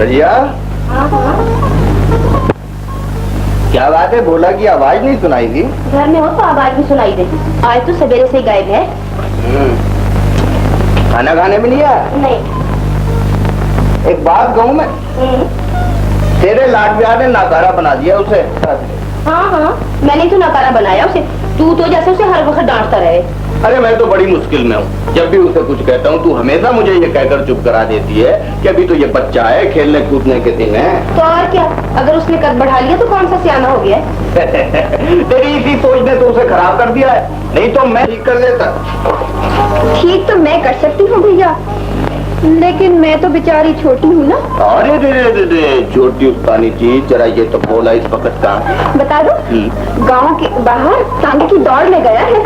रजिया, क्या बात है? बोला कि आवाज नहीं सुनाई दी। घर में हो तो आवाज भी सुनाई देगी। आज तो सवेरे से गायब है। खाना खाने में नहीं आया? नहीं। एक बात कहूँ मैं, तेरे लाड प्यार ने नकारा बना दिया उसे। हाँ, मैंने तो नकारा बनाया उसे। तू तो जैसे उसे हर वक्त डांटता रहे। अरे मैं तो बड़ी मुश्किल में हूँ। जब भी उसे कुछ कहता हूँ तू हमेशा मुझे ये कहकर चुप करा देती है कि अभी तो ये बच्चा है, खेलने कूदने के दिन है। तो और क्या, अगर उसने कद बढ़ा लिया तो कौन सा सियाना हो गया है? तेरी इसी सोच ने तो उसे खराब कर दिया है, नहीं तो मैं ठीक कर लेता। ठीक तो मैं कर सकती हूँ भैया, लेकिन मैं तो बेचारी छोटी हूँ ना। अरे रे छोटी उतानी चीज, जरा ये तो बोला इस वक्त का बता दो। गांव के बाहर टांगे की दौड़ में गया है।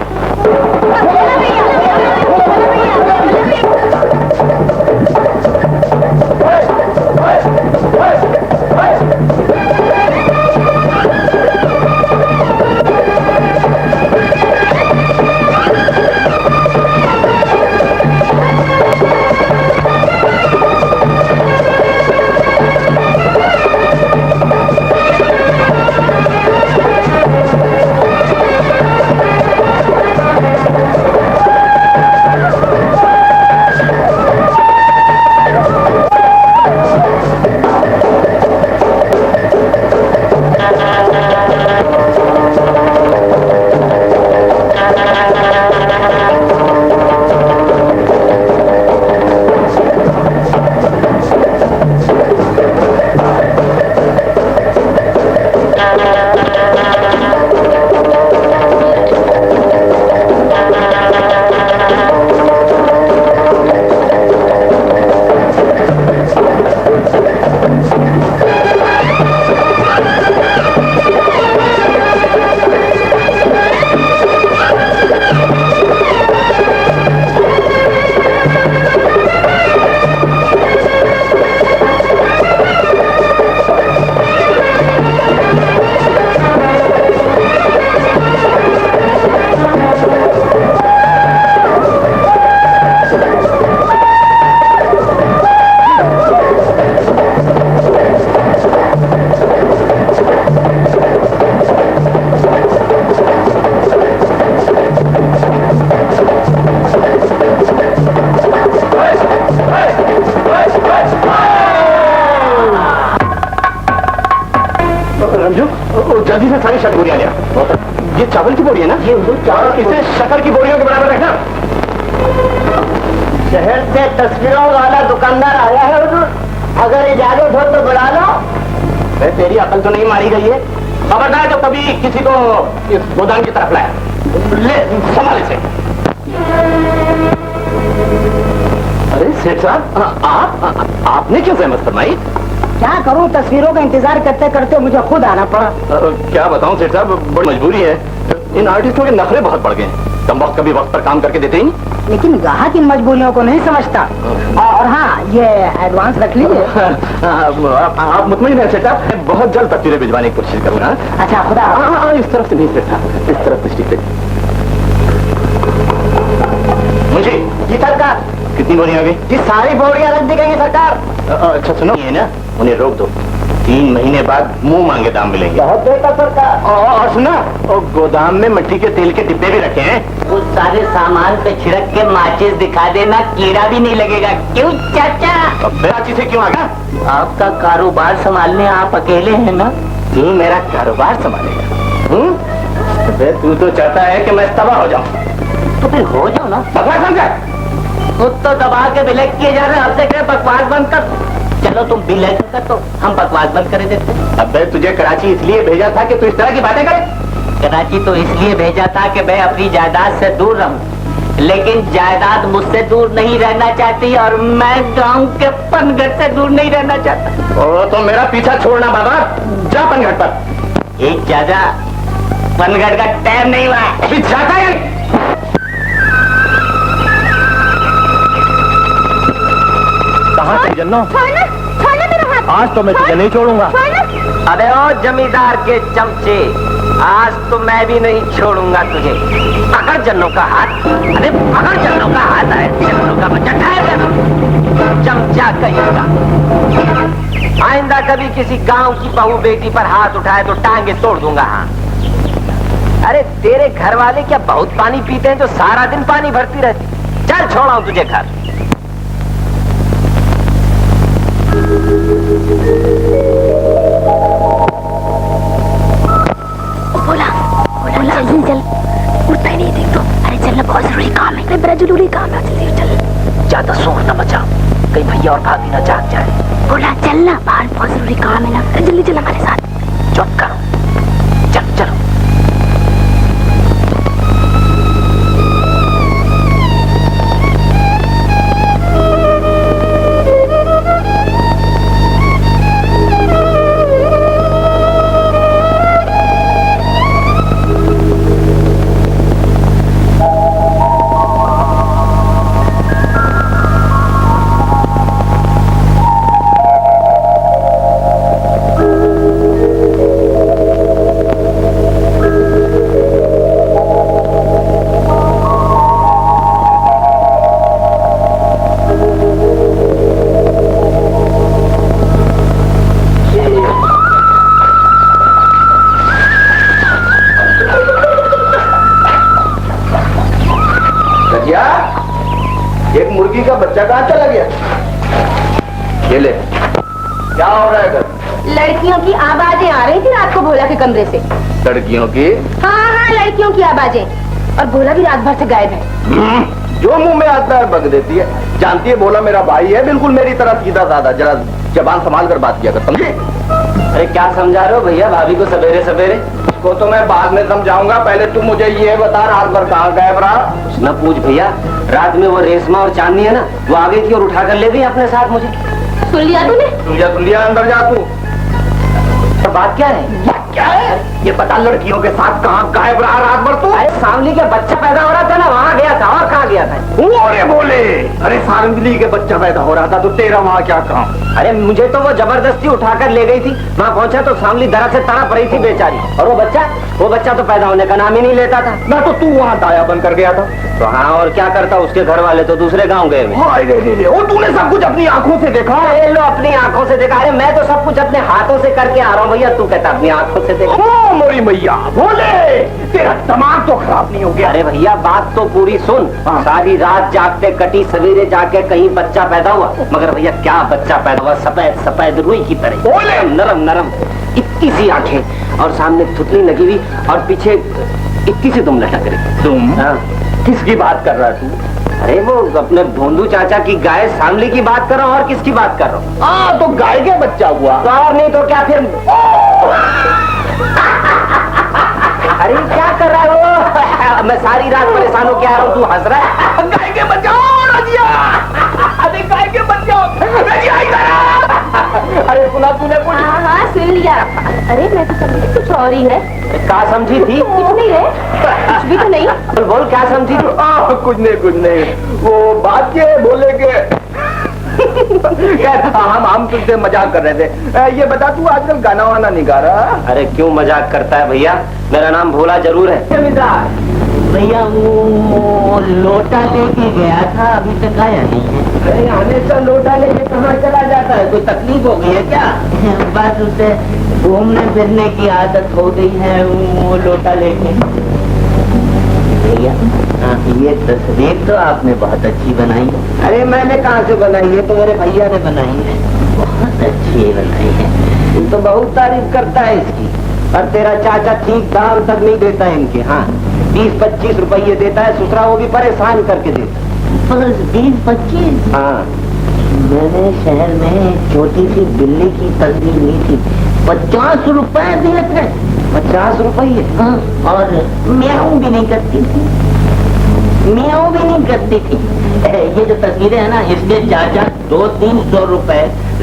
जल्दी से सारी शक्कर बोरियां लिया। ये चावल की बोरी है ना? ये इसे शक्कर की बोरियों के बराबर रखना। शहर से तस्वीरों वाला दुकानदार आया है हुजूर, अगर इजाजत हो तो बुला लो। मैं तेरी अकल तो नहीं मारी गई है? खबरदार जो कभी किसी को इस गोदाम की तरफ लाया। ले संभाल इसे। अरे सेठ साहब, आपने क्यों सहमत फरमाई? क्या करूं, तस्वीरों का इंतजार करते करते मुझे खुद आना पड़ा। क्या बताऊं सेठ साहब, बड़ी मजबूरी है। इन आर्टिस्टों के नखरे बहुत बढ़ गए हैं। तुम वक्त कभी वक्त पर काम करके देते ही नहीं। लेकिन ग्राहक इन मजबूरियों को नहीं समझता। और हाँ, ये एडवांस रख लीजिए। आप मुतमईन हैं सेठ साहब, मैं बहुत जल्द तस्वीरें भिजवाने की कोशिश करूंगा। अच्छा खुदा। हाँ, इस तरफ से नहीं सेठ साहब, इस तरफ से ठीक है। मुझे जी सरकार। कितनी बोरियां आ गई? जी सारी बोरियां रख दी गई है सरकार। अच्छा सुनो, ये ना उन्हें रोक दो। 3 महीने बाद मुंह मांगे दाम मिलेंगे। बहुत बेहतर सरकार। और सुना, और गोदाम में मिट्टी के तेल के डिब्बे भी रखे हैं। उस सारे सामान पे छिड़क के माचिस दिखा देना, कीड़ा भी नहीं लगेगा। क्यों चाचा? अब रांची से क्यों आ गया? आपका कारोबार संभालने आप अकेले हैं ना? तू मेरा कारोबार संभालेगा? तू तो चाहता है कि मैं तबाह हो जाऊं। तो फिर हो जाओ ना। बकवास बंद कर। खुद तो दबा के बिलेक किए जा रहे हैं, आपसे कहे बकवास बंद कर। चलो तुम बिलेक कर तो हम बकवास बंद कर देते। अबे तुझे कराची इसलिए भेजा था कि तू इस तरह की बातें करे? कराची तो इसलिए भेजा था कि मैं अपनी जायदाद से दूर रहूं, लेकिन जायदाद मुझसे दूर नहीं रहना चाहती और मैं गांव के पनघट से दूर नहीं रहना चाहता। ओ तो मेरा पीछा छोड़ना बाबा, जा पनघट पर। एक चाचा, पनघट का टाइम नहीं हुआ, अभी जाता है। कहाँ से जन्नो? आज तो मैं तुझे नहीं छोड़ूंगा। अरे ओ जमींदार के चमचे, आज तो मैं भी नहीं छोड़ूंगा तुझे। पकड़ जन्नों का हाथ, अरे पकड़ जन्नों का हाथ है। जन्नों का बच्चा ठहर, चमचा कहीं का। आइंदा कभी किसी गांव की बहू बेटी पर हाथ उठाए तो टांगे तोड़ दूंगा। हाँ, अरे तेरे घर वाले क्या बहुत पानी पीते हैं जो सारा दिन पानी भरती रहती? चल छोड़ाऊं तुझे घर। बोला बोला जल्दी चल, उठता ही नहीं देख तो। अरे चलना, बहुत जरूरी काम है। बड़ा जरूरी काम है, जल्दी चल। ज्यादा शोर न मचा, कहीं भैया और भाभी न जाग जाए। बोला चलना, बाहर बहुत जरूरी काम है ना। अरे जल्दी चल हमारे साथ। चुप करो, चल चलो। एक मुर्गी का बच्चा कहाँ चला गया? ये ले, क्या हो रहा है घर? लड़कियों की आवाजें आ रही थी रात को भोला के कमरे से। लड़कियों की? हाँ हाँ, लड़कियों की आवाजें। और भोला भी रात भर से गायब है। जो मुंह में आता है बक देती है। जानती है भोला मेरा भाई है, बिल्कुल मेरी तरह सीधा साधा। जरा जबान संभाल कर बात किया कर, समझे? अरे क्या समझा रहे हो भैया भाभी को सवेरे सवेरे? को तो मैं बाद में समझाऊंगा, पहले तू मुझे ये बता रात भर कहाँ गायब रहा? न पूछ भैया, रात में वो रेशमा और चांदनी है ना, वो आ गई थी और उठा कर ले गई अपने साथ मुझे। सुन लिया तूने? सुन लिया, अंदर जा तू। तो बात क्या है? क्या है ये बता, लड़कियों के साथ कहाँ गायब रहा रात भर तू? अरे सांवली के बच्चा पैदा हो रहा था ना, वहाँ गया था। और कहाँ गया था? अरे बोले, अरे सांवली के बच्चा पैदा हो रहा था तो तेरा वहाँ क्या काम? अरे मुझे तो वो जबरदस्ती उठाकर ले गई थी। वहाँ पहुंचा तो सांवली दरद से तड़प रही थी बेचारी। और वो बच्चा तो पैदा होने का नाम ही नहीं लेता था। ना तो तू वहाँ दाया बन कर गया था। तो हाँ, और क्या करता, उसके घर वाले तो दूसरे गाँव गए। वो तूने सब कुछ अपनी आंखों से देखा? अरे लो, अपनी आंखों से देखा? अरे मैं तो सब कुछ अपने हाथों से करके आ रहा हूँ भैया, तू कहता अपनी आंखों से देखा। मोरी मैया बोले, तेरा दिमाग तो खराब नहीं हो गया? अरे भैया बात तो पूरी सुन। सारी रात जागते कटी, सवेरे जाके कहीं बच्चा पैदा हुआ। मगर भैया क्या बच्चा पैदा हुआ, सफेद सफेद रुई की तरह, बोले नरम नरम, इतनी सी आंखें और सामने थुतली लगी हुई और पीछे इतनी सी दुम लटक रही। तुम? हाँ। किसकी बात कर रहा है तू? अरे वो अपने भोंदू चाचा की गाय सांवली की बात कर रहा हूँ। और किसकी बात कर रहा हूँ? तो गाय के बच्चा हुआ? तो और नहीं तो क्या फिर? अरे क्या कर रहा है वो? मैं सारी रात परेशान हो के आ रहा हूँ, तू हंस रहा है। गाय के बच्चा, रजिया! अरे गाय के बच्चा, रजिया इधर! अरे सुना तूने कुछ? हाँ हाँ, सुन लिया। अरे मैं तो समझी कुछ और ही है। क्या समझी थी? कुछ नहीं है, कुछ भी तो नहीं। बोल क्या समझी थी? कुछ नहीं। वो बात के बोले के हम तुझसे मजाक कर रहे थे। ये बता, तू आजकल गाना वाना नहीं गा रहा? अरे क्यों मजाक करता है भैया, मेरा नाम भोला जरूर है। जमींदार भैया वो लोटा लेके गया था, अभी तक आया नहीं है। अरे हमेशा लोटा लेके कहाँ चला जाता है? कोई तकलीफ हो गई है क्या? बस उसे घूमने फिरने की आदत हो गई है, वो लोटा लेके। भैया ये तस्वीर तो आपने बहुत अच्छी बनाई। अरे मैंने कहाँ से बनाई है? तो मेरे भैया ने बनाई है। बहुत अच्छी बनाई है। तू तो बहुत तारीफ करता है इसकी, और तेरा चाचा ठीक दाम तक नहीं देता है इनके। हाँ, 20-25 रुपये देता है ससुरा, वो भी परेशान करके देता। बस 20-25? हाँ, मैंने शहर में छोटी सी बिल्ली की तस्वीर ली थी, 50 रुपए दिए थे। 50 रुपये? हाँ, और म्याऊं भी नहीं करती थी, म्याऊं भी नहीं करती थी। ये जो तस्वीरें है ना, इसके चाचा 200-300 रुपए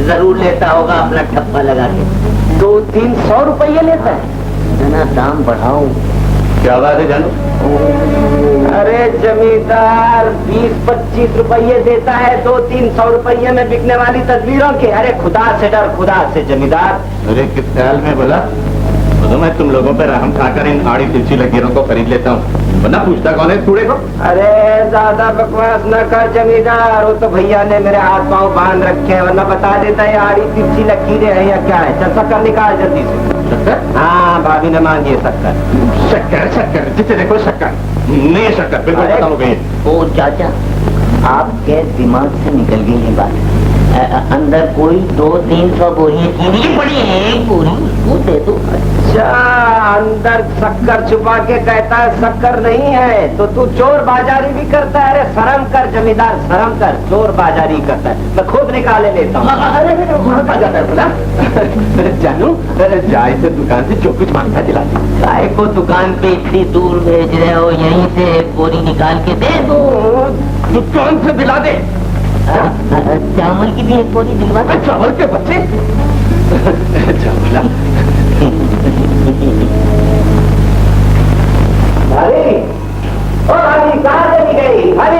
जरूर लेता होगा अपना ठप्पा लगा के। 200-300 रुपये लेता है ना? दाम बढ़ाओ। क्या बात है जानू? अरे जमींदार 20-25 रुपये देता है 200-300 रुपये में बिकने वाली तस्वीरों के। अरे खुदा से डर, खुदा से जमींदार। अरे किस ख्याल में बोला तो मैं तुम लोगों पर रहम खाकर इन आड़ी तिरछी लकीरों को खरीद लेता हूँ। वरना पूछता कौन है कूड़े को? अरे ज्यादा बकवास न कर जमींदार, वो तो भैया ने मेरे हाथ पाँव बांध रखे हैं, वरना बता देता है आड़ी तिरछी लकीरें हैं या क्या है। चल शक्कर निकाल जल्दी से। शक्कर? हाँ भाभी ने मांगी है शक्कर। शक्कर शक्कर जिसे देखो शक्कर नहीं, शक्कर बिल्कुल अरे, खत्म हो गई है। ओ चाचा, आपके दिमाग से निकल गई ये बात। अंदर कोई 200-300 बोरियां चीनी पड़ी है, एक बोरी वो दे दो। अच्छा, अंदर शक्कर छुपा के कहता है शक्कर नहीं है, तो तू चोर बाजारी भी करता है। अरे शर्म कर जमींदार, शर्म कर, चोर बाजारी करता है। मैं खुद निकाले लेता हूँ। जानू जाए से दुकान से जो कुछ मांगता दिला। गाय को दुकान पे इतनी दूर भेज रहे हो, यहीं से एक बोरी निकाल के दे दो। दुकान से दिला दे। चावल की भी एक बोरी दिलवा दो। चावल के बच्चे चावला। भाभी, ओ भाभी कहाँ चली गई? भाभी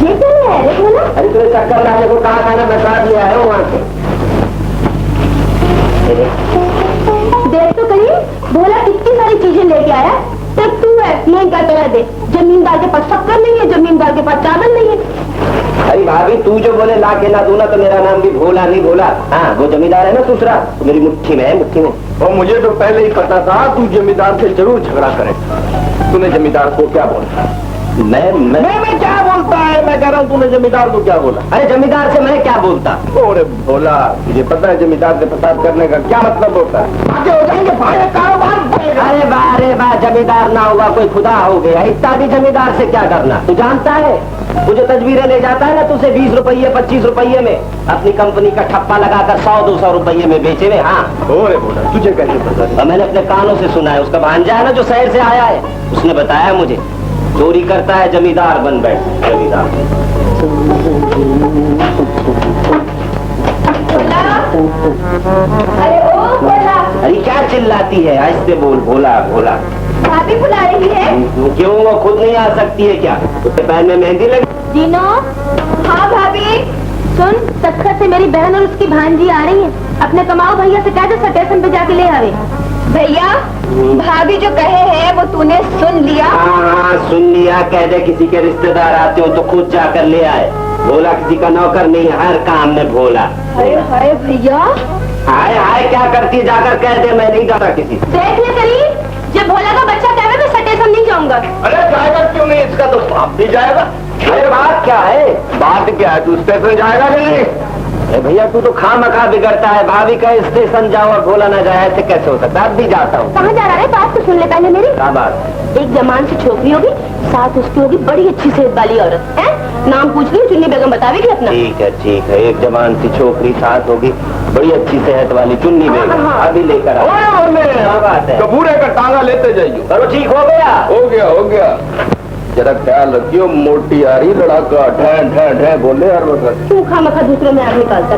ये क्या है रे बोला? अरे तुझे चक्कर लाने को कहा था ना, मैं साथ लिया है वहाँ से। देख तो कहीं बोला कितनी सारी चीजें लेके आया, तब तू है महंगा तरह दे। जमींदार के पास शक्कर नहीं है, जमींदार के पास चावल नहीं है। अरे भाभी तू जो बोले ला के ना दूना, तो मेरा नाम भी भोला नहीं भोला। हाँ वो जमींदार है ना दूसरा, तो मेरी मुट्ठी में है, मुट्ठी में। और मुझे तो पहले ही पता था तू जमींदार से जरूर झगड़ा करे। तूने जमींदार को क्या बोला? मैं क्या बोलता है? मैं कह रहा हूँ तूने जमींदार को क्या बोला? अरे जमींदार से मैं क्या बोलता? अरे भोला, तुझे पता है जमींदार से फसाद करने का क्या मतलब होता है? आगे हो जाएंगे भाड़े कारोबार। अरे वाह जमींदार ना हुआ कोई खुदा हो गया। इतना भी जमींदार से क्या करना? तू जानता है वो जो तस्वीरें ले जाता है ना तुझे 20 रुपये 25 रुपये में, अपनी कंपनी का ठप्पा लगाकर 100-200 रुपये में बेचे हुए। हाँ अरे भोला, तुझे कैसे पता? मैंने अपने कानों से सुना है। उसका भांजा है ना जो शहर से आया है, उसने बताया मुझे। चोरी करता है जमींदार बन बैठ। जमींदार अरे ओ बोला, अरे क्या चिल्लाती है? ऐसे बोल भोला भोला। भाभी बुला रही है। क्यों, वो खुद नहीं आ सकती है क्या? उसके पैर में मेहंदी लगी। जीनो, हाँ भाभी सुन, सक्खर से मेरी बहन और उसकी भांजी आ रही है। अपने कमाओ भैया से कह दो स्टेशन पे जाके ले आवे। भैया भाभी जो कहे हैं वो तूने सुन लिया? हाँ सुन लिया। कह दे किसी के रिश्तेदार आते हो तो खुद जाकर ले आए। भोला किसी का नौकर नहीं, हर काम में भोला। हाय हाय भैया, हाय हाय क्या करती? जाकर कह दे मैं नहीं जाता किसी। देख ले करीब, जब भोला का बच्चा कहे मैं स्टेशन नहीं जाऊंगा। अरे जाएगा क्यों नहीं? इसका तो बाप भी जाएगा। अरे बात क्या है? बात क्या है? तू स्टेशन जाएगा कि नहीं? अरे भैया तू तो खामखा बिगड़ता है। भाभी का स्टेशन जाओ और भोला न जाए, ऐसे कैसे हो सकता? अब भी जाता हूँ। कहाँ जा रहा है? बात तो सुन ले पहले मेरी। क्या बात? एक जमान सी छोकरी होगी, साथ उसकी होगी बड़ी अच्छी सेहत वाली औरत है। नाम पूछ ली, चुन्नी बेगम बतावेगी अपना। ठीक है। एक जवान सी छोकरी साथ होगी, बड़ी अच्छी सेहत वाली चुन्नी बेगम। अभी लेकर आओ। क्या बात है? कपूरे का टांगा लेते जाइए। करो ठीक हो गया। हो गया। जरा ख्याल रखियो, मोटी आ रही लड़ाका ढै ढै ढै बोले हर वक्त। तू खामखा दूसरों में आग निकालता।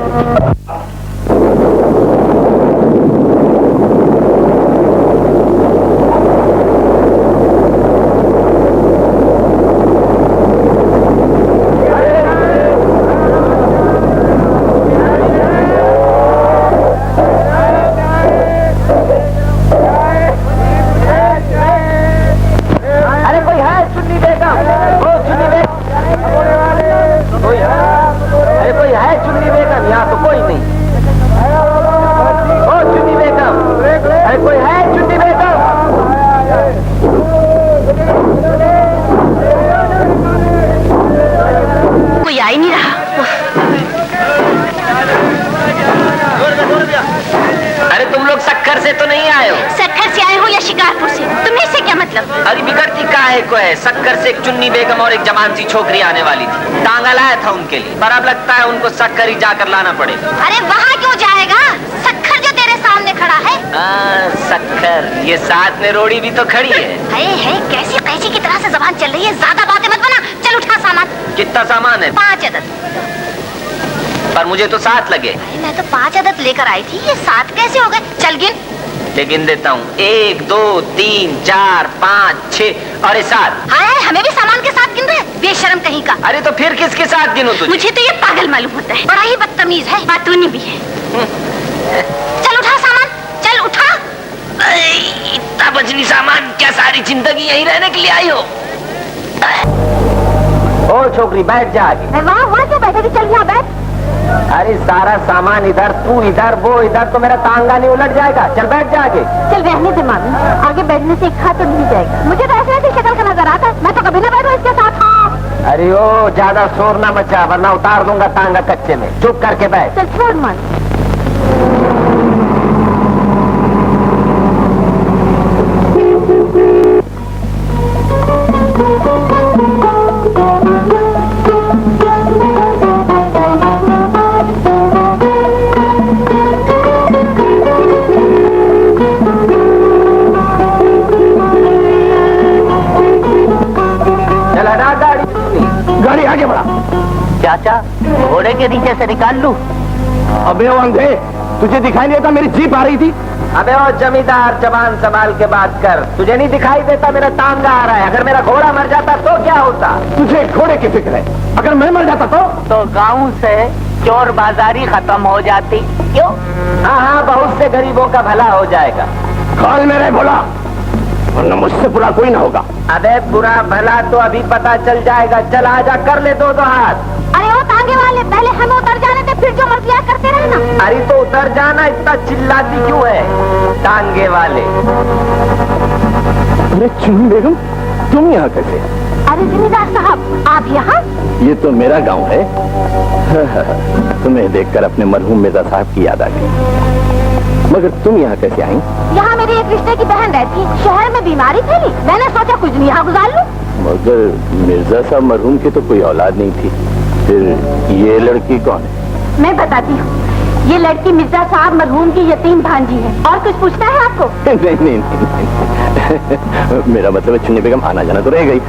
शक्कर से एक चुन्नी बेगम और एक जवान सी छोकरी आने वाली थी। टांगा लाया था उनके लिए, पर अब लगता है उनको शक्कर ही जाकर लाना पड़ेगा। अरे वहाँ क्यों जाएगा? शक्कर जो तेरे सामने खड़ा है। शक्कर, ये साथ में रोड़ी भी तो खड़ी है। है कैसी कैसी की तरह से जबान चल रही है। ज्यादा बातें मत बना, चल उठा सामान। कितना सामान है? 5 अदद। पर मुझे तो 7 लगे। मैं तो 5 अदद लेकर आई थी, ये 7 कैसे हो गए? चल गिन। गिन देता हूँ। 1 2 3 4 5 6 और 7। हाय, हमें भी सामान के साथ गिन रहे, बेशर्म कहीं का। अरे तो फिर किसके साथ गिनूं तुझे? मुझे तो ये पागल मालूम होता है, बड़ा ही बदतमीज है। बातूनी भी है। चल उठा सामान, चल उठा। इतना मछली सामान, क्या सारी जिंदगी यहीं रहने के लिए आई हो? ओ छोकरी बैठ जा आगे। वहाँ क्या बैठेगी, चल यहाँ बैठ। अरे सारा सामान इधर, तू इधर, वो इधर, तो मेरा तांगा नहीं उलट जाएगा। चल बैठ जा आगे। चल रहने दे मामी, आगे बैठने से एक हाथ तो नहीं जाएगा। मुझे तो ऐसे ऐसी शक्ल का नजर आता है, मैं तो कभी ना बैठूं इसके साथ। अरे ओ ज्यादा शोर ना मचा, वरना उतार दूंगा तांगा कच्चे में। चुप करके बैठ। चल छोड़ मन। गाड़ी आगे बढ़ा। चाचा, घोड़े के नीचे से निकाल लूं? अबे ओ अंधे, तुझे दिखाई नहीं देता मेरी जीप आ रही थी? अबे ओ जमींदार, जबान संभाल के बात कर। तुझे नहीं दिखाई देता मेरा तांगा आ रहा है? अगर मेरा घोड़ा मर जाता तो क्या होता? तुझे घोड़े की फिक्र है, अगर मैं मर जाता तो गांव से चोर बाजारी खत्म हो जाती। क्यों? हाँ हाँ, बहुत से गरीबों का भला हो जाएगा। काल मेरे बोला, वरना मुझसे बुरा कोई ना होगा। अबे बुरा भला तो अभी पता चल जाएगा। चल आजा, कर ले दो हाथ। अरे वो तांगे वाले, पहले हमें उतर जाने दे, फिर जो मर्जी करते रहना। अरे तो उतर जाना, इतना चिल्लाती क्यों है? तांगे वाले। अरे चुन्नी बेगम, तुम यहाँ कैसे? अरे जमींदार साहब, आप यहाँ? ये तो मेरा गांव है। तुम्हें देखकर अपने मरहूम मिर्जा साहब की याद आ गई। मगर तुम यहाँ कैसे आई? यहाँ मेरी एक रिश्ते की बहन रहती, शहर में बीमारी थी, मैंने सोचा कुछ दिन यहाँ गुजार लूं। मगर मिर्जा साहब मरहूम की तो कोई औलाद नहीं थी, फिर ये लड़की कौन है? मैं बताती हूँ, ये लड़की मिर्जा साहब मरहूम की यतीम भांजी है। और कुछ पूछना है आपको? नहीं, नहीं, नहीं। मेरा मतलब है चुन्नी बेगम आना जाना तो रह गई।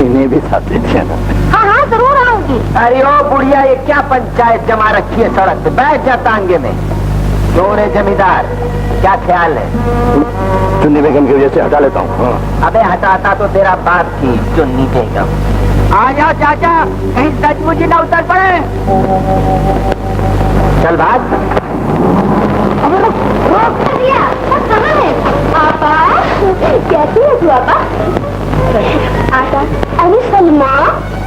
इन्हें भी साथ ले दिया ना। हाँ हाँ जरूर आऊंगी। अरे ओ बुढ़िया, ये क्या पंचायत जमा रखी है सड़क पे? बैठ जा तांगे में। चोर है जमींदार, क्या ख्याल है? चुन्नी बेगम की वजह से हटा लेता हूँ। अबे हटाता तो तेरा बाप की चुन्नी बेगम। आ जाओ चाचा, कहीं सचमुच ना उतर पड़े। चल भाग। कहाँ है आपा? कैसी है तू आपा? आशा, अरे सलमा,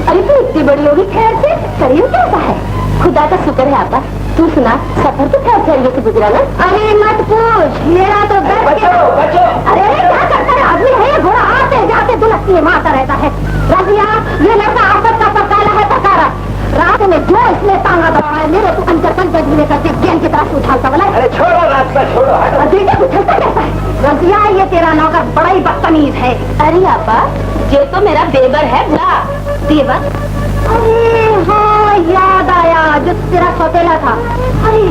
अरे तू इतनी बड़ी होगी, खैर से शरीर कैसा है? खुदा का शुक्र है आपा। तू सुना, सफर तो खैर खैरियत से गुजरा ना? अरे मत पूछ, मेरा तो बचो बचो। अरे क्या करता है आदमी है? घोड़ा आते जाते दुलकती है, मारता रहता है। रजिया, ये लड़का आफत का पकाला है, पकारा। रात में जो इसने तांगा दबाया है, मेरे तो अंतर तक बजने करते गेंद की तरफ उछालता बोला। अरे छोड़ो रास्ता, छोड़ो। देखिए उछलता कैसा है? रजिया, ये तेरा नौकर बड़ा ही बदतमीज है। अरे आपा, ये तो मेरा देवर है। बुला देवर? अरे हाँ, याद आया, जो तेरा सौतेला था। अरे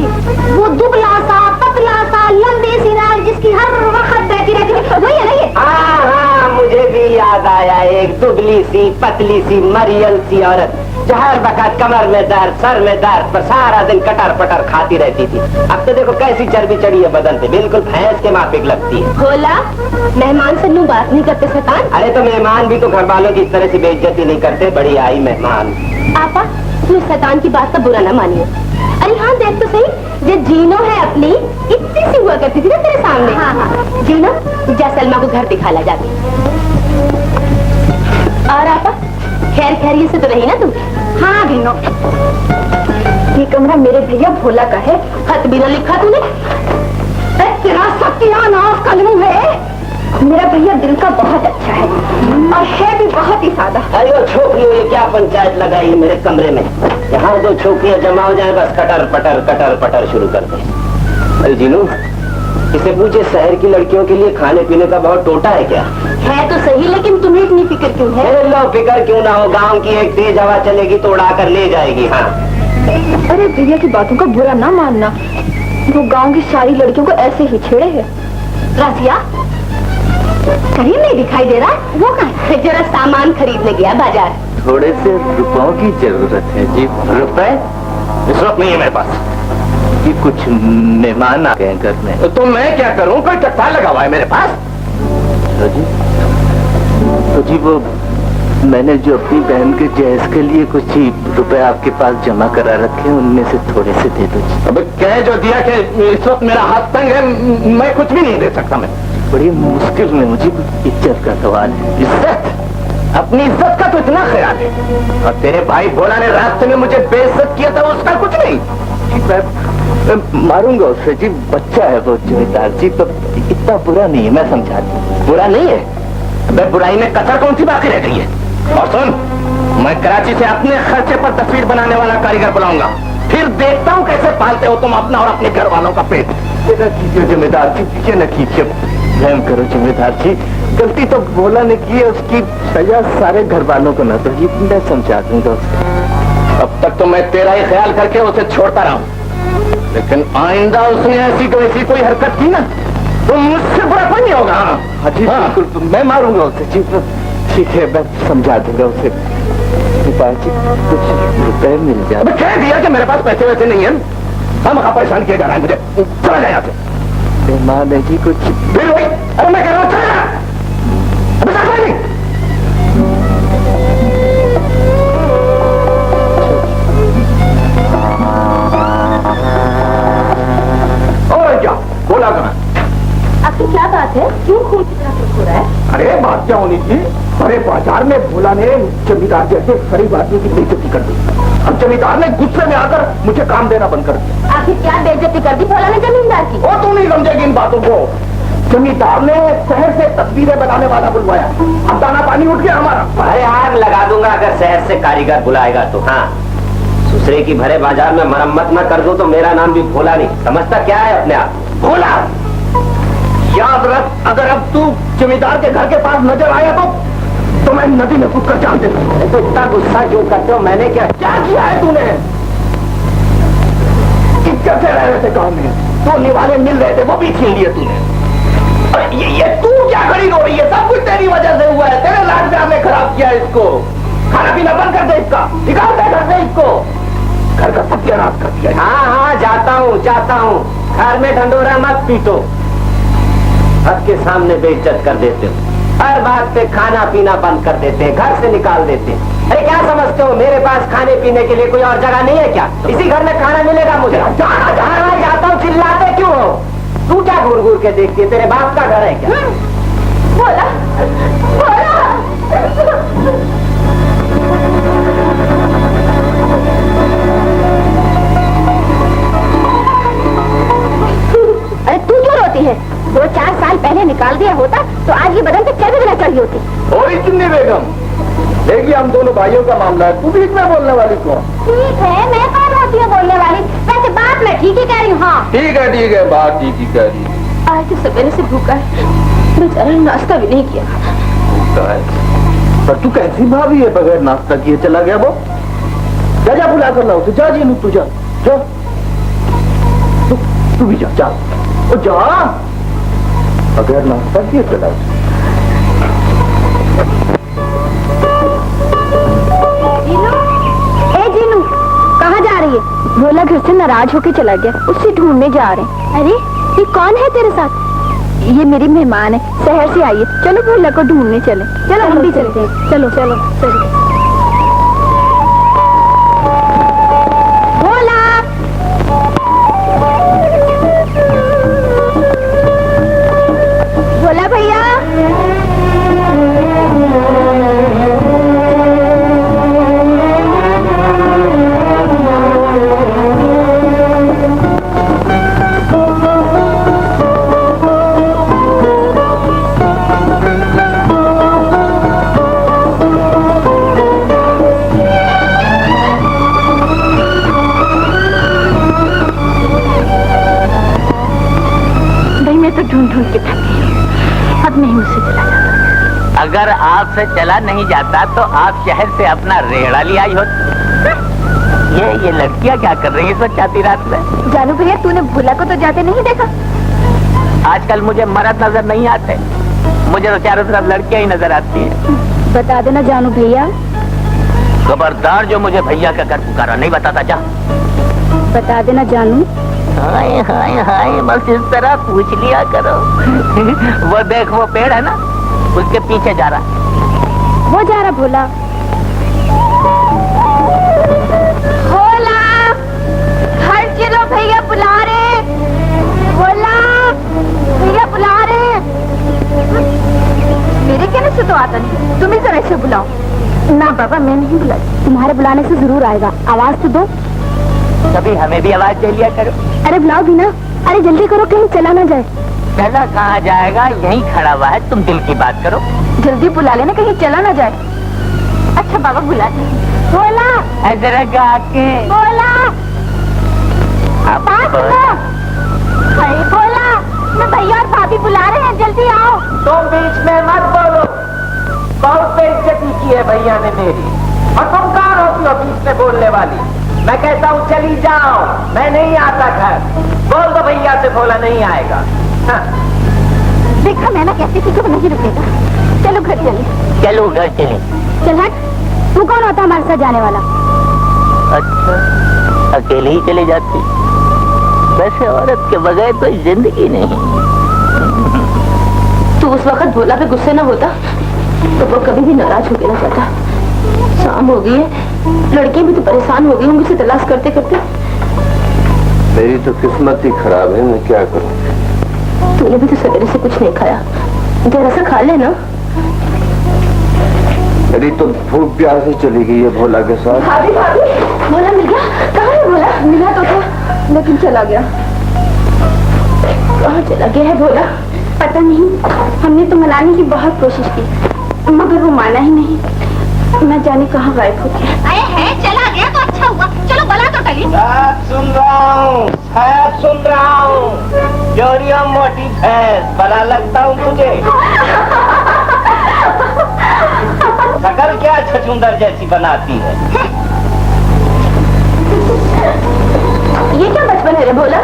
वो दुबला सा, पतला सा, लंबी सी नाक, जिसकी हर वक्त बहती रहती है, वही है ना ये? हाँ हाँ, मुझे भी याद आया। एक दुबली सी, पतली सी, मरियल सी औरत, जहर बखत कमर में दर्द, सर में दर्द, पर सारा दिन कटर पटर खाती रहती थी। अब तो देखो कैसी चर्बी चढ़ी है बदन पे, बिल्कुल भैंस के माफिक लगती है। भोला, मेहमान से यूं बात नहीं करते शैतान। अरे तो मेहमान भी तो घर वालों की इस तरह से बेइज्जती नहीं करते। बड़ी आई मेहमान। आपा, तू शैतान की बात का बुरा ना मानिए। अरे हाँ, देख तो सही, जो जीनो है अपनी, इतनी सी हुआ करती थी ना तेरे सामने। हाँ हाँ, जीनो, जा सलमा को घर दिखा ला जाके। और आपा, खैर खैरियत से तो रही ना तू? हाँ बीनो, ये कमरा मेरे भैया भोला का है। खत भी ना लिखा तूने? तेरा सत्यानाश कलमू है। मेरा भैया दिल का बहुत अच्छा है और है भी बहुत ही सादा। अरे वो छोकरियों, ये क्या पंचायत लगाई है मेरे कमरे में? यहाँ दो छोकरियाँ जमा हो जाए, बस कटर पटर शुरू कर दे। अरे जीनू, इसे पूछे शहर की लड़कियों के लिए खाने पीने का बहुत टोटा है क्या? है तो सही, लेकिन तुम्हें इतनी फिक्र क्यों है? अरे लो, फिक्र क्यों ना हो, गांव की एक तेज हवा चलेगी तो उड़ा कर ले जाएगी। हाँ, अरे भैया की बातों का बुरा ना मानना, वो गांव की सारी लड़कियों को ऐसे ही छेड़े है। राजिया, कहीं नहीं दिखाई दे रहा? वो कहाँ? जरा सामान खरीदने गया बाजार। थोड़े से रुपयों की जरूरत है जी। रुपए इस वक्त नहीं है मेरे पास, कि कुछ मेहमान आ गए घर में। तो मैं क्या करूं? कोई टट्टा लगा हुआ है मेरे पास। तो जी वो मैंने जो अपनी बहन के जहेज के लिए कुछ ही रुपए आपके पास जमा करा रखे, उनमें से थोड़े से दे दो। अब कह जो दिया कि इस वक्त मेरा हाथ तंग है, मैं कुछ भी नहीं दे सकता। मैं बड़ी मुश्किल में मुझे इज्जत का सवाल है। इज्जत? अपनी इज्जत का तो इतना ख्याल है, और तेरे भाई भोला ने रास्ते में मुझे बेइज्जत किया था, उसका कुछ नहीं। मैं मारूंगा उसे जी, बच्चा है वो जमींदार जी, तो इतना बुरा नहीं है, मैं समझा दूं। बुरा नहीं है, मैं बुराई में कसर कौन सी बाकी रह गई है। और सुन, मैं कराची से अपने खर्चे पर तस्वीर बनाने वाला कारीगर बुलाऊंगा, फिर देखता हूँ कैसे पालते हो तुम अपना और अपने घर वालों का पेट। ये न कीजिए जमींदार जी, ये न कीजिए, रहम करो जमींदार जी, गलती तो भोला ने की है, उसकी सजा सारे घर वालों को न दो, ये मैं समझा दूंगा उसको। अब तक तो मैं तेरा ही ख्याल करके उसे छोड़ता रहा हूँ, लेकिन आइंदा उसने ऐसी कोई हरकत की ना तो मुझसे बुरा कोई नहीं होगा। हाँ जी बिल्कुल, तो मैं मारूंगा उसे जी। ठीक है, मैं समझा दूंगा उसे। जी कुछ रुपए मिल जाए। कह दिया कि मेरे पास पैसे वैसे नहीं है, हम परेशान किया जा रहा है मुझे, चला जाए यहाँ से। माँ ने जी कुछ फिर वही, अरे मैं कह रहा हूँ चला जा, अभी तक नहीं। और क्या बोला कहाँ? आखिर क्या बात है, क्यों खून हो रहा है? अरे बात क्या होनी थी, अरे बाजार में भोला ने जमींदार जैसे गरीब आदमी की बेइज्जती कर दी। अब जमींदार ने गुस्से में आकर मुझे काम देना बंद कर दिया। आखिर क्या बेइज्जती कर दी भोला ने जमींदार की? वो तू नहीं समझेगी इन बातों को। जमींदार ने शहर से तस्वीरें बनाने वाला बुलवाया, अब दाना पानी उठ गया हमारा। अरे आग लगा दूंगा अगर शहर से कारीगर बुलाएगा तो। हाँ, दूसरे की भरे बाजार में मरम्मत न कर दूं तो मेरा नाम भी भोला नहीं, समझता क्या है अपने आप? भोला याद रख, अगर अब तू जमींदार के घर के पास नजर आया तो मैं नदी में कूद कर जान देता हूँ। तो इतना गुस्सा क्यों करते हो? मैंने क्या किया है तूने? इज्जत से रह रहे थे गाँव में, तो निवाले मिल रहे थे वो भी छीन लिए तूने। और ये तू क्या खड़ी हो रही है? सब कुछ तेरी वजह से हुआ है, तेरे लाड प्यार ने खराब किया इसको। खाना पीना बंद कर दे इसका, निकाल दे घर से इसको, घर का सत्यानाश कर दिया। हाँ हाँ जाता हूँ, घर में ढंडोरा मत पीटो, सबके सामने बेइज्जत कर देते हो, हर बात पे खाना पीना बंद कर देते हैं, घर से निकाल देते हैं। अरे क्या समझते हो मेरे पास खाने पीने के लिए कोई और जगह नहीं है क्या? इसी घर में खाना मिलेगा मुझे। जाता हूँ, चिल्लाते क्यों हो? तू क्या घूर घूर के देखती है? तेरे बाप का घर है क्या? भोला, भोला। अरे तू क्यों रोती है? 2-4 साल पहले निकाल दिया होता तो आज ये बदन पे चर्बी न चढ़ी होती। और चुन्नी बेगम, देखिए हम दोनों भाइयों का मामला है, तू बीच में बोलने वाली कौन? ठीक है, मैं कौन होती हूँ बोलने वाली? वैसे बात मैं ठीक ही कह रही हूँ। हाँ ठीक है, बात ठीक ही कह रही है। आज तो सवेरे से भूखा है, बेचारा नाश्ता भी नहीं किया। भूखा है? पर तू कैसी भाभी है बगैर नाश्ता किए चला गया वो? जा बुला कर लाओ, जा जी, तू जा, तू भी जा, जा, बगैर नाश्ता किए चला। जीनू, कहाँ जा रही है? भोला घर से नाराज होके चला गया, उससे ढूंढने जा रहे हैं। अरे ये कौन है तेरे साथ? ये मेरी मेहमान है, शहर से आई है। चलो भोला को ढूंढने चले। चलो हम भी चलते हैं। चलो चलो चलो। भोला, भोला भैया। ढूंढ के थक गई, अब नहीं मुझसे चला जाता। अगर आपसे चला नहीं जाता तो आप शहर से अपना रेहड़ा ले आई होती। ये लड़कियां क्या कर रही है इस वक्त आधी रात में? जानू भैया, तूने भोला को तो जाते नहीं देखा? आजकल मुझे मर्द नजर नहीं आते, मुझे तो चारों तरफ लड़कियां ही नजर आती है। बता देना जानू भैया। खबरदार जो मुझे भैया का कर पुकारा, नहीं बताता जा। बता देना जानू। हाय हाय हाय, बस इस तरह पूछ लिया करो। वो देख, वो पेड़ है ना, उसके पीछे जा रहा। वो जा रहा भोला। भोला, हट चलो, भैया बुला रहे। भोला, भैया बुला रहे। नहीं बुला, तुम्हारे बुलाने से जरूर आएगा। आवाज तो दो। कभी हमें भी आवाज दे लिया करो। अरे बुलाओ भी ना। अरे जल्दी करो, कहीं चला ना जाए। चला कहाँ जाएगा, यहीं खड़ा हुआ है, तुम दिल की बात करो। जल्दी बुला लेना, कहीं चला ना जाए। अच्छा बाबा बुलाते हैं। बोला इधर आके बोला बात सुनो। भाई बोला मैं भैया और भाभी बुला रहे हैं, जल्दी आओ। तुम बीच में मत बोलो, बहुत बेइज्जती की है भैया ने मेरी, और तुम कहाँ होती हो बीच में बोलने वाली। मैं कहता हूँ चली जाओ, मैं नहीं आता घर। बोल दो भैया से भोला नहीं आएगा। हाँ। देखा मैं ना कहती थी कि वो नहीं रुकेगा। चलो घर चले। चलो घर चले। चल हट, तू कौन होता हमारे साथ जाने वाला? अच्छा, अकेले ही चले जाती। वैसे औरत के बगैर कोई जिंदगी नहीं। तू उस वक्त भोला पे गुस्से न होता तो वो कभी भी नाराज होके ना जाता। शाम हो गई है, लड़की भी तो परेशान हो गई होंगी उसे तलाश करते करते। मेरी तो किस्मत ही खराब है, मैं क्या करूं। तूने भी तो सवेरे से कुछ नहीं खाया, जरा सा खा ले ना। मेरी तो भूख प्यास ही चली गई है भोला के साथ। भाभी भाभी, भोला मिल गया? कहाँ है भोला? मिला तो था लेकिन चला गया। कहाँ चला गया है भोला? पता नहीं, हमने तो मनाने की बहुत कोशिश की मगर वो माना ही नहीं। मैं जाने कहाँ गायब हो गया। अरे है, चला गया तो अच्छा हुआ। चलो बला तो टली। सब सुन रहा हूँ, सब सुन रहा हूँ। जोरिया मोटी भैंस, भला लगता हूँ तुझे? शकल क्या छछूंदर जैसी बनाती है। ये क्या बचपन है रे भोला?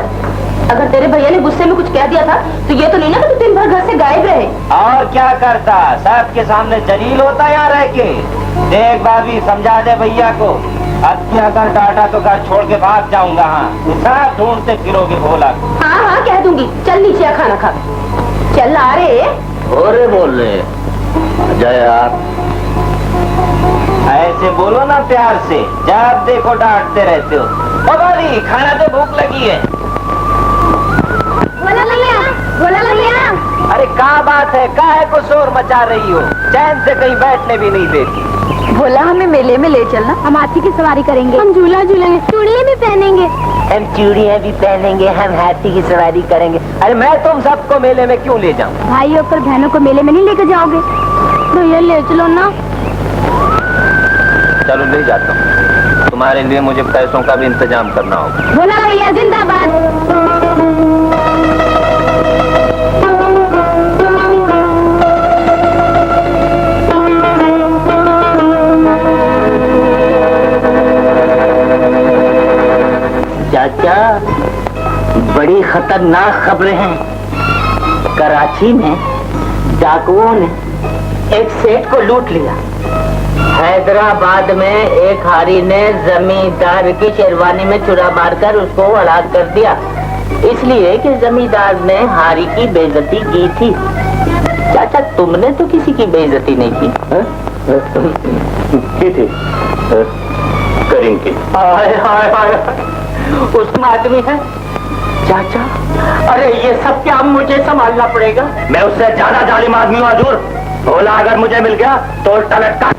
अगर तेरे भैया ने गुस्से में कुछ कह दिया था तो ये तो नहीं ना कि तू दिन भर घर से गायब रहे। और क्या करता, सबके सामने जलील होता यहाँ रह के। देख भाभी, समझा दे भैया को, हत्या कर डाटा तो घर छोड़ के भाग जाऊंगा। हाँ, सब ढूंढते फिरोगे भोला को। हाँ हाँ कह दूंगी। चल नीचे आ खाना खा। चल आ रे। और बोल रहे जय यार, ऐसे बोलो ना प्यार से, जब देखो डांटते रहते हो। ओ भाभी, खाना तो भूख लगी है। बोला भैया, बोला भैया। अरे क्या बात है, काहे को शोर मचा रही हो? चैन से कहीं बैठने भी नहीं देती। भोला हमें मेले में ले चलना, हम हाथी की सवारी करेंगे, हम झूला झूलेंगे, चूड़ियाँ भी पहनेंगे। हम चूड़ियाँ भी पहनेंगे, हम हाथी की सवारी करेंगे। अरे मैं तुम सबको मेले में क्यों ले जाऊं? भाई और बहनों को मेले में नहीं लेकर जाओगे? भैया ले चलो ना। चलो ले जाता हूँ, तुम्हारे लिए मुझे पैसों का भी इंतजाम करना होगा। भोला भैया जिंदाबाद। चाचा, बड़ी खतरनाक खबरें हैं। कराची में डाकुओं ने एक सेठ को लूट लिया। हैदराबाद में एक हारी ने जमींदार की शेरवानी में छुरा मारकर उसको हलाक कर दिया, इसलिए कि जमींदार ने हारी की बेइज्जती की थी। चाचा, तुमने तो किसी की बेइज्जती नहीं की। की थी करीम की। हाय हाय हाय, उसमें आदमी है चाचा। अरे ये सब क्या मुझे संभालना पड़ेगा? मैं उससे ज्यादा जालिम आदमी हूँ हजूर। भोला अगर मुझे मिल गया तो उल्टा लटका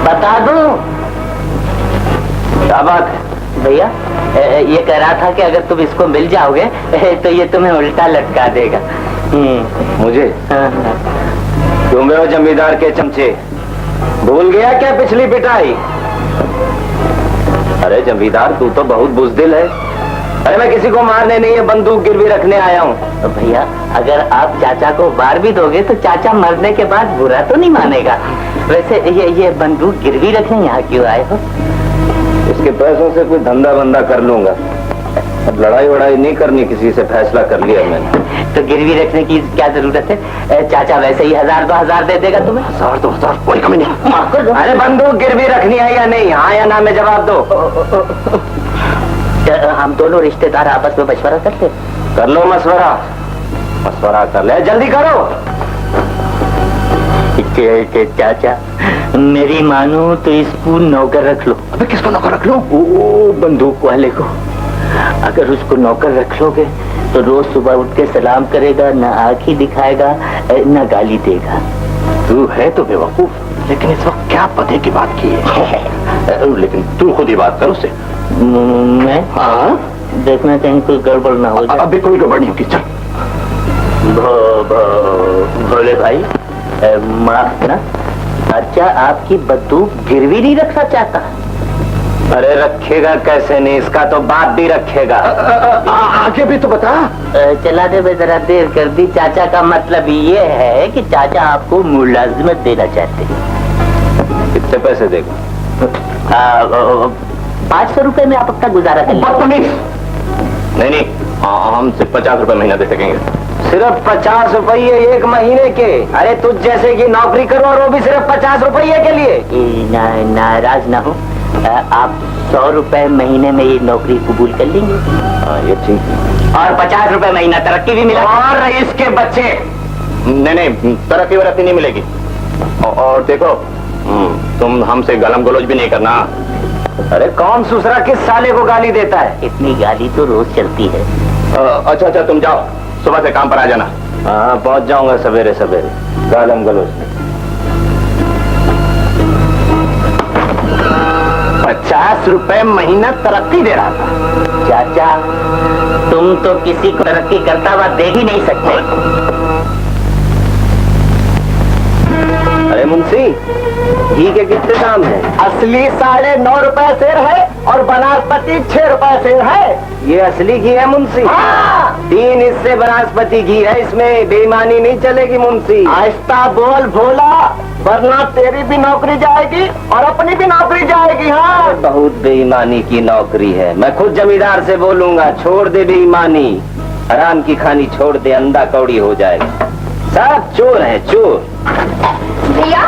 बता दो। क्या बात है भैया, ये कह रहा था कि अगर तुम इसको मिल जाओगे तो ये तुम्हें उल्टा लटका देगा। मुझे? तुम हो जमींदार के चमचे, भूल गया क्या पिछली पिटाई? अरे जमींदार, तू तो बहुत बुजदिल है। अरे मैं किसी को मारने नहीं है, बंदूक गिरवी रखने आया हूँ। तो भैया, अगर आप चाचा को मार भी दोगे तो चाचा मरने के बाद बुरा तो नहीं मानेगा। वैसे ये बंदूक गिरवी रखने यहाँ क्यों आए हो? इसके पैसों से कोई धंधा बंदा कर लूंगा, अब लड़ाई वड़ाई नहीं करनी किसी से, फैसला कर लिया मैंने। तो गिरवी रखने की क्या जरूरत है? चाचा वैसे ही 1000-2000 दे देगा तुम्हें। 1000-2000 कोई कमी नहीं। अरे बंदूक गिरवी रखनी है या नहीं, हाँ या ना में जवाब दो। हम दोनों रिश्तेदार आपस में मशवरा करते। कर लो मशवरा, मशवरा कर ले, जल्दी करो। के चाचा, मेरी मानो तो इसको नौकर रख लो। अबे किसको नौकर रख लो? वो बंदूक वाले को। अगर उसको नौकर रख लोगे तो रोज सुबह उठ के सलाम करेगा, न आँख ही दिखाएगा, न गाली देगा। तू है तो बेवकूफ। लेकिन इस वक्त क्या पते की बात की है? लेकिन तू खुद ही बात कर उससे। मैं हाँ, देखना कहीं कोई गड़बड़ ना हो जाए। अभी कोई गड़बड़ नहीं होगी, चल। भोले भाई, माफ करना, अच्छा आपकी बंदूक गिरवी नहीं रखना चाहता? अरे रखेगा कैसे नहीं, इसका तो बाप भी रखेगा। आगे भी तो बता। चलाने में जरा देर कर दी। चाचा का मतलब ये है कि चाचा आपको मुलाजिमत देना चाहते हैं। कितने पैसे देगा? 500 रुपए में आप अपना गुजारा कर बदतमीज। नहीं, हम सिर्फ 50 रुपए महीना दे सकेंगे। सिर्फ 50 रुपये 1 महीने के? अरे तुझ जैसे की नौकरी करो और वो भी सिर्फ 50 रुपये के लिए। नाराज ना हो, आप 100 रुपए महीने में ये नौकरी कबूल कर लेंगे? हाँ ये ठीक है। और 50 रुपए महीना तरक्की भी मिला। और रईस के बच्चे। नहीं, तरक्की वरक्की नहीं मिलेगी। और देखो, तुम हमसे गलम गलोच भी नहीं करना। अरे कौन दूसरा किस साले को गाली देता है? इतनी गाली तो रोज चलती है। अच्छा, तुम जाओ, सुबह से काम पर आ जाना। हाँ पहुंच जाऊंगा सवेरे सवेरे। गालम गलोच नहीं। 50 रुपए महीना तरक्की दे रहा था। चाचा, तुम तो किसी को तरक्की करता हुआ देख ही नहीं सकते। अरे मुंशी, घी के कितने दाम है? असली 9.5 रुपए शेर है और बनास्पति 6 रुपए शेर है। ये असली घी है मुंशी? हाँ। 3 हिस्से बनास्पति घी है, इसमें बेईमानी नहीं चलेगी मुंशी। आहिस्ता बोल भोला, वरना तेरी भी नौकरी जाएगी और अपनी भी नौकरी जाएगी। हाँ, बहुत बेईमानी की नौकरी है। मैं खुद जमींदार से बोलूंगा, छोड़ दे बेईमानी, हराम की खानी छोड़ दे, अंधा कौड़ी हो जाएगा। सब चोर है, चोर। भैया,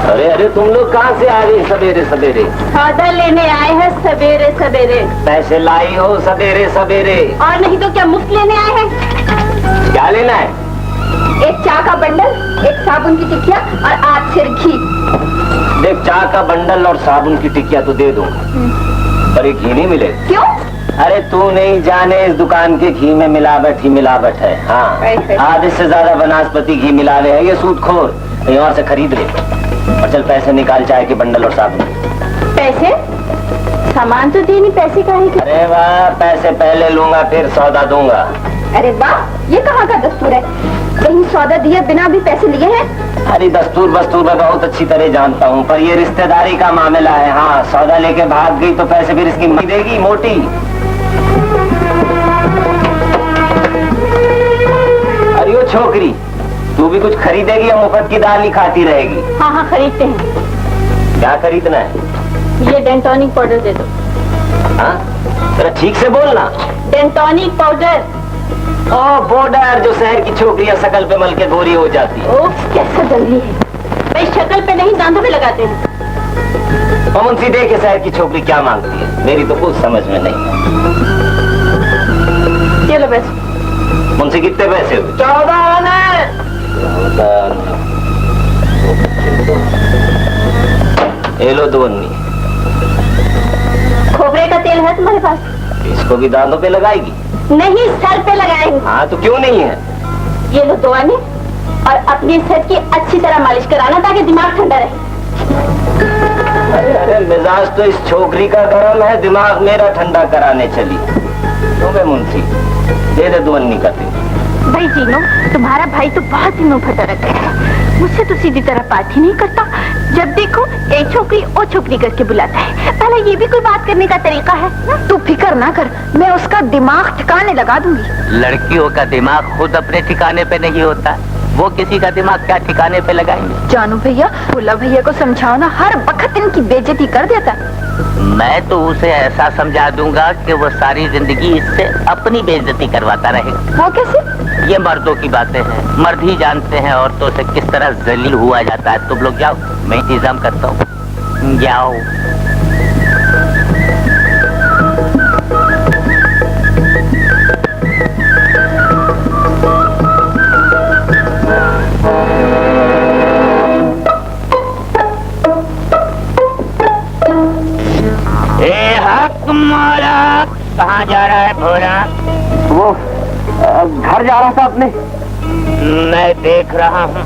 अरे तुम लोग कहाँ से आ गई सवेरे सवेरे? सौदा लेने आए हैं सवेरे सवेरे। पैसे लाई हो सवेरे सवेरे? और नहीं तो क्या मुफ्त लेने आए हैं? क्या लेना है? एक चाय का बंडल, एक साबुन की टिकिया और 8 सेर घी। देख, चाय का बंडल और साबुन की टिकिया तो दे दूंगा, पर एक घी नहीं मिलेगा। क्यों? अरे तू नहीं जाने, इस दुकान के घी में मिलावट ही मिलावट है। हाँ, आधे से ज्यादा बनास्पति घी मिला रहे हैं ये सूदखोर। कहीं और से खरीद ले और चल पैसे निकाल, चाय के बंडल और साबुन। पैसे? सामान तो देनी, पैसे का ही। अरे वाह, पैसे पहले लूंगा फिर सौदा दूंगा। अरे वाह, ये कहाँ का दस्तूर है? कहीं सौदा दिए बिना भी पैसे लिए हैं? अरे दस्तूर बस्तूर मैं बहुत अच्छी तरह जानता हूँ, पर ये रिश्तेदारी का मामला है। हाँ, सौदा लेके भाग गई तो पैसे फिर इसकी मम्मी देगी, मोटी। अरे वो छोकरी, तू भी कुछ खरीदेगी या मुफ्त की दाल ही खाती रहेगी? हाँ, खरीदते हैं। क्या खरीदना है? ये डेंटोनिक पाउडर दे दो। हाँ, जरा ठीक से बोलना। डेंटोनिक पाउडर। ओ बॉर्डर, जो शहर की छोकरियां शकल पे मल के गोरी हो जाती है। ओह, कैसा जल्दी है। भाई शक्ल पे नहीं, दांतों पे लगाते हैं। और मुंशी देखे शहर की छोकरी क्या मांगती है, मेरी तो कुछ समझ में नहीं। चलो बस। मुंशी कितने पैसे हुए? 14 आने। ये लो 2 अन्नी। खोपरे का तेल है तुम्हारे पास? इसको भी दांतों पे लगाएगी? नहीं, सर पे लगाएंगे। हाँ तो क्यों नहीं है? ये लो 2 आने और अपने सर की अच्छी तरह मालिश कराना ताकि दिमाग ठंडा रहे। अरे मिजाज तो इस छोकरी का गर्म है, दिमाग मेरा ठंडा कराने चली। तो मुंशी दे दे 2 अन्नी का तेल। भाई जीनो, तुम्हारा भाई तो बहुत ही मुंह फटरक है। मुझसे तो सीधी तरह बात ही नहीं करता। जब देखो एक छोकरी ओ छोकरी करके बुलाता है। पहले ये भी कोई बात करने का तरीका है? तू फिक्र ना कर, मैं उसका दिमाग ठिकाने लगा दूंगी। लड़कियों का दिमाग खुद अपने ठिकाने पे नहीं होता, वो किसी का दिमाग क्या ठिकाने पे लगाएंगे? जानू भैया, भोला भैया को समझाओ ना, हर वक्त इनकी बेइज्जती कर देता है। मैं तो उसे ऐसा समझा दूंगा कि वो सारी जिंदगी इससे अपनी बेइज्जती करवाता रहेगा। वो कैसे? ये मर्दों की बातें हैं, मर्द ही जानते हैं औरतों से किस तरह जलील हुआ जाता है। तुम लोग जाओ, मैं इंतजाम करता हूँ। जाओ। कहाँ जा रहा है भोला? वो घर जा रहा था अपने। मैं देख रहा हूँ,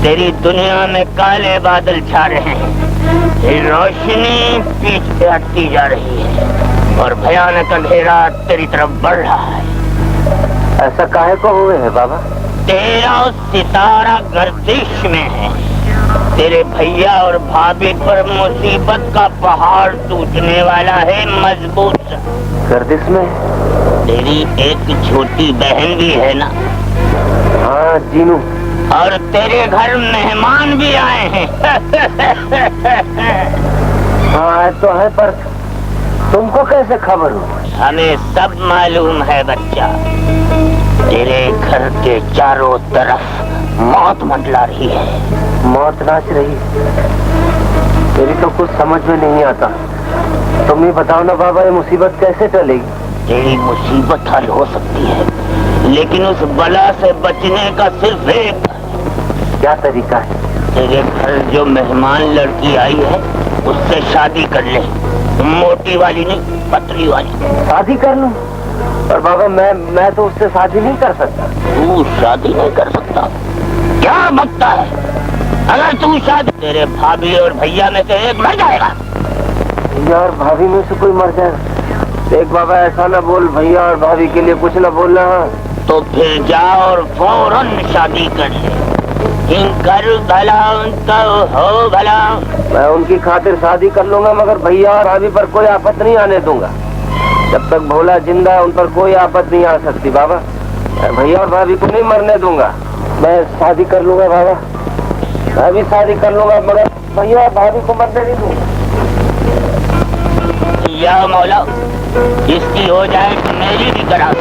तेरी दुनिया में काले बादल छा रहे हैं, तेरी रोशनी पीछे हटती जा रही है और भयानक अंधेरा तेरी तरफ बढ़ रहा है। ऐसा काहे को हुए है बाबा? तेरा सितारा गर्दिश में है। तेरे भैया और भाभी पर मुसीबत का पहाड़ टूटने वाला है मजबूत। गर्दिश में? तेरी एक छोटी बहन भी है ना? हाँ जीनू। और तेरे घर मेहमान भी आए हैं। हाँ आए तो है, पर तुमको कैसे खबर हो? हमें सब मालूम है बच्चा। तेरे घर के चारों तरफ मौत मंडला रही है। मौत नाच रही? मेरी तो कुछ समझ में नहीं आता। तुम ही बताओ ना बाबा, ये मुसीबत कैसे टलेगी? तेरी मुसीबत हल हो सकती है, लेकिन उस बला से बचने का सिर्फ एक। क्या तरीका है? तेरे घर जो मेहमान लड़की आई है उससे शादी कर ले। मोटी वाली नहीं, पतली वाली। शादी कर लूं? पर बाबा मैं तो उससे शादी नहीं कर सकता। तू शादी नहीं कर सकता? क्या बकता है? अगर तू शादी, तेरे भाभी और भैया में से एक मर जाएगा। भैया और भाभी में से कोई मर जाएगा? देख बाबा, ऐसा ना बोल, भैया और भाभी के लिए कुछ ना बोलना। तो फिर जा और फौरन शादी कर ले। इनकर भला उनका हो भला। मैं उनकी खातिर शादी कर लूंगा, मगर भैया और भाभी पर कोई आफत नहीं आने दूंगा। जब तक भोला जिंदा है उन पर कोई आफत नहीं आ सकती बाबा। भैया और भाभी को नहीं मरने दूंगा। मैं शादी कर लूंगा बाबा, मैं भी शादी कर लूंगा, मगर भैया और भाभी को मरने नहीं दूंगा। या मौला, इसकी हो जाए तो मेरी भी करा।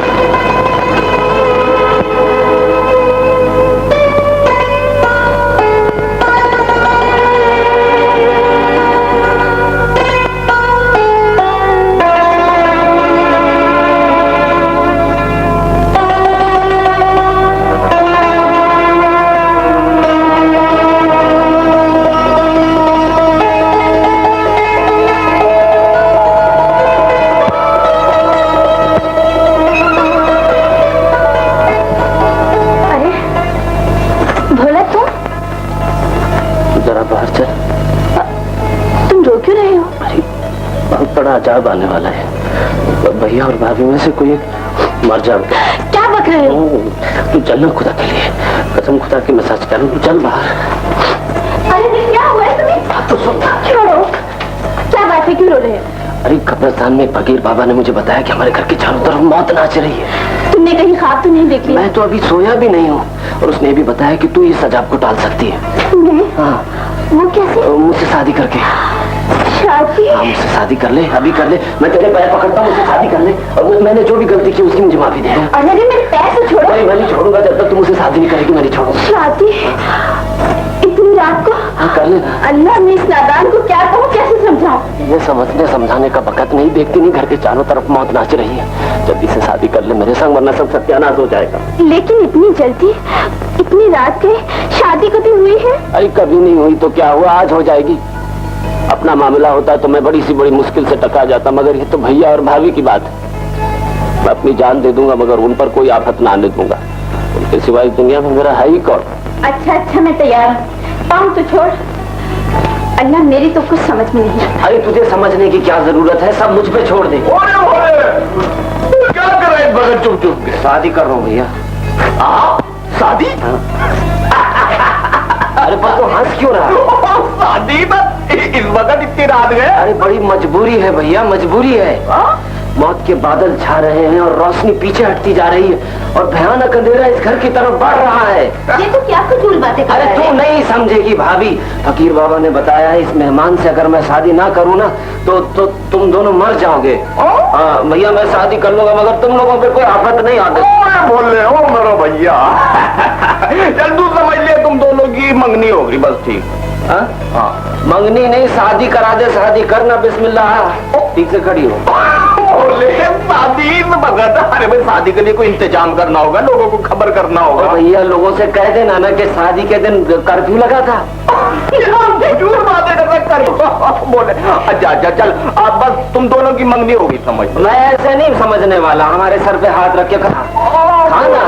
बड़ा अजाब आने वाला है। भैया और भाभी में से कोई एक मर जाए। क्या बक रहे हो? तू चल ना खुदा के लिए, कसम खुदा की मसाज करूं। तू चल बाहर। अरे क्या हुआ है तुम्हें? तो सुन। छोड़ो, क्या बात है, क्यों रो रहे हो? अरे कब्रिस्तान में फकीर बाबा ने मुझे बताया कि हमारे घर के चारों तरफ मौत नाच रही है। तुमने कहीं ख्वाब तो नहीं देखी? मैं तो अभी सोया भी नहीं हूँ, और उसने भी बताया कि तू इस अजाब को टाल सकती है। हाँ। वो कैसे? मुझसे शादी करके। शादी? हाँ, मुझसे शादी कर ले, अभी कर ले। मैं तेरे पैर पकड़ता हूँ, मुझसे शादी कर ले, और मैंने जो भी गलती की उसकी मुझे माफी दे दे। अरे मेरे पैर से छोड़ो। मैं नहीं छोड़ूंगा जब तक तुम मुझसे शादी नहीं करेगी। मैं नहीं छोड़ूंगा। शादी इतनी रात को? हाँ कर लेना। अल्लाह, मैं इस नादान को क्या कहूँ, कैसे समझाऊं? ये समझने समझाने का वक्त नहीं, देखती नहीं घर के चारों तरफ मौत नाच रही है। जल्दी से शादी कर ले मेरे संग, वरना सब सत्यानाश हो जाएगा। लेकिन इतनी जल्दी, इतनी रात के शादी कभी हुई है? अरे कभी नहीं हुई तो क्या हुआ, आज हो जाएगी। अपना मामला होता तो मैं बड़ी सी बड़ी मुश्किल से टका जाता, मगर ये तो भैया और भाभी की बात है। मैं अपनी जान दे दूंगा, मगर उन पर कोई आफत ना आने दूंगा। उनके सिवाय दुनिया में मेरा है ही कौन? अच्छा, मैं तैयार हूँ। पाँव तो छोड़। अल्लाह, मेरी तो कुछ समझ में नहीं। अरे तुझे समझने की क्या जरूरत है, सब मुझ पे छोड़ दे। क्या कर रहे बगैर चुप चुप? शादी कर रहा हूँ भैया। शादी? अरे पर तो हंस क्यों रहा? शादी इस वक्त इतनी रात गए? अरे बड़ी मजबूरी है भैया, मजबूरी है। मौत के बादल छा रहे हैं और रोशनी पीछे हटती जा रही है, और भयानक अंधेरा इस घर की तरफ बढ़ रहा है। ये तो क्या फजूल बातें कर रहे अरे तू नहीं समझेगी भाभी। फकीर बाबा ने बताया है, इस मेहमान से अगर मैं शादी ना करूँ ना तो तुम दोनों मर जाओगे। हाँ भैया, मैं शादी कर लूंगा, मगर तुम लोगों पे कोई आफत नहीं आती। बोल रहे हो मेरा भैया? चल तू समझ ले, तुम दोनों की मंगनी होगी, बस ठीक। हाँ मंगनी नहीं, शादी करा दे। शादी करना, बिस्मिल्लाह। ठीक से खड़ी हो। शादी में बगैर, अरे भाई शादी के लिए कोई इंतजाम करना होगा, लोगों को खबर करना होगा। भैया लोगों से कह देना ना कि शादी के दिन कर्फ्यू लगा था। झूठ बातें कर बोले। अच्छा चल, अब बस तुम दोनों की मंगनी होगी, समझ। मैं ऐसे नहीं समझने वाला। हमारे सर पे हाथ रख के खा हाँ ना।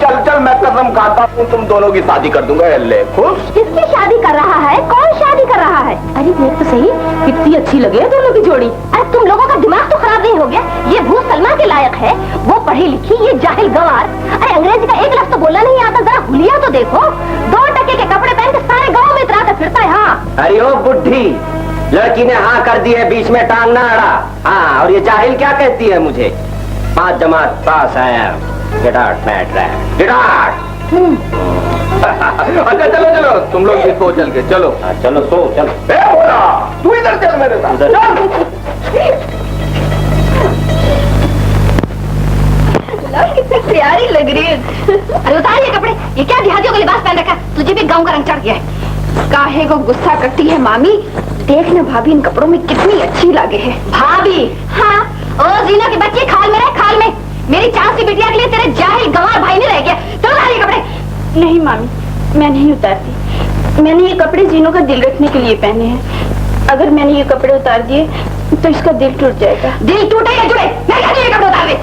चल चल, मैं कसम खाता हूँ तुम दोनों की शादी कर दूंगा। ले खुश। किसकी शादी कर रहा है? कौन शादी कर रहा है? अरे देख तो सही, कितनी अच्छी लगे है दोनों की जोड़ी। अरे तुम लोगों का दिमाग तो खराब नहीं हो गया? ये भूत सलमा के लायक है, वो पढ़ी लिखी, ये जाहिल गवार। अरे अंग्रेजी का एक लफ्ज तो बोलना नहीं आता, जरा हुलिया तो देखो। 2 टके के कपड़े पहन के सारे गाँव में इतरा कर फिरता है। हाँ अरे ओ बुढ़ी, लड़की ने हाँ कर दी है, बीच में टांग ना अड़ा। हाँ, और ये जाहिल क्या कहती है मुझे? 5 जमात पास आया, गिटार बैठ रहा है, गिटार। अच्छा चलो चलो, तुम लोग भी सो चल के चलो। चलो सो चलो। बोला तू इधर चल मेरे साथ। कितनी प्यारी लग रही है। अरे उतार ये कपड़े, ये क्या देहातियों का लिबास पहन रखा? तुझे भी गाँव का रंग चढ़ गया है। काहे को गुस्सा करती है मामी? देखना भाभी इन कपड़ों में कितनी अच्छी लगे है। भाभी? हाँ, ओ जीना के बच्चे, खाल में रह, खाल में। मेरी चांद सी बिटिया के लिए तेरे जाहिल गंवार भाई नहीं रह गया। तो उतार ये कपड़े। नहीं मामी, मैं नहीं उतारती। मैंने ये कपड़े जीनों का दिल रखने के लिए पहने हैं। अगर मैंने ये कपड़े उतार दिए तो इसका दिल टूट जाएगा। दिल टूटे या जुड़े, मैं क्या ये कपड़े उतार दे।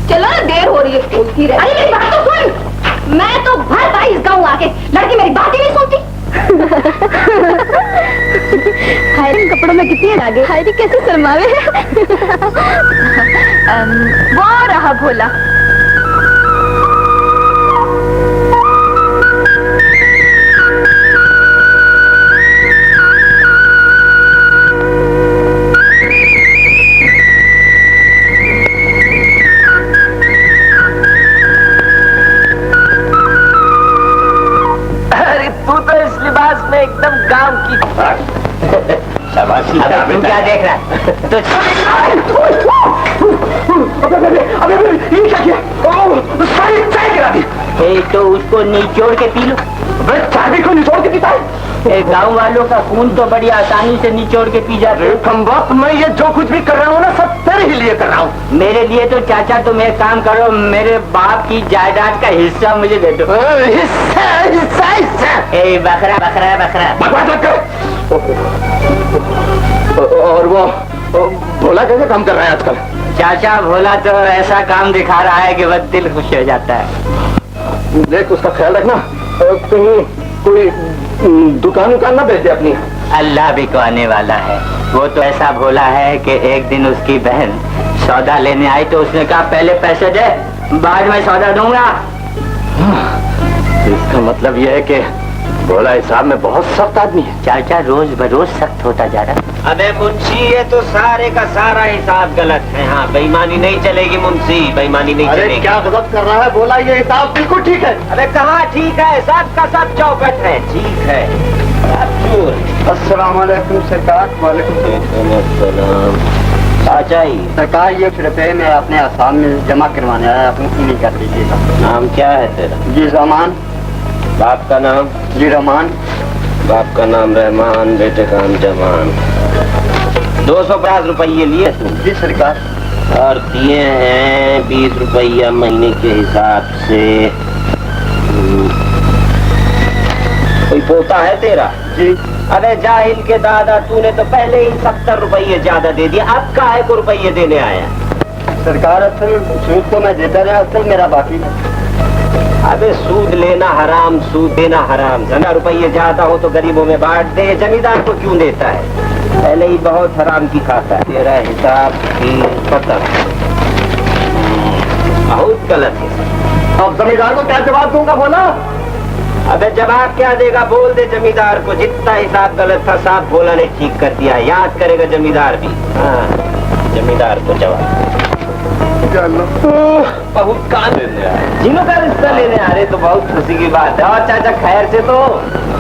चलो ना, देर हो रही है, बोलती रहे। अरे मेरी बात तो सुन, मैं तो भर पाई इस गाँव आके, लड़की मेरी बात ही नहीं सुनती। हायरी कपड़ों में कितनी लागे, हायरी कैसे शर्मावे। वो रहा भोला। एकदम गांव की शाबाशी। तुम क्या देख रहा है? तो अबे ये क्या किया? सारी चाय गिरा दी। तो उसको निचोड़ के पी लो। चाय को निचोड़ के पीता है? गांव वालों का खून तो बड़ी आसानी से निचोड़ के पी जाते। वक्त मैं ये जो कुछ भी कर रहा हूँ ना, सब तेरे ही लिए कर रहा हूँ। मेरे लिए तो चाचा तुम एक काम करो, मेरे बाप की जायदाद का हिस्सा मुझे दे दो। हिस्सा हिस्सा हिस्सा। बकरा बकरा बकरा। बकवास मत कर। और वो भोला कैसे काम कर रहा है आजकल? चाचा भोला तो ऐसा काम दिखा रहा है कि बस दिल खुश हो जाता है। देख उसका ख्याल रखना, कहीं कोई दुकान उकान ना बेच दे अपनी। अल्लाह भी को आने वाला है। वो तो ऐसा भोला है कि एक दिन उसकी बहन सौदा लेने आई तो उसने कहा पहले पैसे दे, बाद में सौदा दूंगा। इसका मतलब यह है कि भोला हिसाब में बहुत सख्त आदमी है। चाचा रोज बरोज सख्त होता जा रहा है। अबे मुंशी, ये तो सारे का सारा हिसाब गलत है। हाँ, बेईमानी नहीं चलेगी मुंशी, बेईमानी नहीं चलेगी। क्या गलत कर रहा है भोला? ये हिसाब बिल्कुल ठीक है। अरे कहाँ ठीक है? सब का सब चौकट है। ठीक है। अस्सलाम वालेकुम सरकार। चाचा ही सरकार, ये रुपए मैं अपने आसाम में जमा करवाने आया, अपनी नहीं कर दीजिएगा। नाम क्या है तेरा? जी रहमान। बाप का नाम? जी रहमान। बाप का नाम रहमान, बेटे का नाम जमान। 250 रुपये लिए तू? जी सरकार। और दिए हैं 20 रुपया महीने के हिसाब से। कोई पोता है तेरा? जी। अरे जाहिल के दादा, तूने तो पहले ही 70 रुपये ज्यादा दे दिया, अब काहे को रुपये देने आया? सरकार, असल सूद तो मैं देता रहा, असल मेरा बाकी है। अबे सूद लेना हराम, सूद देना हराम। 10 रुपये ज्यादा हो तो गरीबों में बांट दे, जमींदार को क्यों देता है? पहले ही बहुत हराम की खाता है। तेरा हिसाब की पता बहुत गलत है। अब जमींदार को क्या जवाब दूंगा बोला? अबे जवाब क्या देगा? बोल दे जमींदार को जितना हिसाब गलत था साहब भोला ने ठीक कर दिया। याद करेगा जमींदार भी। हाँ, जमींदार को जवाब। बहुत कान लेने आ रहे, जिनों का रिश्ता लेने आ रहे तो बहुत खुशी की बात है। और चाचा खैर से? तो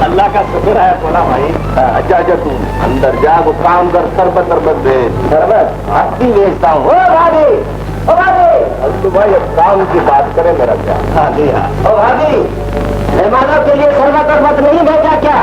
अल्लाह का शुक्र है बोला भाई। चाचा तू अंदर जा, वो काम कर, शरबत शरबत दे। शरबत हस्ती बेचता हूँ। ओ भाभी, ओ भाभी। अब तो भाई अब काम की बात करें मेरा क्या? हाँ जी हाँ। ओ भाभी, मेहमानों के लिए शरबत वरबत नहीं भेजा क्या?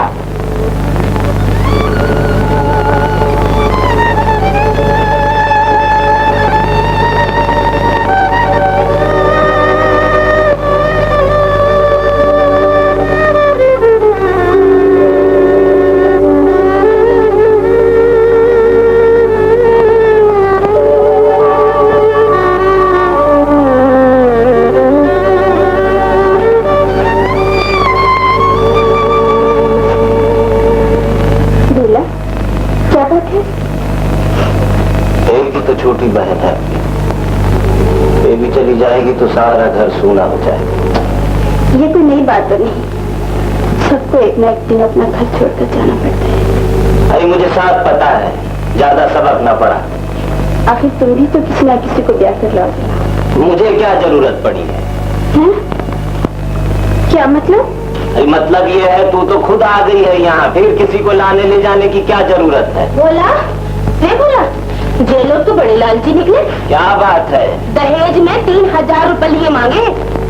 ये भी चली जाएगी तो सारा घर सूना हो जाएगा। ये कोई नई बात तो नहीं, सबको एक न एक दिन अपना घर छोड़कर जाना पड़ता है। अरे मुझे साफ पता है, ज्यादा सबक ना पड़ा। आखिर तुम भी तो किसी न किसी को ब्याह कर लाओगे। मुझे क्या जरूरत पड़ी है? क्या मतलब? अरे मतलब ये है, तू तो खुद आ गई है यहाँ, फिर किसी को लाने ले जाने की क्या जरूरत है? बोला बोला, ये लोग तो बड़े लालची निकले। क्या बात है? दहेज में 3000 रुपए लिए मांगे।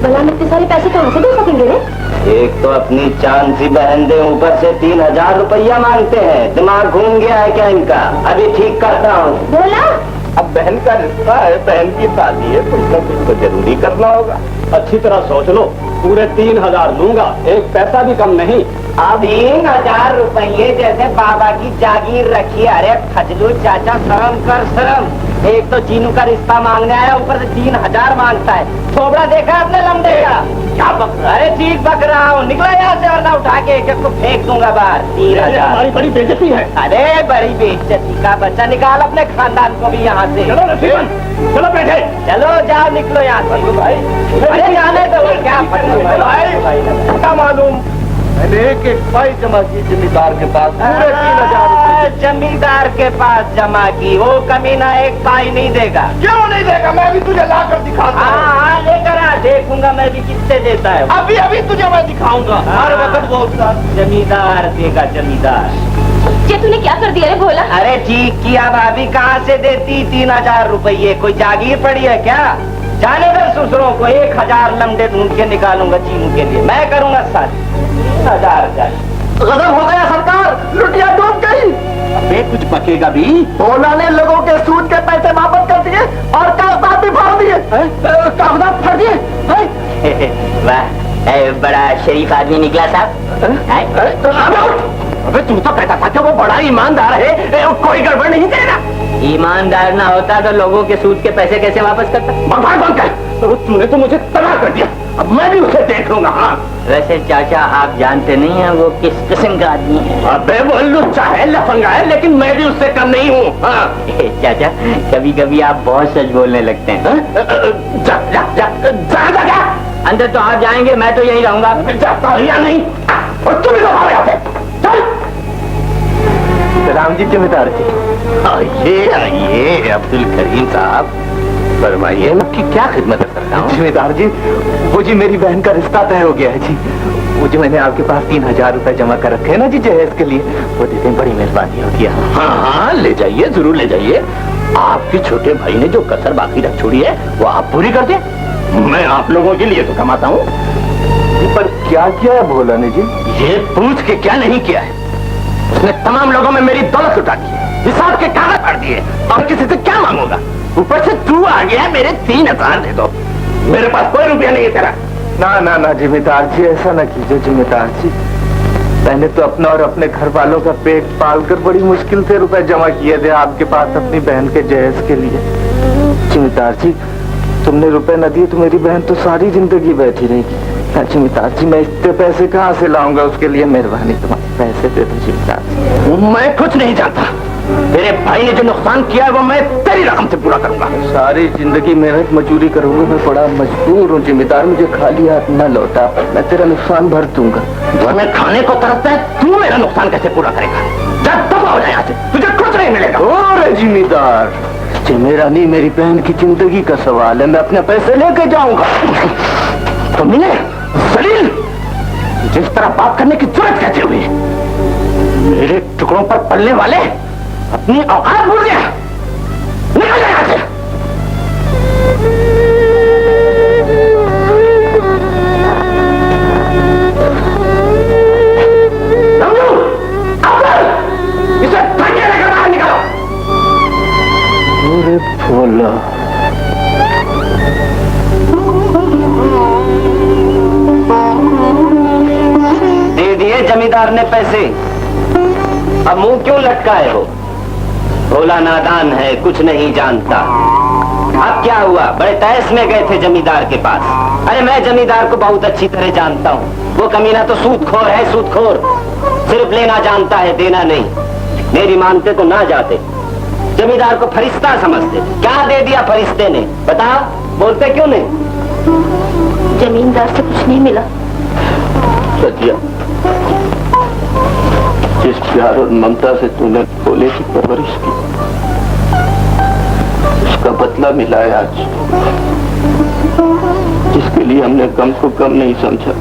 भला हम इतने सारे पैसे कहाँ से दे सकेंगे रे? एक तो अपनी चांद सी बहन दे, ऊपर से 3000 रुपया मांगते हैं। दिमाग घूम गया है क्या इनका? अभी ठीक करता हूँ। बोला अब बहन का रिश्ता है, बहन की शादी है, कुछ न कुछ तो जरूरी करना होगा। अच्छी तरह सोच लो, पूरे 3000 लूंगा, एक पैसा भी कम नहीं। अब 3000 रुपये जैसे बाबा की जागीर रखी। अरे फजलू चाचा, शर्म कर शर्म। एक तो चीनू का रिश्ता मांगने आया, ऊपर से 3000 मांगता है। थोबड़ा देखा अपने लंबे का? क्या बक रहा? अरे ठीक बक रहा हूँ, निकला यहाँ से वरना उठा के एक को फेंक दूंगा बाहर। 3000 हमारी बड़ी बेइज्जती है। अरे बड़ी बेइज्जती का बच्चा, निकाल अपने खानदान को भी यहाँ से। चलो नसीबन, चलो बैठे। चलो जाओ, निकलो यहाँ से भाई। अरे जाने दो, क्या क्या मालूम, मैंने एक एक पाई जमा की जमींदार के पास, पूरे 3000 रुपए। जमींदार के पास जमा की, वो कमीना एक पाई नहीं देगा। क्यों नहीं देगा? मैं भी तुझे लाकर दिखाता हूँ। हाँ लेकर आ, देखूंगा मैं भी कितने देता है। अभी अभी तुझे मैं दिखाऊंगा। हर वक्त बोलता जमींदार देगा, जमींदार। ये तूने क्या कर दिया रे भोला? अरे ठीक किया भाभी, कहाँ से देती 3000 रुपये? कोई जागीर पड़ी है क्या? जाने दो ससुरों को, 1000 लमडे ढूंढ के निकालूंगा चीनू के लिए। मैं करूंगा साथ 3000। गजब हो गया सरकार, लुटिया डूब गई। अबे कुछ बकेगा भी? भोला ने लोगों के सूद के पैसे वापस कर दिए और कागजात भी फाड़ दिए। कागजात फाड़ दिए। वाह, बड़ा शरीफ आदमी निकला साहब। अबे तू तो कहता था कि वो बड़ा ईमानदार है, कोई गड़बड़ नहीं करेगा। ईमानदार ना होता तो लोगों के सूद के पैसे कैसे वापस करता? भगवान बंद कर, तो तूने तो मुझे तबाह कर दिया। अब मैं भी उसे देख लूंगा। हाँ वैसे चाचा, आप जानते नहीं हैं वो किस किस्म का आदमी है। अबे वो लुच्चा है, लफंगा है, लेकिन मैं भी उससे कम नहीं हूँ। हाँ चाचा, कभी कभी आप बहुत सच बोलने लगते हैं। जा जा जा जा जा जा। अंदर तो आप जाएंगे, मैं तो यही रहूंगा। जाता या नहीं, और तुम भी हमारे यहाँ से चल। राम जी जमींदार जी, आइए आइए। अब्दुल करीम साहब, फरमाइए, मैं आपकी क्या खिदमत कर सकता हूँ? जमींदार जी, वो जी मेरी बहन का रिश्ता तय हो गया है जी। वो जो मैंने आपके पास 3000 रुपए जमा कर रखे हैं ना जी जहेज के लिए, वो दे दें, बड़ी मेहरबानी होगी। हाँ हाँ ले जाइए, जरूर ले जाइए। आपके छोटे भाई ने जो कसर बाकी रख छोड़ी है वो आप पूरी कर दें। मैं आप लोगों के लिए तो कमाता हूँ। पर क्या किया है भोला ने जी? ये पूछ के क्या नहीं किया है। उसने तमाम लोगों में मेरी दौलत लुटा दी है, हिसाब के कागज फाड़ दिए, और किसी से क्या मांगूंगा? ऊपर से तू आ गया, मेरे 3000 दे दो। मेरे पास कोई रुपया नहीं है तेरा। ना ना ना जिम्मेदार जी, ऐसा ना कीजिए जिम्मेदार जी। मैंने तो अपना और अपने घर वालों का पेट पालकर बड़ी मुश्किल से रुपए जमा किए थे आपके पास अपनी बहन के जहेज के लिए। जिम्मेदार जी, तुमने रुपए न दिए तो मेरी बहन तो सारी जिंदगी बैठी रहेगी। जिम्मेदार जी, मैं इतने पैसे कहाँ से लाऊंगा? उसके लिए मेहरबानी तुम्हारे पैसे दे दो जिम्मेदार जी। मैं कुछ नहीं जानता। मेरे भाई ने जो नुकसान किया है वो मैं तेरी रकम से पूरा करूंगा। सारी जिंदगी मेहनत मजदूरी करूंगा, मैं बड़ा मजबूर हूँ जिम्मेदार, मुझे खाली हाथ न लौटा। मैं तेरा नुकसान भर दूंगा। जो मैं खाने को तरसता है, तू मेरा नुकसान कैसे पूरा करेगा? जब दफा हो जाए यहाँ से, तुझे कुछ नहीं मिलेगा। और जिम्मेदार, मेरा नहीं, मेरी बहन की जिंदगी का सवाल है। मैं अपने पैसे लेके जाऊंगा। तुमने जलील, जिस तरह बात करने की जरूरत कैसे हुई? मेरे टुकड़ों पर पलने वाले अपनी औकात भूल गया। निकल जा यहाँ से। समझो, इसे धक्के लेकर बाहर निकालो। अरे भोला, दे दिए जमींदार ने पैसे, अब मुंह क्यों लटकाए हो? भोला नादान है, कुछ नहीं जानता। अब क्या हुआ? बड़े तैस में गए थे जमींदार के पास। अरे मैं जमींदार को बहुत अच्छी तरह जानता हूँ। वो कमीना तो सूदखोर है, सूदखोर। सिर्फ लेना जानता है, देना नहीं। मेरी मानते तो ना जाते, जमींदार को फरिश्ता समझते। क्या दे दिया फरिश्ते ने? बताओ। बोलते क्यों नहीं? जमींदार से कुछ नहीं मिला। सचिया, जिस प्यार और ममता से तूने भोले की परवरिश की, उसका बदला मिला है आज। जिसके लिए हमने गम को गम नहीं समझा,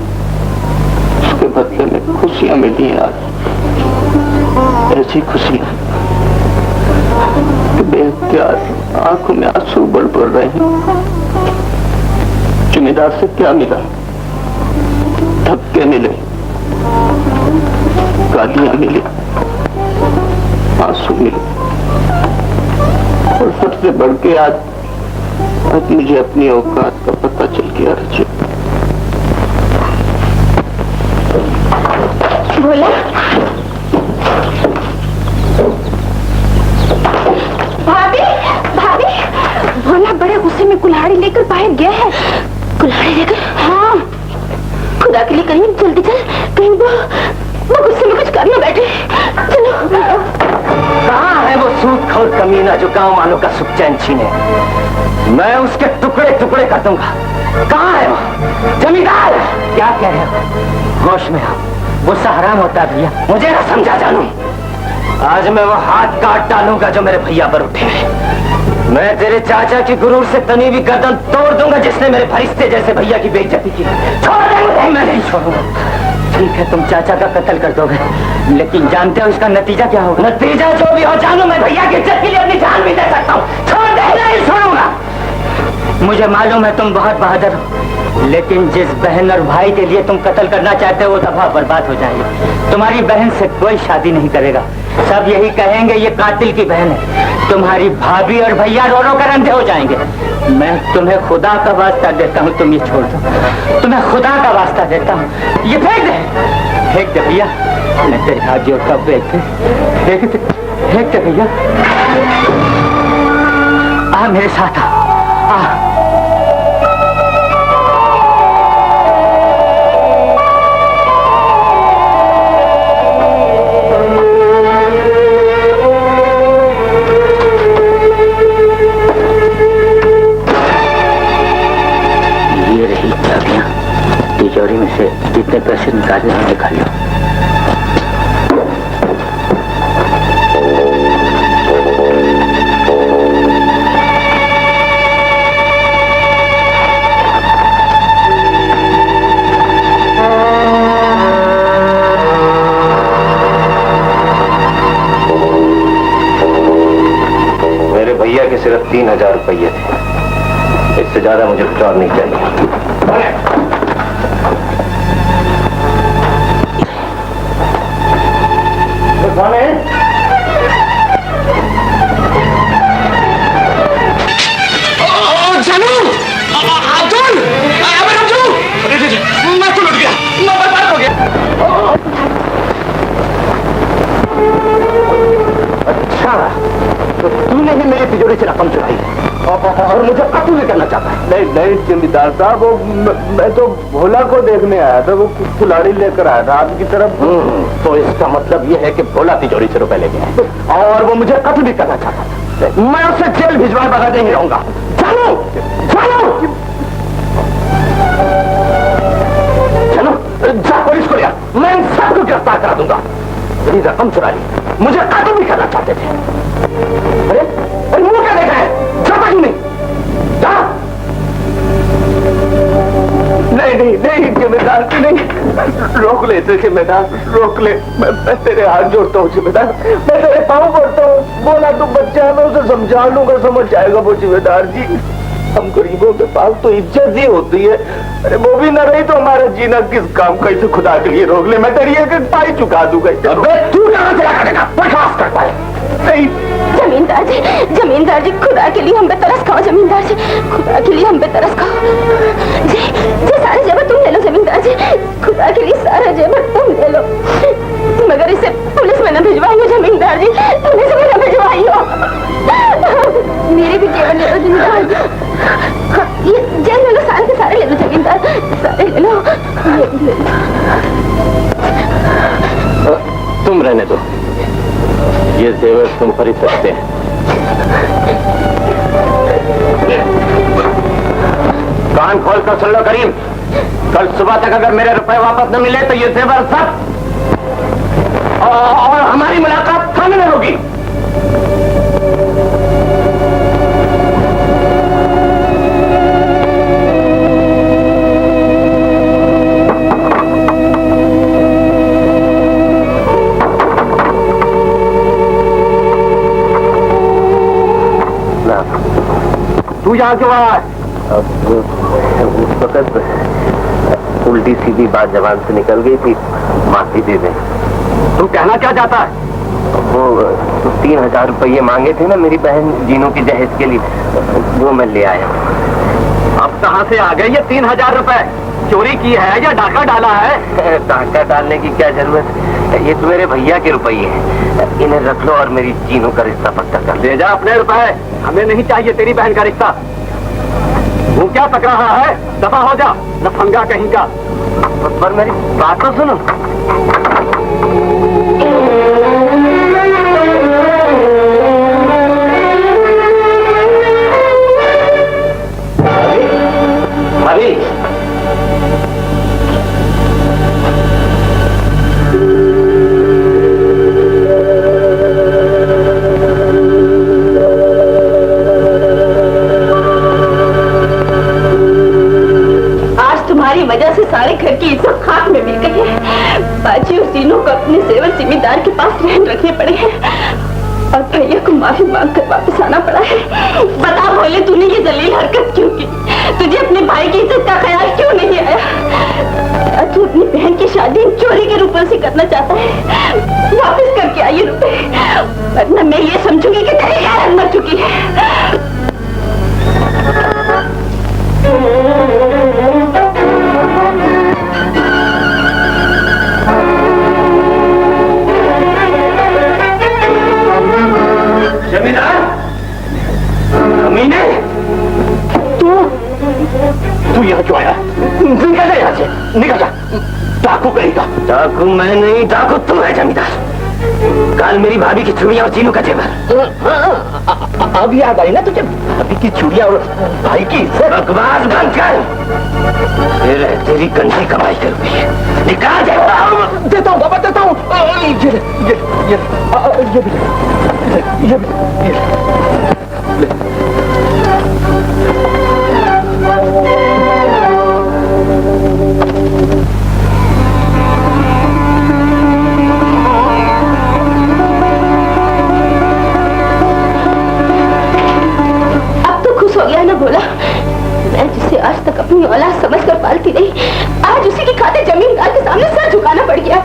उसके बदले में खुशियां मिली हैं आज। ऐसी खुशियां कि बेख्तियार आंखों में आंसू बढ़ पड़ रहे हैं। जिम्मेदार से क्या मिला? धक्के मिले, गालियां मिली, आंसू मिले, और सबसे बढ़ के आज मुझे अपनी औकात का पता चल गया। रचे भोला, भाभी भाभी, भोला बड़े गुस्से में कुल्हाड़ी लेकर बाहर गया है। कुल्हाड़ी लेकर? हाँ, खुदा के लिए कहीं जल्दी चल, कहीं वो गुस्से में कुछ करना बैठे। चलो। कहाँ है वो सूदखोर कमीना जो गांव वालों का सुख चैन छीने? मैं उसके टुकड़े टुकड़े कर दूंगा। कहाँ है वो? जमींदार, क्या कह रहे हो? होश में हो? गुस्सा हराम होता है भैया, मुझे ना समझा जानू। आज मैं वो हाथ काट डालूंगा जो मेरे भैया पर उठे। मैं तेरे चाचा की गुरूर से तनी हुई गर्दन तोड़ दूंगा जिसने मेरे फरिश्ते जैसे भैया की बेइज्जती की। छोड़ दे मुझे। मैं नहीं छोड़ूंगा। ठीक है, तुम चाचा का कत्ल कर दोगे, लेकिन जानते हो इसका नतीजा क्या होगा? नतीजा जो भी हो जानू, मैं भैया की इज्जत के लिए अपनी जान भी दे सकता हूँ। छोड़ दे। नहीं छोड़ूंगा। मुझे मालूम है तुम बहुत बहादुर हो, लेकिन जिस बहन और भाई के लिए तुम कत्ल करना चाहते हो वो दफा बर्बाद हो जाएंगे। तुम्हारी बहन से कोई शादी नहीं करेगा। सब यही कहेंगे ये कातिल की बहन है। तुम्हारी भाभी और भैया रो रो कर अंधे हो जाएंगे। मैं तुम्हें खुदा का वास्ता देता हूँ, तुम ये छोड़ दो। तुम्हें खुदा का वास्ता देता हूँ, ये फेंक दे। फेंक दे भैया, मैं तेरे हाथ जोड़ता हूँ। फेंक दे, फेंक दे भैया। आ मेरे साथ आ। तिजोरी में से जितने पैसे निकाले हैं निकाल लो। मेरे भैया के सिर्फ 3000 रुपये थे, इससे ज्यादा मुझे कुछ और नहीं चाहिए। अच्छा, तो तूने ही मेरी तिजोरी से रकम चुराई और मुझे कत्ल भी करना चाहता है? नहीं नहीं जमींदार साहब, वो मैं तो भोला को देखने आया था। वो कुल्हाड़ी लेकर आया था आपकी तरफ। तो इसका मतलब ये है कि भोला तिजोरी से रुपए ले गया और वो मुझे कत्ल भी करना चाहता था। मैं उसे जेल भिजवाए बगैर नहीं रहूंगा। चलो चलो चलो, जा पुलिस को लिया। मैं इन सबको गिरफ्तार करा दूंगा। मेरी रकम चुरा ली, मुझे कत्ल भी करना चाहते थे। अरे मुंह क्या देखा है? जाता क्यों नहीं? जा। नहीं नहीं नहीं जिम्मेदार से नहीं, रोक ले जिम्मेदार, रोक ले। मैं तेरे हाथ जोड़ता हूँ जिम्मेदार, मैं तेरे पाँव पड़ता हूँ। बोला तो बच्चा है, मैं उसे समझा लूंगा, समझ जाएगा वो जिम्मेदार जी। हम गरीबों के पास तो इज्जत ही होती है। अरे वो भी ना रही तो हमारा जीना किस काम का? इसे खुदा के लिए रोक ले, मैं तेरी एक पाई चुका दूंगा। अबे तू कहां से लगा देगा? बर्खास्त कर पाए। नहीं जमींदार जी खुदा के लिए हम पे तरस खाओ। जमींदार जी खुदा के लिए हम पे तरस खाओ। जी सारे जेवर तुम ले लो जमींदार जी, खुदा के लिए सारा जेवर तुम ले लो, मगर इसे पुलिस में न भिजवाइयो जमींदार जी, पुलिस में न भिजवाइयो। मेरे भी जेवर ले लो जमींदार जी। ये जेल ले लो, सारे के सारे ले लो जमींदार, सारे ले लो। तुम रहने दो, ये जेवर तुम खरीद सकते हैं। कान खोल कर सुन लो करीम, कल सुबह तक अगर मेरे रुपए वापस न मिले तो ये जेवर सब और हमारी मुलाकात थाने में होगी। तू यहाँ क्यों आया? उस वक्त उल्टी सीधी बात जबान से निकल गई थी, माफी दे दे। तू कहना क्या चाहता है? वो 3000 रुपये मांगे थे ना मेरी बहन जीनू की जहेज के लिए, वो मैं ले आया। अब कहाँ से आ गए ये 3000 रुपए? चोरी की है या डाका डाला है? डाका डालने की क्या जरूरत है, ये तो मेरे भैया के रुपये हैं, इन्हें रख लो और मेरी जीनू का रिश्ता पक्का कर ले जा। अपने रुपए हमें नहीं चाहिए, तेरी बहन का रिश्ता। वो क्या तक रहा है? दफा हो जा, लफंगा कहीं का। पर मेरी बात तो सुनो। भाभी तुम्हारी वजह से सारे घर की इज्जत खाक में मिल गई है। बाजी और जीनों को अपने सेवर जिम्मेदार के पास रहन रखने पड़े हैं और भैया को माफी मांग कर वापस आना पड़ा है। बता भोले, तूने ये जलील हरकत क्यों की? तुझे अपने भाई की इज्जत का ख्याल क्यों नहीं आया? तू अपनी बहन की शादी चोरी के रुपए से करना चाहता है, वापस करके आइए रुपए, वरना मैं ये समझूंगी कि तेरी गैरत मर चुकी है। जमींदार अमीने, तू यहाँ क्यों आया? निकल जा यहाँ से, निकल जा। डाकू कहेगा। डाकू मैं नहीं, डाकू तुम है जमींदार। कल मेरी भाभी की चूड़ियां और जीनू का जेवर। अब याद आई ना तुझे भाभी की चूड़ियां और भाई की इज्जत? बकवास बंद कर, तेरी गंदी कमाई कर हुई है। निकाल दे। देता हूँ बाबा, देता हूँ। ये बोला, मैं जिसे आज तक अपनी औलाद समझकर पालती रही, आज उसी की खातिर जमींदार के सामने सर झुकाना पड़ गया।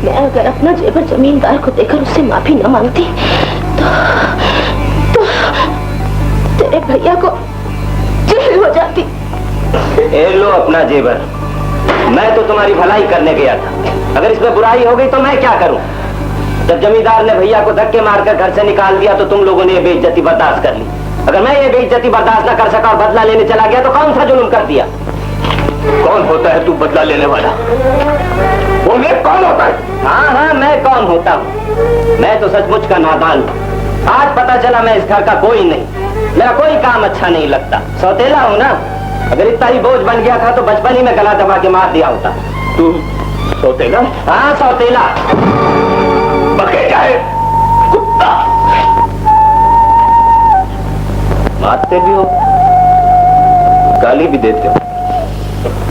मैं अगर अपना जेवर जमींदार को देकर उससे माफी न मांगती तो तेरे भैया को जेल हो जाती। ए लो अपना जेवर, मैं तो तुम्हारी भलाई करने गया था, अगर इसमें बुराई हो गई तो मैं क्या करूं? जब जमींदार ने भैया को धक्के मारकर घर से निकाल दिया तो तुम लोगों ने ये बेइज्जती बर्दाश्त कर ली। अगर मैं ये बेइज्जती बर्दाश्त न कर सका और बदला लेने चला गया तो कौन सा जुल्म कर दिया? कौन होता है तू बदला लेने वाला? वो मैं कौन होता है? हाँ, मैं कौन होता हूँ? मैं तो सचमुच का नादान हूँ। आज पता चला मैं इस घर का कोई नहीं, मेरा कोई काम अच्छा नहीं लगता। सौतेला हूँ ना, अगर इतना ही बोझ बन गया था तो बचपन ही में गला दबा के मार दिया होता। तू सौतेला? हाँ सौतेला। बकेटा है, कुत्ता। मारते भी हो, गाली भी देते हो।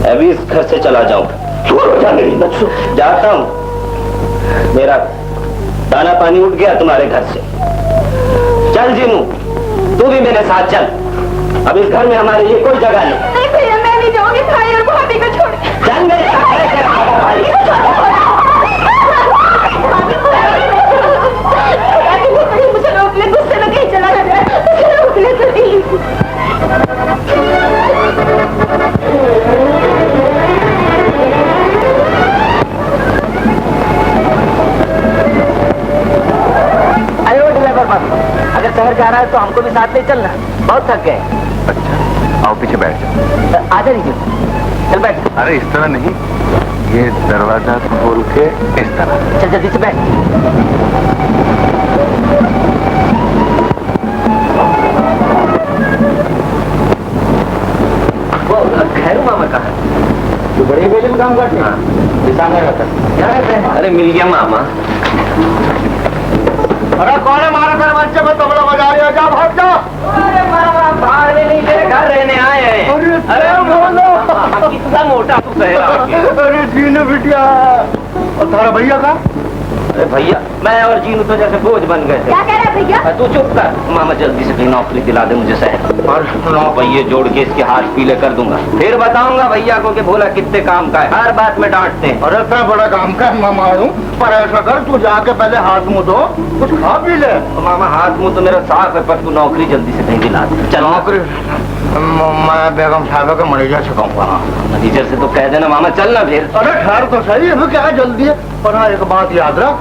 अभी इस घर से चला जाऊंगा। जाता हूँ, मेरा दाना पानी उठ गया तुम्हारे घर से। चल जीनू, तू भी मेरे साथ चल, अब इस घर में हमारे लिए कोई जगह नहीं। नहीं भैया, मैं नहीं जाऊंगी भाई और भाभी को छोड़। चल मेरे मुझे रोक ले, गुस्से में कहीं चला ना जाए, मुझे रोक ले प्लीज। अगर शहर जा रहा है तो हमको भी साथ ले चलना, बहुत थक गए। अच्छा आओ पीछे बैठ जाओ। आजा दीजिए, चल बैठ। अरे इस तरह नहीं, ये दरवाजा खोल के इस तरह। चल जल्दी से बैठ। वो खैरू मामा कहाँ है? तो बड़े बेले में काम करते हैं, किसान है रहता क्या रहते हैं? अरे मिल गया मामा। अरे कौन है हमारे घर बच्चे में तबला बजा रही है? जा भाग जा। अरे मामा भागने नहीं तेरे घर रहने आए हैं। अरे बोलो कितना मोटा तू सहरा। अरे जीनू बिटिया और थारा भैया का? अरे भैया मैं और जीनू तो जैसे बोझ बन गए थे। क्या कह रहा है भैया? तू चुप कर। मामा जल्दी से कहीं नौकरी दिला दे मुझे शहर, और 9 पहिए जोड़ के इसके हाथ पीले कर दूंगा। फिर बताऊंगा भैया को कि भोला कितने काम का है, हर बात में डांटते हैं। अरे इतना बड़ा काम का मामा आया हूँ, पर ऐसा कर तू जाके पहले हाथ मुंह धो, कुछ खा पी ले। तो मामा हाथ मुंह तो मेरा साफ है, पर तू नौकरी जल्दी से कहीं दिला दे। चल नौकरी मैं बेगम साहब के मैनेजर से कहूँगा। मैनेजर से तो कह देना मामा, चल ना फिर। अरे ठहर तो सही, अभी क्या जल्दी है। पर हाँ एक बात याद रख,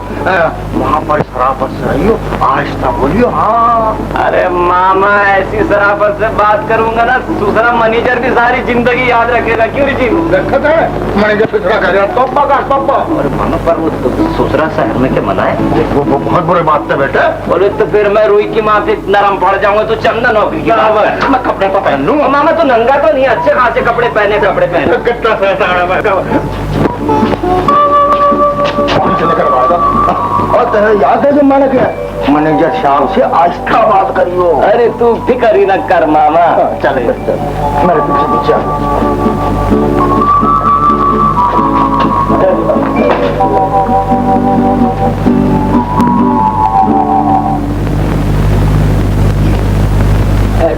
वहाँ पर शराफत से रहियो, आहिस्ता बोलियो। हाँ अरे मामा ऐसी शराफत से बात करूंगा ना, दूसरा मैनेजर भी सारी जिंदगी याद रखेगा। क्यों नहीं जीनू? देखते है मैनेजर दूसरा कह रहा तोपा का तोपा। और मामा पर वो दूसरा शहर में क्या मना है? वो बहुत बुरी बात है बेटे। बोले तो फिर मैं रुई की माँ पे नरम पड़ जाऊंगा। तो चल ना नौकरी की बात है। मैं कपड़े तो पहन लूंगा। मामा तो नंगा तो नहीं, अच्छे खासे कपड़े पहने। कितना पैसा आ रहा और तेरे याद है जो मैंने क्या मैनेजर साहब से आस्था बात करियो। अरे तू फिक्र ही न कर मामा। चले मेरे पीछे पीछे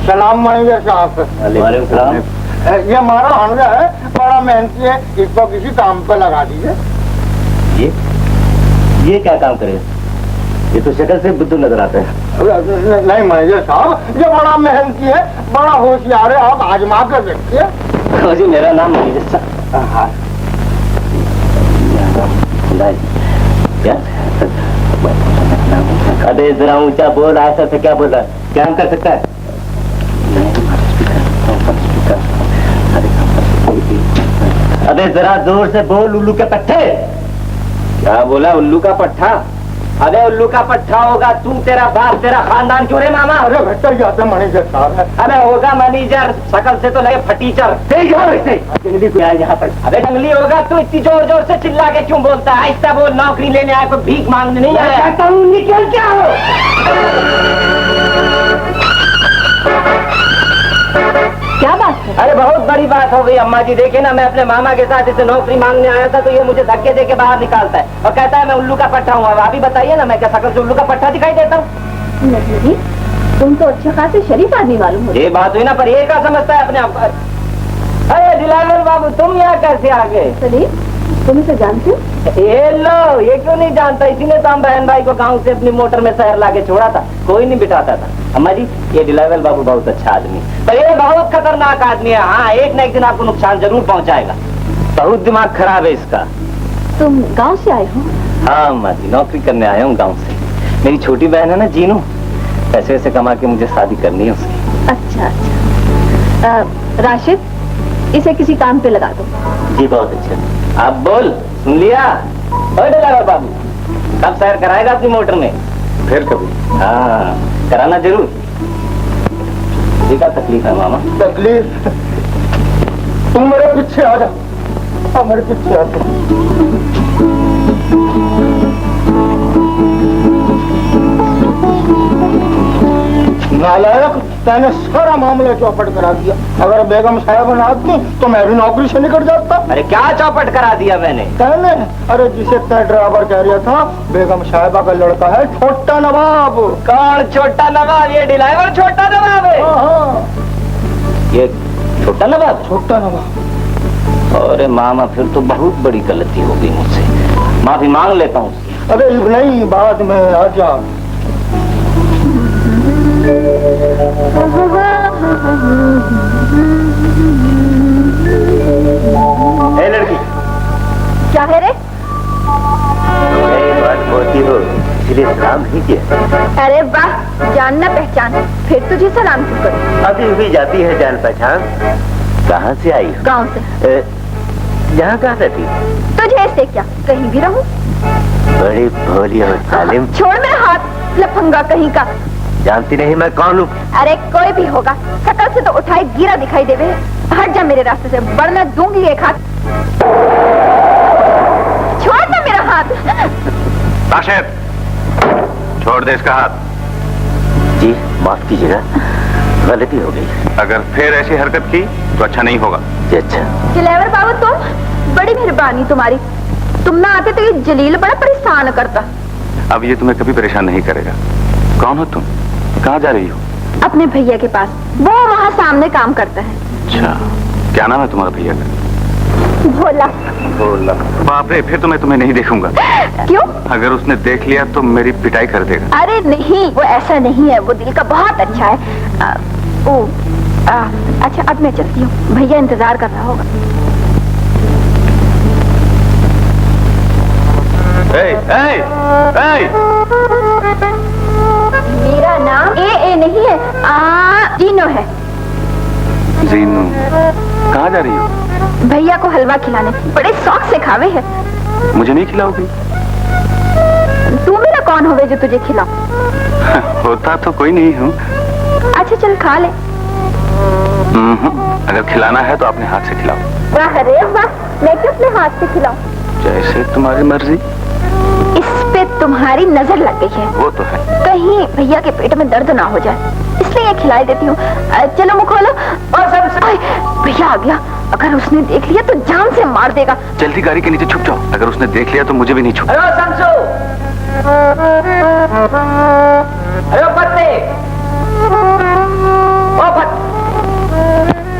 सलाम मैनेजर साहब। वालेकुम सलाम। ये हमारा हमजा है, बड़ा मेहनती है, इसको किसी काम पे लगा दीजिए। ये क्या काम करे? ये तो शक्ल से बुद्धू नजर आता है। नहीं मैनेजर साहब, ये बड़ा मेहनती है, बड़ा होशियार है, आप आजमा कर देखिए। जी मेरा नाम मैनेजर साहब। अरे जरा ऊंचा बोल, ऐसा से क्या बोला? क्या कर सकता है? अबे जरा जोर से बोल, उल्लू के पट्टे। क्या बोला? उल्लू का पट्टा? अबे उल्लू का पट्टा होगा तू, तेरा बाप, तेरा खानदान क्यों रे मामा? अरे बेहतर जाते मैनेजर साहब है। अबे होगा मैनेजर, शकल से तो लगे फटीचर। जंगली को आया यहाँ पर। अबे जंगली होगा तू, इतनी जोर जोर से चिल्ला के क्यों बोलता है? आहिस्ता बोल, नौकरी लेने आया, कोई भीख मांगने नहीं आया। कहता हूँ निकल क्या हो। क्या बात है? अरे बहुत बड़ी बात हो गई अम्मा जी। देखे ना, मैं अपने मामा के साथ इसे नौकरी मांगने आया था, तो ये मुझे धक्के दे के बाहर निकालता है और कहता है मैं उल्लू का पट्टा हूँ। अब आप ही बताइए ना, मैं क्या शकल से उल्लू का पट्टा दिखाई देता हूँ? नहीं, तुम तो अच्छे खासे शरीफ आदमी मालूम हो। ये बात हुई ना, पर ये क्या समझता है अपने आप? अरे दिलावर बाबू, तुम यहाँ कैसे आ गए? सलीम, तुम इसे जानते हो? ये लो, ये क्यों नहीं जानता? इसी ने तो हम बहन भाई को गांव से अपनी मोटर में शहर लाके छोड़ा था, कोई नहीं बिठाता था। अम्मा जी, ये दिलावर बाबू बहुत अच्छा आदमी, पर ये बहुत खतरनाक आदमी है। हाँ, एक न एक दिन आपको नुकसान जरूर पहुंचाएगा। बहुत दिमाग खराब है इसका। तुम गांव से आए हो? हाँ अम्मा जी, नौकरी करने आया हूँ गाँव से। मेरी छोटी बहन है ना जीनू, पैसे वैसे कमा के मुझे शादी करनी है उसकी। अच्छा अच्छा। राशिद, इसे किसी काम पे लगा दो। जी बहुत अच्छा। आप बोल, सुन लिया? ड्राइवर बाबू, कब सैर कराएगा अपनी मोटर में? फिर कभी हाँ, कराना जरूर। क्या तकलीफ है मामा? तकलीफ? तुम मेरे पीछे आ जा। हाँ, मेरे पीछे आ जा। नालायक, मैंने सारा मामला चौपट करा दिया। अगर बेगम साहब ना आती तो मैं भी नौकरी से निकल जाता। अरे क्या चौपट करा दिया मैंने? कहने, अरे जिसे तय ड्राइवर कह रहा था, बेगम साहिबा का लड़का है छोटा नवाब। कौन छोटा नवाब? ये ड्राइवर छोटा नवाब है? हाँ, ये छोटा नवाब? छोटा नवाब। अरे मामा, फिर तो बहुत बड़ी गलती हो गई मुझसे, माफी मांग लेता हूँ। अरे नहीं, बाद में आ जा। ए लड़की, क्या है रे? बात बोलती हो, इसलिए सलाम कीजिए। अरे वाह, जानना पहचान, फिर तुझे सलाम क्यों करूं? अभी हुई जाती है जान पहचान। कहाँ से आई? गांव से। यहाँ कहाँ रहती? तुझे इससे क्या, कहीं भी रहूं। बड़ी भोली और सालिम। छोड़ मेरा हाथ, लफंगा कहीं का। जानती नहीं मैं कौन हूँ? अरे कोई भी होगा, शकल से तो उठाए गिरा दिखाई देवे। हट जा मेरे रास्ते से, वरना दूंगी एक हाथ। छोड़ ना मेरा हाथ। राशिद, छोड़ दे इसका हाथ। जी माफ कीजिएगा, गलती हो गई। अगर फिर ऐसी हरकत की तो अच्छा नहीं होगा। जी अच्छा। दिलेवर बाबू, तुम, बड़ी मेहरबानी तुम्हारी। तुम ना आते तो ये जलील बड़ा परेशान करता। अब ये तुम्हें कभी परेशान नहीं करेगा। कौन हो तुम? कहाँ जा रही हो? अपने भैया के पास, वो वहाँ सामने काम करता है। अच्छा, क्या नाम है तुम्हारा भैया का? भोला। भोला? बाप रे, फिर तो मैं तुम्हें नहीं देखूंगा। क्यों? अगर उसने देख लिया तो मेरी पिटाई कर देगा। अरे नहीं, वो ऐसा नहीं है, वो दिल का बहुत अच्छा है। अच्छा, अब मैं चलती हूँ, भैया इंतजार कर रहा होगा। मेरा नाम ए नहीं है, जीनो है। जीनू? कहाँ जा रही हो? भैया को हलवा खिलाने, बड़े शौक से खावे है। मुझे नहीं खिलाओगी? तू मेरा कौन होवे जो तुझे खिलाऊं? होता तो कोई नहीं हूँ। अच्छा चल खा ले। अगर खिलाना है तो अपने हाथ से खिलाओ। वाह रे वाह, मैं क्यों अपने हाथ से खिलाऊं? जैसे तुम्हारी मर्जी। इस पे तुम्हारी नजर लग गई है। वो तो है। कहीं भैया के पेट में दर्द ना हो जाए, इसलिए ये खिलाई देती हूँ। चलो मुँह खोलो। भैया आ गया, अगर उसने देख लिया तो जान से मार देगा। जल्दी गाड़ी के नीचे छुप जाओ, अगर उसने देख लिया तो मुझे भी नहीं छुप। हेलो शमसू, हेलो पत्ते, ओ पत्ते।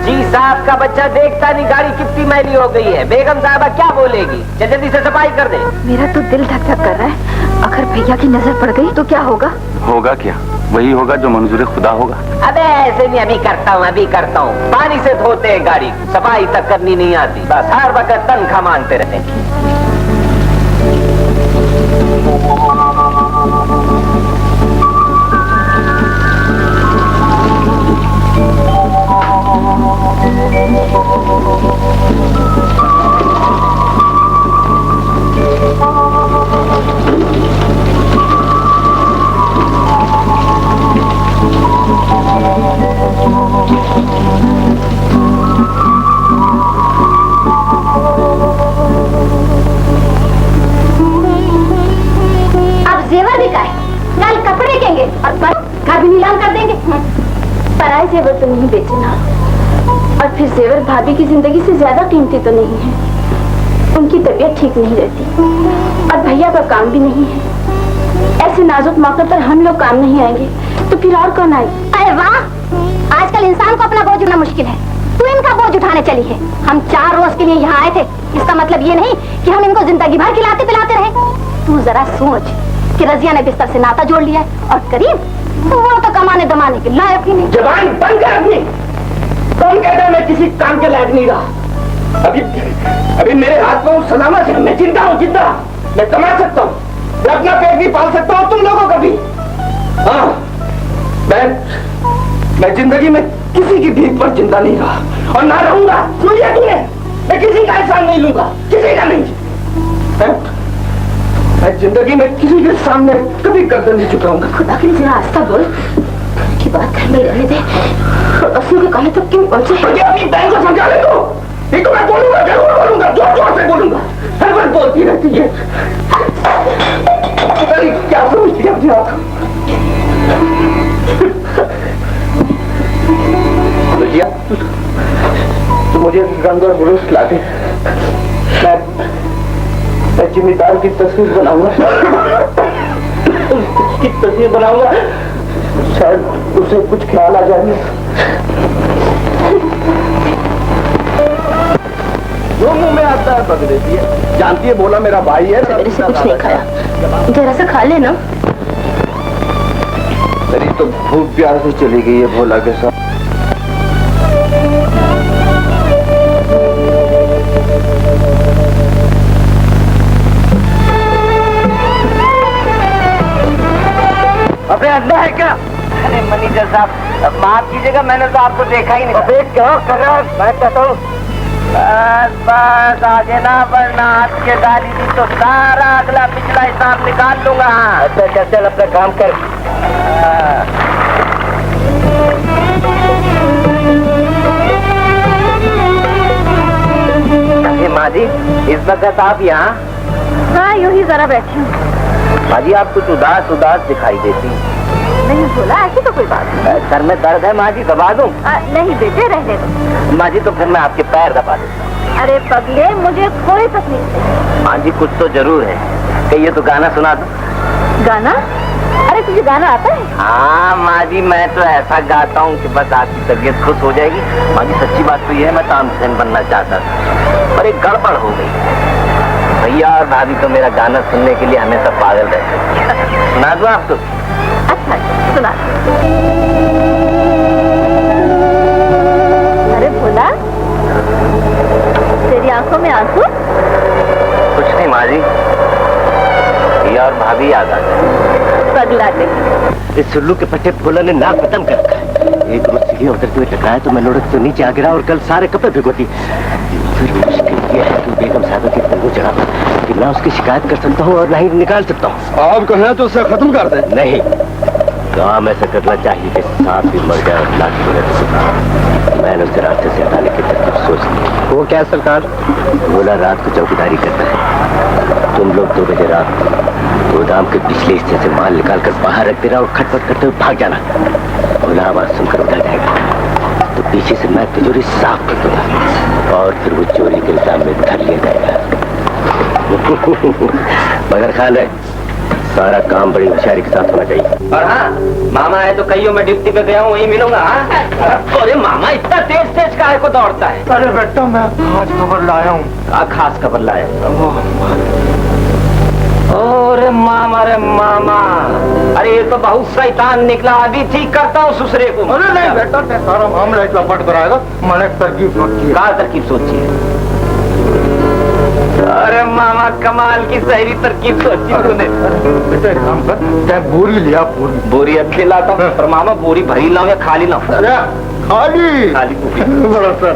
जी साहब का बच्चा देखता नहीं गाड़ी कितनी मैली हो गई है। बेगम साहबा क्या बोलेगी? जल्दी से सफाई कर दे। मेरा तो दिल धक धक कर रहा है। अगर भैया की नजर पड़ गई तो क्या होगा? होगा क्या? वही होगा जो मंजूर खुदा होगा। अबे ऐसे नहीं, अभी करता हूँ। पानी से धोते हैं गाड़ी, सफाई तक करनी नहीं आती, बस हर वक्त तनख्वाह मांगते रहते हैं। अब जेवर बिकाए, कल कपड़े देंगे और घर भी नीलाम कर देंगे। पराए जेवर तो नहीं बेचना। और फिर जेवर भाभी की जिंदगी से ज्यादा कीमती तो नहीं है। उनकी तबीयत ठीक नहीं रहती और भैया का काम भी नहीं है। ऐसे नाजुक मौके पर हम लोग काम नहीं आएंगे तो फिर और कौन आए? अरे वाह, आजकल इंसान को अपना बोझ उठाना मुश्किल है, तू इनका बोझ उठाने चली है। हम 4 रोज के लिए यहाँ आए थे, इसका मतलब ये नहीं कि हम इनको जिंदगी भर खिलाते पिलाते रहे। तू जरा सोच कि रजिया ने बिस्तर से नाता जोड़ लिया है और करीब वो तो कमाने दमाने के लायक ही नहीं। जबान बंद कर अपनी। कौन कहता है मैं किसी काम के लायक नहीं रहा? अभी मेरे हाथ में सलामत है, मैं जिंदा हूँ, जिंदा। मैं कमा सकता हूँ, मैं अपना पेट भी पाल सकता हूँ, तुम लोगों का भी। हाँ, मैं जिंदगी में किसी की भीख पर जिंदा नहीं रहा और ना रहूंगा। सुन लिया तूने? मैं किसी का एहसान नहीं लूंगा, किसी का नहीं। मैं जिंदगी में किसी के सामने कभी गर्दन नहीं झुकाऊंगा। खुदा के लिए जरा आस्था बोल, की बात घर में रहने दे। असली के कहने तक क्यों पहुंचे? अपनी बहन को समझा ले तो। एक तो मैं बोलूंगा, जरूर बोलूंगा, जोर जोर से बोलूंगा। हर बार बोलती रहती है। क्या समझती है अपने आप को? तो मुझे रंग और बुरुश ला दे, मैं जिम्मेदार की तस्वीर बनाऊंगा। उसकी तस्वीर बनाऊंगा, शायद उसे कुछ ख्याल आ जाए। जो मुंह में आता है पकड़ देती है। जानती है बोला मेरा भाई है। मेरे से कुछ नहीं खाया, जरा सा खा लेना। मेरी तो भूख प्यार से चली गई है भोला के साथ। अपने अंदर है क्या? अरे मैनेजर साहब माफ कीजिएगा, मैंने तो आपको देखा ही नहीं। अबे क्या कर रहा है? मैं कहता हूँ बस आगे ना बढ़ना, हाथ के गाली दी तो सारा अगला पिछला हिसाब निकाल लूंगा। अच्छा चल अपना काम कर। जी, इस वक्त आप यहाँ? हाँ, यूं ही जरा बैठी हूँ। माँ जी, आप कुछ उदास उदास दिखाई देती। नहीं बोला, ऐसी तो कोई बात नहीं। सर में दर्द है माँ जी, दबा दूँ? नहीं बेटे, रहने दो। माँ जी तो फिर मैं आपके पैर दबा दूँ। अरे पगले, मुझे कोई तकलीफ नहीं। माँ जी कुछ तो जरूर है, कहिए तो गाना सुना दो। गाना? अरे तुझे गाना आता है? हाँ माँ जी, मैं तो ऐसा गाता हूँ कि बस आपकी तबीयत खुश हो जाएगी। माँ जी सच्ची बात तो ये है, मैं तामसेन बनना चाहता था पर एक गड़बड़ हो गई। भैया और भाभी तो मेरा गाना सुनने के लिए हमेशा पागल रहते हैं। सुना दो आपको? अच्छा सुना। अरे भोला, तेरी आंखों में आंसू? कुछ नहीं माँ जी, भैया और भाभी याद आ गए। पगला दे। इस सुल्लू के पट्टे भोला ने नाक खत्म कर रखा है। एक रोज सीढ़ी उतरते हुए टकराया तो मैं लुढ़क तो नीचे आ गिरा और कल सारे कपड़े भिगोती। फिर मुश्किल ये है कि बेगम साहब के तंबू चढ़ा कि ना उसकी शिकायत कर सकता हूँ और ना ही निकाल सकता हूँ। आप कहें तो उसे खत्म कर दें। नहीं, काम ऐसा करना चाहिए कि सांप भी मर जाए और लाठी भी न टूटे। मैंने उसे रास्ते से हटाने की तरकीब सोच ली। वो क्या सरकार? बोला रात को चौकीदारी करता है। तुम लोग 2 बजे रात गोदाम के पिछले हिस्से से माल निकाल कर बाहर रख देना और खटपट करते हुए भाग जाना। बोला आवाज सुनकर उठा जाएगा तो पीछे से मैं तिजोरी साफ कर दूंगा और फिर वो चोरी के इल्जाम में धर लिया जाएगा। मगर ख्याल है सारा काम बड़ी होशियारी के साथ होना चाहिए। और हाँ, मामा है तो कहियो मैं ड्यूटी पे गया हूँ, वही मिलूंगा। अरे मामा इतना तेज तेज काहे को दौड़ता है? अरे बेटा, मैं खास खबर लाया हूँ। खास खबर लाया? अरे मामा, अरे ये तो बहुत शैतान निकला। अभी ठीक करता हूँ ससुरे को। अरे नहीं बेटा, सारा मामला इतना पट कराएगा। मैंने एक तरकीब सोची है। क्या तरकीब सोची है? अरे मामा, कमाल की सही तरकीब सोची तूने। बेटा एक काम कर, क्या बोरी लिया? बोरी अब खिलाता हूँ। पर मामा बोरी भरी लाऊं या खाली लाऊं? अरे खाली खाली बोरी। बड़ा सर।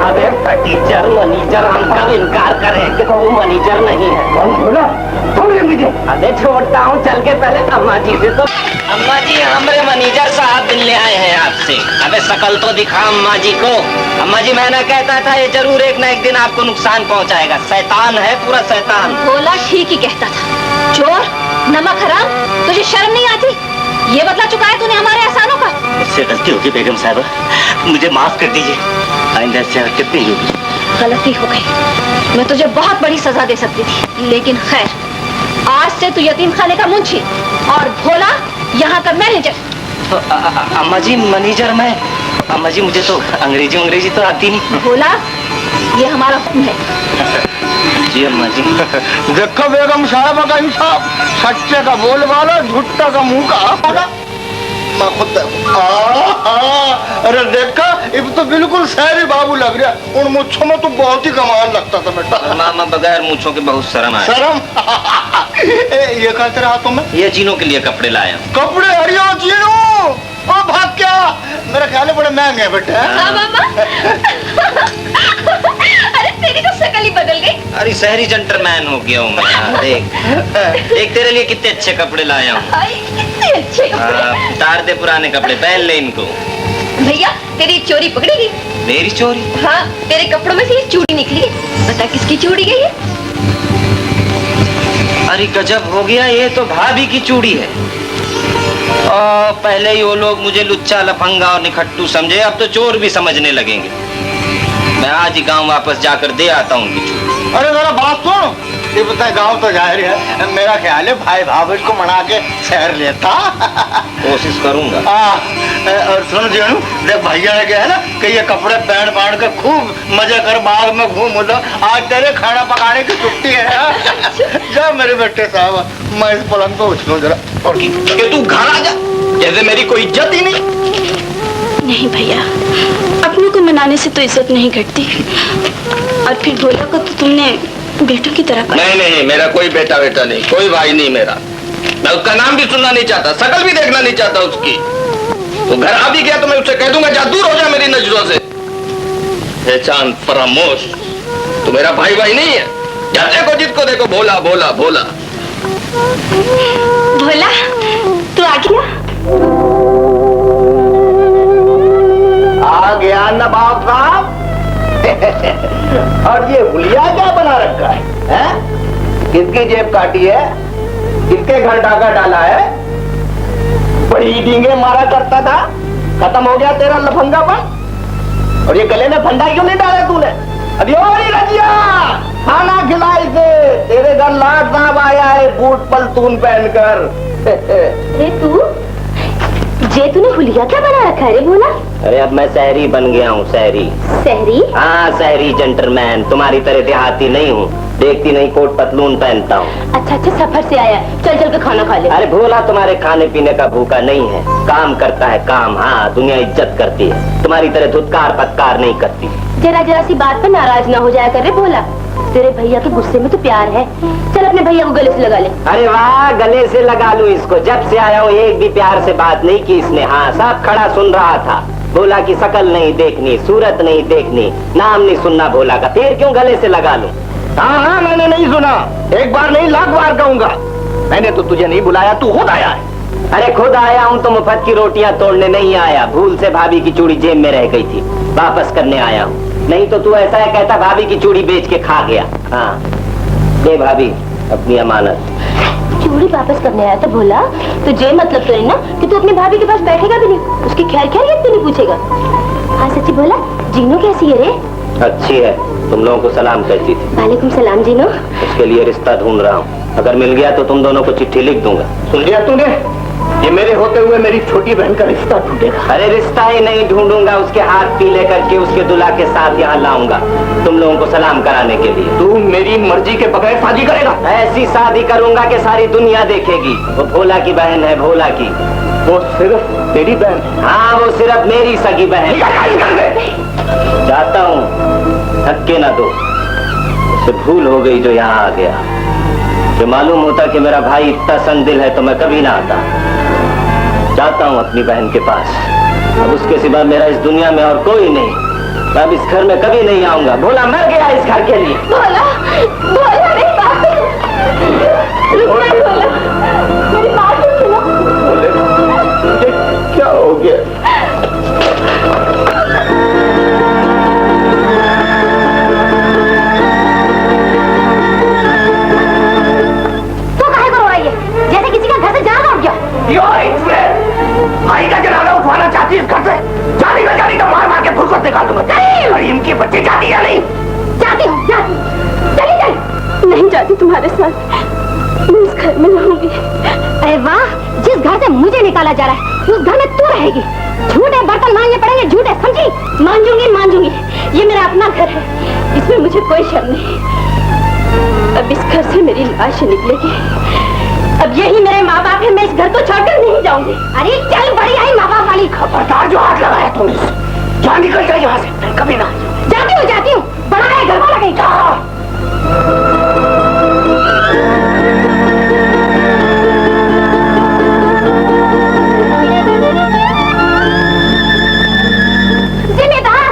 अबे फटीचर मनीजर हम कब इनकार करें कि वो मनीजर नहीं है? मुझे अबे छोड़ता हूँ, चल के पहले अम्मा जी से। तो अम्मा जी, हमारे मनीजर साहब मिलने आए हैं आपसे। अबे शकल तो दिखा अम्मा जी को। अम्मा जी, मैं ना कहता था ये जरूर एक ना एक दिन आपको नुकसान पहुँचाएगा। शैतान है, पूरा शैतान। भोला ठीक ही कहता था। चोर, नमक हराम, तुझे शर्म नहीं आती? ये बदला चुका है तूने हमारे एहसानों का। मुझसे गलती होगी बेगम साहब, मुझे माफ कर दीजिए। आइंदा से हरकत नहीं होगी। गलती हो गई, मैं तुझे बहुत बड़ी सजा दे सकती थी, लेकिन खैर, आज से तू यतीम खाने का मुंशी और भोला यहाँ का मैनेजर। अम्मा जी, मैनेजर मैं? अम्मा जी, मुझे तो अंग्रेजी तो आती नहीं। भोला, ये हमारा हुक्म है। जी अम्मा जी। देखो बेगम साहब का इंसाफ, सच्चे का बोल वाला, झूठा का मुंह का। मैं खुद अरे देखा, अब तो बिल्कुल शहरी बाबू लग रहा। उन मुच्छों में तो बहुत ही कमाल लगता था बेटा। मामा, बगैर मूंछों के बहुत शर्म आया। शर्म? ये कहते रहा तुम्हें? ये जीनों के लिए कपड़े लाया। कपड़े? हरियो जीनो, ओ भाग क्या? मेरा ख्याल है बड़े महंगे हैं बेटा। हाँ मामा। अरे तेरी तो शक्ल ही बदल गई। अरे शहरी जेंटलमैन हो गया हूँ मैं। देख तेरे लिए कितने अच्छे कपड़े लाया हूँ। कितने अच्छे कपड़े। उतार दे पुराने कपड़े, पहन ले इनको। भैया, तेरी चोरी पकड़ी गई। मेरी चोरी? हाँ, तेरे कपड़ों में से ये चूड़ी निकली है। बता किसकी चूड़ी गई है? अरे गजब हो गया, ये तो भाभी की चूड़ी है। पहले ही वो लोग मुझे लुच्चा, लफंगा और निखट्टू समझे, अब तो चोर भी समझने लगेंगे। मैं आज ही गांव वापस जाकर दे आता हूँ उनकी चूड़ी। अरे जरा बात सुन, ये पता है गाँव तो जाहिर है, मेरा ख्याल है भाई भाभी को मना के शहर लेता। कोशिश करूंगा। और सुन जीनू, देख भैया ने कहा है ना कि ये कपड़े पहन के खूब मजे कर, बाग में घूम उधर। आज तेरे खाना पकाने की छुट्टी है। जा मेरे बेटे साहब, मैं इस पलंग पे उछलूं जरा। और कि तू घर आ जा, जैसे मेरी कोई इज्जत ही नहीं। नहीं भैया, अपनों को मनाने से तो इज्जत नहीं घटती। और फिर भोला को तो तुमने बेटों की तरह। नहीं नहीं, मेरा कोई बेटा बेटा नहीं, कोई भाई नहीं मेरा। मैं उसका नाम भी सुनना नहीं चाहता, शकल भी देखना नहीं चाहता उसकी। तो घर आ भी गया तो मैं उससे कह दूंगा जा दूर हो जा मेरी नजरों से। चांद फरामोश, तू मेरा भाई भाई नहीं है। जा देखो जिसको देखो भोला भोला भोला। भोला तू आ गया? आ गया नवाब साहब। और ये हुलिया क्या बना रखा है? किसकी जेब काटी है? किसके घर डाका डाला है? बड़ी डींगे मारा करता था, खत्म हो गया तेरा लफंगापन। और ये गले में फंडा क्यों नहीं डाला तूने? अरे रजिया, खाना खिलाई से तेरे घर लाट साहब आया है बूट पलतून पहनकर। जे तूने हुलिया क्या बना रखा है रे भोला? अरे अब मैं शहरी बन गया हूँ, शहरी। शहरी? हाँ शहरी जेंटलमैन, तुम्हारी तरह देहाती नहीं हूँ, देखती नहीं कोट पतलून पहनता हूँ। अच्छा अच्छा, सफर से आया, चल चल के खाना खा ले। अरे भोला तुम्हारे खाने पीने का भूखा नहीं है, काम करता है काम। हाँ दुनिया इज्जत करती है, तुम्हारी तरह धुतकार पत्कार नहीं करती। जरा जरा सी बात पर नाराज ना हो जाया कर रे भोला, तेरे भैया के गुस्से में तो प्यार है। चल अपने भैया को गले से लगा ले। अरे वाह, गले से लगा लूं इसको? जब से आया हूँ एक भी प्यार से बात नहीं की इसने। हाँ सब खड़ा सुन रहा था। भोला की शकल नहीं देखनी, सूरत नहीं देखनी, नाम नहीं सुनना भोला का, फिर क्यों गले से लगा लूं? हाँ हाँ, मैंने नहीं सुना, एक बार नहीं लाख बार कहूंगा। मैंने तो तुझे नहीं बुलाया, तू खुद आया है। अरे खुद आया हूँ तो मुफ्त की रोटियां तोड़ने नहीं आया, भूल से भाभी की चूड़ी जेब में रह गई थी, वापस करने आया हूँ। नहीं तो तू ऐसा है कहता भाभी की चूड़ी बेच के खा गया। हाँ दे भाभी अपनी अमानत। चूड़ी वापस करने आया था भोला, तो जे मतलब तो नहीं ना कि तू अपनी भाभी के पास बैठेगा भी नहीं, उसकी खैर खैरियत भी नहीं पूछेगा। हाँ सच्ची भोला, जीनू कैसी है रे? अच्छी है, तुम लोगों को सलाम करती थी। वालेकुम सलाम जीनू। उसके लिए रिश्ता ढूंढ रहा हूँ, अगर मिल गया तो तुम दोनों को चिट्ठी लिख दूंगा। सुन लिया तूने? ये मेरे होते हुए मेरी छोटी बहन का रिश्ता ढूंढेगा? अरे रिश्ता ही नहीं ढूंढूंगा, उसके हाथ पीले करके उसके दुल्हा के साथ यहाँ लाऊंगा तुम लोगों को सलाम कराने के लिए। तू मेरी मर्जी के बगैर शादी करेगा? ऐसी शादी करूंगा कि सारी दुनिया देखेगी। वो भोला की बहन है, भोला की। वो सिर्फ तेरी बहन? हाँ वो सिर्फ मेरी सगी बहन। जाता हूँ, धक्के ना दो, उससे भूल हो गई जो यहाँ आ गया। जो मालूम होता कि मेरा भाई इतना संदिल है तो मैं कभी ना आता। जाता हूँ अपनी बहन के पास, अब उसके सिवा मेरा इस दुनिया में और कोई नहीं। अब इस घर में कभी नहीं आऊंगा। भोला मर गया इस घर के लिए। भोला, भोला मेरी बात रुक जा भोला, मेरी बात तो सुनो। बोले मुझे क्या हो गया? तो काहे को रो रही है? जैसे किसी का घर से जाना हो गया। भाई का जनाजा उठवाना चाहती है इस घर से? जानी तो मार मार के फुर्सत निकाल दूंगा। और इनकी बच्ची जाती या नहीं? जाती हूँ, जाती, चली जाए। नहीं जाती तुम्हारे साथ, मैं इस घर में रहूंगी। अरे वाह, जिस घर से मुझे निकाला जा रहा है उस घर में तू रहेगी। झूठे बर्तन मांगने पड़ेंगे, झूठे, समझी? मांझूंगी, ये मेरा अपना घर है, इसमें मुझे कोई शर्म नहीं। अब इस घर से मेरी लाश निकलेगी। अब यही मेरे माँ बाप है, मैं इस घर को छोड़कर नहीं जाऊंगी। अरे चल, बड़ी आई माँ बाप वाली। खबरदार जो हाथ लगाया तुमने, क्या निकल जाए यहाँ से, कभी ना। जाती हूँ, बड़ा है घर वाला कहीं। जिम्मेदार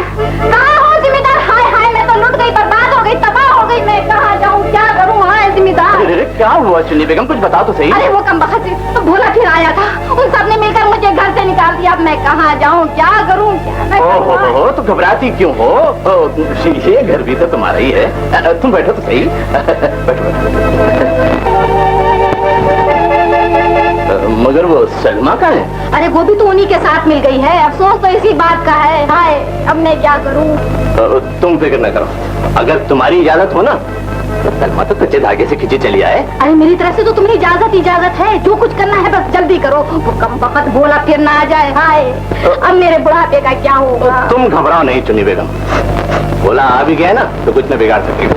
कहाँ हो? जिम्मेदार, हाय हाय, मैं तो लुट गई, बर्बाद हो गई, तबाह हो गई। मैं कहाँ जाऊँ, क्या करूँ? हाय जिम्मेदार। अरे क्या हुआ चुन्नी बेगम, कुछ बता तो सही। अरे वो कमबख्त से तो भोला फिर आया था, उन सब ने मिलकर मुझे घर से निकाल दिया। अब मैं कहाँ जाऊँ, क्या करूँ, क्या मैं करूँ? ओहो, तो घबराती क्यों हो? ये घर भी तो तुम्हारा ही है। तुम बैठो तो सही। बैठो। मगर वो सलमा का है? अरे वो भी तो उन्हीं के साथ मिल गई है, अफसोस तो इसी बात का है। हाय, अब मैं क्या करूँ? तुम फिक्र न करो, अगर तुम्हारी इजाजत हो ना तो सलमा तो कच्चे धागे से खींची चली आए। अरे मेरी तरफ से तो तुम्हें इजाजत है, जो कुछ करना है बस जल्दी करो। वो कमबख्त भोला फिर ना आ जाए। हाय, अब मेरे बुढ़ापे का क्या होगा? तुम घबराओ नहीं चुन्नी बेगम, भोला आ भी गया ना तो कुछ न बिगाड़ सकेगा।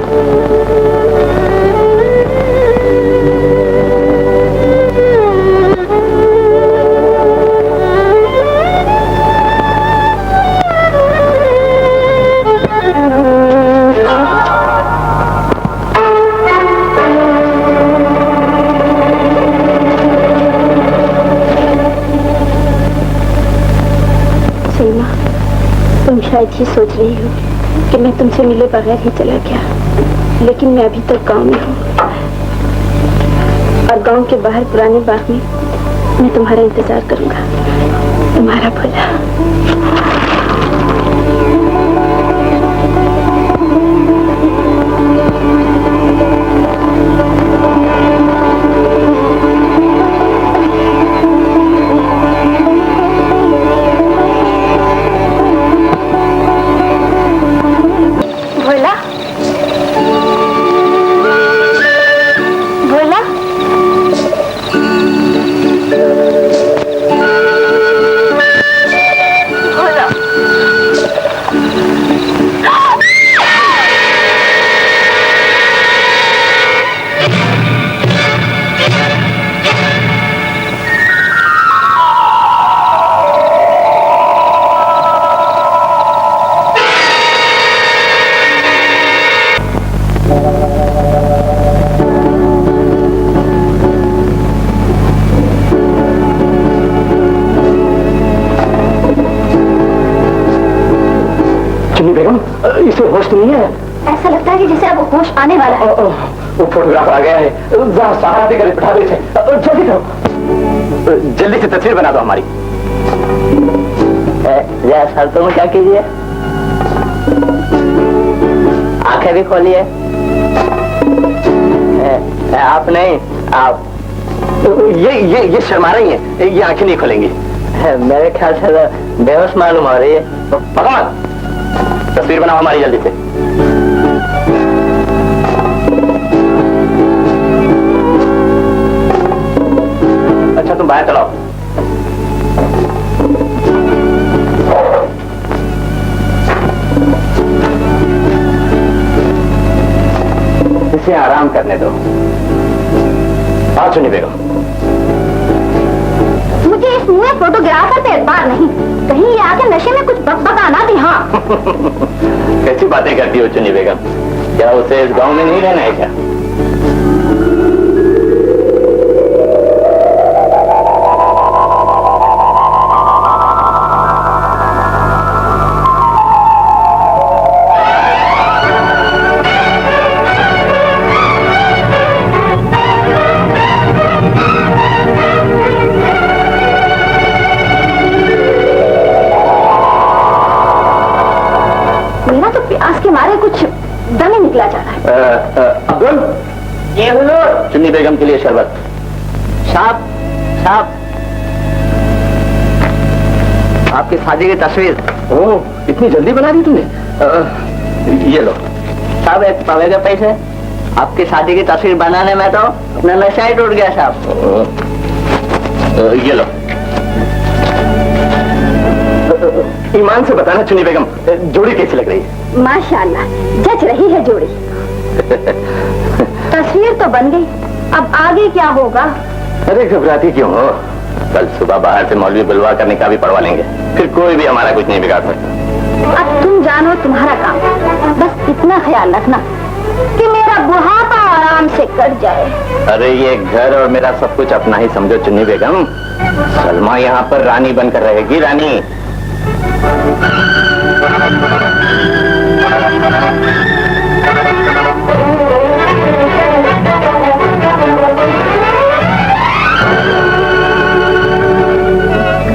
ही सोच रही हूँ कि मैं तुमसे मिले बगैर ही चला गया, लेकिन मैं अभी तक गांव में हूँ और गांव के बाहर पुराने बाग में मैं तुम्हारा इंतजार करूंगा। तुम्हारा भला। बेगम, इसे होश नहीं है। ऐसा लगता है कि जैसे अब होश आने वाला है। वो फोटोग्राफ आ गया है, जरा सहारा देकर बिठा देते। जल्दी करो, जल्दी से तस्वीर बना दो हमारी। सर तुम क्या कीजिए, आंखें भी खोलिए। आप नहीं, आप ये शर्मा रही हैं, ये आंखें नहीं खोलेंगी। मेरे ख्याल से बेहोश मालूम हो रही है। भगवान, तस्वीर बनाओ हमारी जल्दी से। अच्छा तुम बाहर चलाओ। इसे आराम करने दो। आओ चुनी बेगम। मुझे इस मुँह फोटोग्राफर पे एतबार नहीं, कहीं ये आके नशे में कुछ बकबका ना दी। हाँ कैसी बातें करती हो चुनी बेगम, क्या उसे इस गांव में नहीं रहना है क्या? अब्दुल, ये हुजूर, चुन्नी बेगम के लिए शरबत। साहब साहब, आपकी शादी की तस्वीर। ओह, इतनी जल्दी बना दी तुमने? ये लो साहब, एक पवे के पैसे। आपकी शादी की तस्वीर बनाने में तो अपना नशा ही टूट गया साहब। ये लो। ईमान से बताना चुन्नी बेगम, जोड़ी कैसी लग रही है? माशाअल्लाह, जच रही है जोड़ी। तस्वीर तो बन गई, अब आगे क्या होगा? अरे घबराती क्यों हो? कल सुबह बाहर से मौलवी बुलवा कर निकाह भी पढ़वा लेंगे, फिर कोई भी हमारा कुछ नहीं बिगाड़ सकता। अब तुम जानो तुम्हारा काम, बस इतना ख्याल रखना कि मेरा बुढ़ापा आराम से कट जाए। अरे ये घर और मेरा सब कुछ अपना ही समझो चुन्नी बेगम। सलमा यहाँ पर रानी बनकर रहेगी, रानी।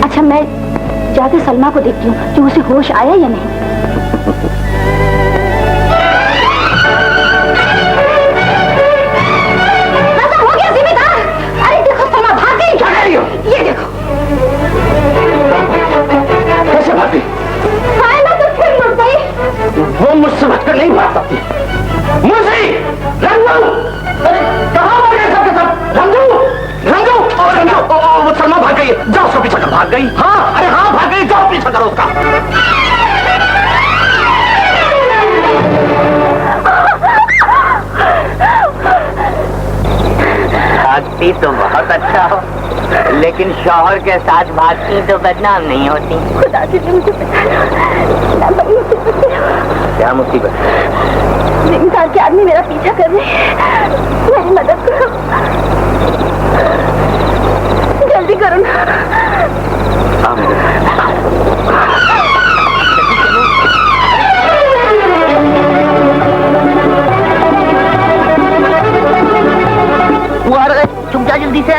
अच्छा, मैं जाके सलमा को देखती हूँ कि उसे होश आया या नहीं। हो गया जिम्मेदार। अरे देखो, सलमा भाग गई। क्या कह रही हो? ये देखो। कैसे भाग गई? तो फिर लुट गई। वो मुझसे बचकर नहीं भाग सकती। मुझे रंजू, अरे कहाँ भाग गए सबके सब? रंजू, रंजू, वो सलमा भाग गई है, जाओ उसका पीछा करो। भाग गई? हाँ, अरे हाँ भाग गई, जाओ पीछा करो उसका। भागती तो बहुत अच्छा हो, लेकिन शौहर के साथ भागती तो बदनाम नहीं होती। खुदा से मुझे क्या मुसीबत? जिम्मेदार के आदमी मेरा पीछा कर रहे हैं, मेरी मदद करो, जल्दी करो ना। जल्दी से।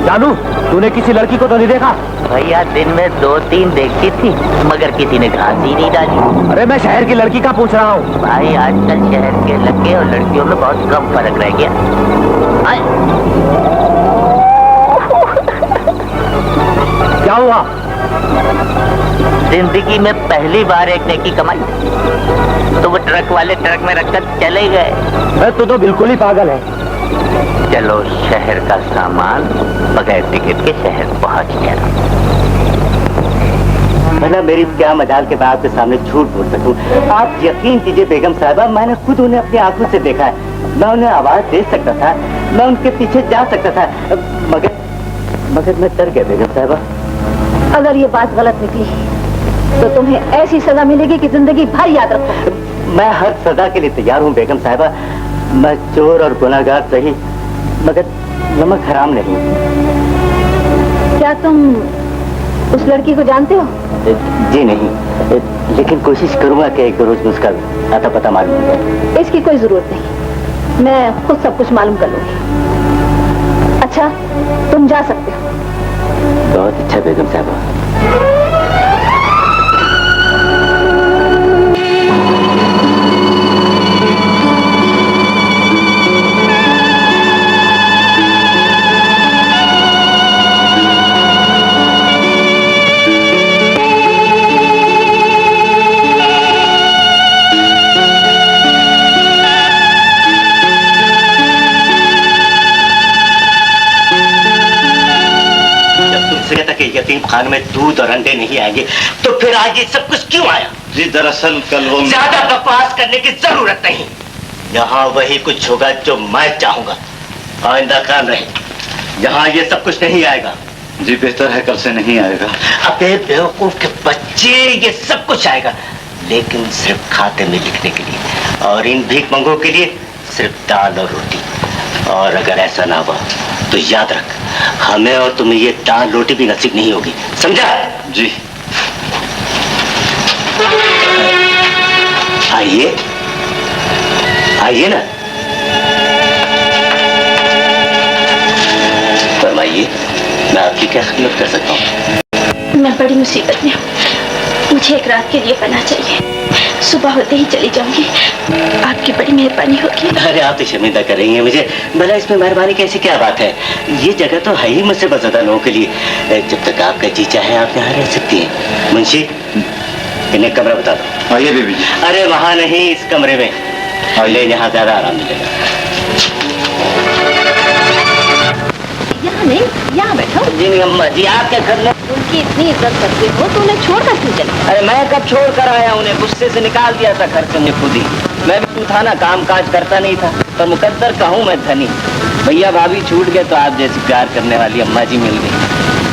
जानू, तूने किसी लड़की को तो नहीं देखा? भैया दिन में 2-3 देखी थी, मगर किसी ने घास ही नहीं डाली। अरे मैं शहर की लड़की का पूछ रहा हूँ। भाई आजकल शहर के लड़के और लड़कियों में बहुत कम फर्क रह गया। क्या हुआ? जिंदगी में पहली बार एक नेकी कमाई तो वो ट्रक वाले ट्रक में रखकर चले गए। तू तो बिल्कुल ही पागल है। चलो शहर का सामान बगैर टिकट के शहर पहुंच गया। भला मेरी क्या मजाल के बाद आपके सामने झूठ बोल सकूं? आप यकीन कीजिए बेगम साहिबा, मैंने खुद उन्हें अपनी आंखों से देखा है। मैं उन्हें आवाज दे सकता था, मैं उनके पीछे जा सकता था, मगर मैं डर गया बेगम साहिबा। अगर ये बात गलत निकली तो तुम्हें ऐसी सजा मिलेगी कि जिंदगी भर याद रखो। मैं हर सजा के लिए तैयार हूँ बेगम साहिबा। मैं चोर और गुनाहगार सही, मगर नमक हराम नहीं। क्या तुम उस लड़की को जानते हो? जी नहीं, लेकिन कोशिश करूंगा कि एक दो रोज में उसका आता पता मालूम हो जाए। इसकी कोई जरूरत नहीं, मैं खुद सब कुछ मालूम कर लूंगी। अच्छा, तुम जा सकते हो। बहुत अच्छा बेगम साहबा। यतीम खान में दूध और अंडे नहीं आएंगे तो फिर आज ये सब कुछ क्यों आया? जी दरअसल कल वो ज्यादा बकवास करने की जरूरत नहीं। यहाँ वही कुछ होगा जो मैं चाहूंगा। आइंदा ख्याल रहे, यहाँ ये सब कुछ नहीं आएगा। जी बेहतर है कल से नहीं आएगा। अबे बेवकूफ के बच्चे, ये सब कुछ आएगा, लेकिन सिर्फ खाते में लिखने के लिए, और इन भीख मंगों के लिए सिर्फ दाल और रोटी। और अगर ऐसा ना हुआ तो याद रख, हमें और तुम्हें ये दाल रोटी भी नसीब नहीं होगी, समझा? जी। आइए आइए ना, फरमाइए, मैं आपकी क्या खिदमत कर सकता हूँ? मैं बड़ी मुसीबत में हूँ, मुझे एक रात के लिए पनाह चाहिए। सुबह होते ही चली जाऊंगी, आपकी बड़ी मेहरबानी होगी। अरे आप तो शर्मिंदा करेंगे मुझे, भला इसमें मेहरबानी कैसी क्या बात है? ये जगह तो है ही मुझसे बज़्ज़्यादा लोगों के लिए। जब तक आपका जी चाहे आप यहाँ रह सकती हैं। मुंशी, इन्हें कमरा बता दो। आइए बीबी जी। अरे वहाँ नहीं, इस कमरे में, ले यहाँ ज्यादा आराम मिलेगा। यहाँ नहीं, यहाँ बैठो। जी नहीं अम्मा जी, आपके घर में उनकी इतनी इज्जत करते हो तो उन्हें छोड़कर क्यों चले? अरे मैं कब छोड़ कर आया? उन्हें गुस्से से निकाल दिया था घर से मुझे खुद ही। मैं भी तू था ना, काम काज करता नहीं था, पर मुकद्दर कहूँ मैं धनी। भैया भाभी छूट गए तो आप जैसी प्यार करने वाली अम्मा जी मिल गई।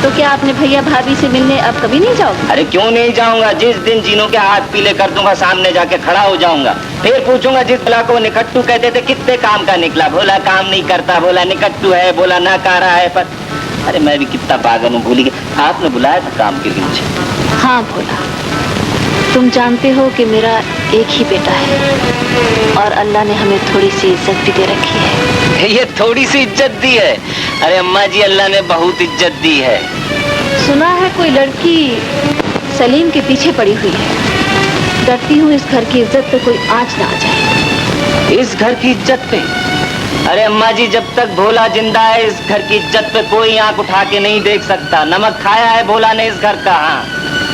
तो क्या आपने भैया भाभी से मिलने अब कभी नहीं जाओगे? अरे क्यों नहीं जाऊंगा? जिस दिन जीनों के हाथ पीले कर दूंगा, सामने जाके खड़ा हो जाऊंगा, फिर पूछूंगा जिस भला को निकट्टू कहते थे कितने काम का निकला? बोला काम नहीं करता, बोला निकट्टू है, बोला ना कारा है। पर अरे मैं भी कितना पागल हूँ, भूल गया। आपने बुलाया था काम के लिए मुझे। हाँ भोला, तुम जानते हो कि मेरा एक ही बेटा है और अल्लाह ने हमें थोड़ी सी इज्जत भी दे रखी है। ये थोड़ी सी इज्जत दी है? अरे अम्मा जी, अल्लाह ने बहुत इज्जत दी है। सुना है कोई लड़की सलीम के पीछे पड़ी हुई है। डरती हूँ इस घर की इज्जत पे कोई आंच ना आ जाए। इस घर की इज्जत पे? अरे अम्मा जी, जब तक भोला जिंदा है इस घर की इज्जत पे कोई आंख उठा के नहीं देख सकता। नमक खाया है भोला ने इस घर का। हाँ,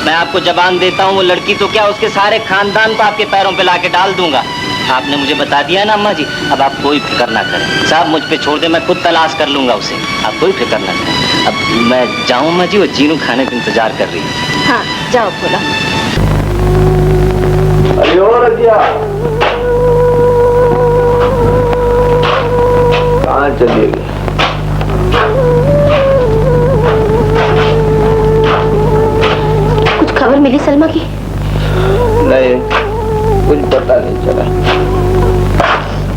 मैं आपको जबान देता हूँ, वो लड़की तो क्या, उसके सारे खानदान को आपके पैरों पे लाके डाल दूंगा। आपने मुझे बता दिया ना अम्मा जी, अब आप कोई फिक्र ना करें। साहब मुझ पे छोड़ दे, मैं खुद तलाश कर लूंगा उसे, आप कोई फिक्र ना करें। अब मैं जाऊँ अम्मा जी? वो जीनू खाने का इंतजार कर रही है। हाँ जाओ भोला। कहाँ चलिएगी? कुछ खबर मिली सलमा की? नहीं, कुछ पता नहीं चला।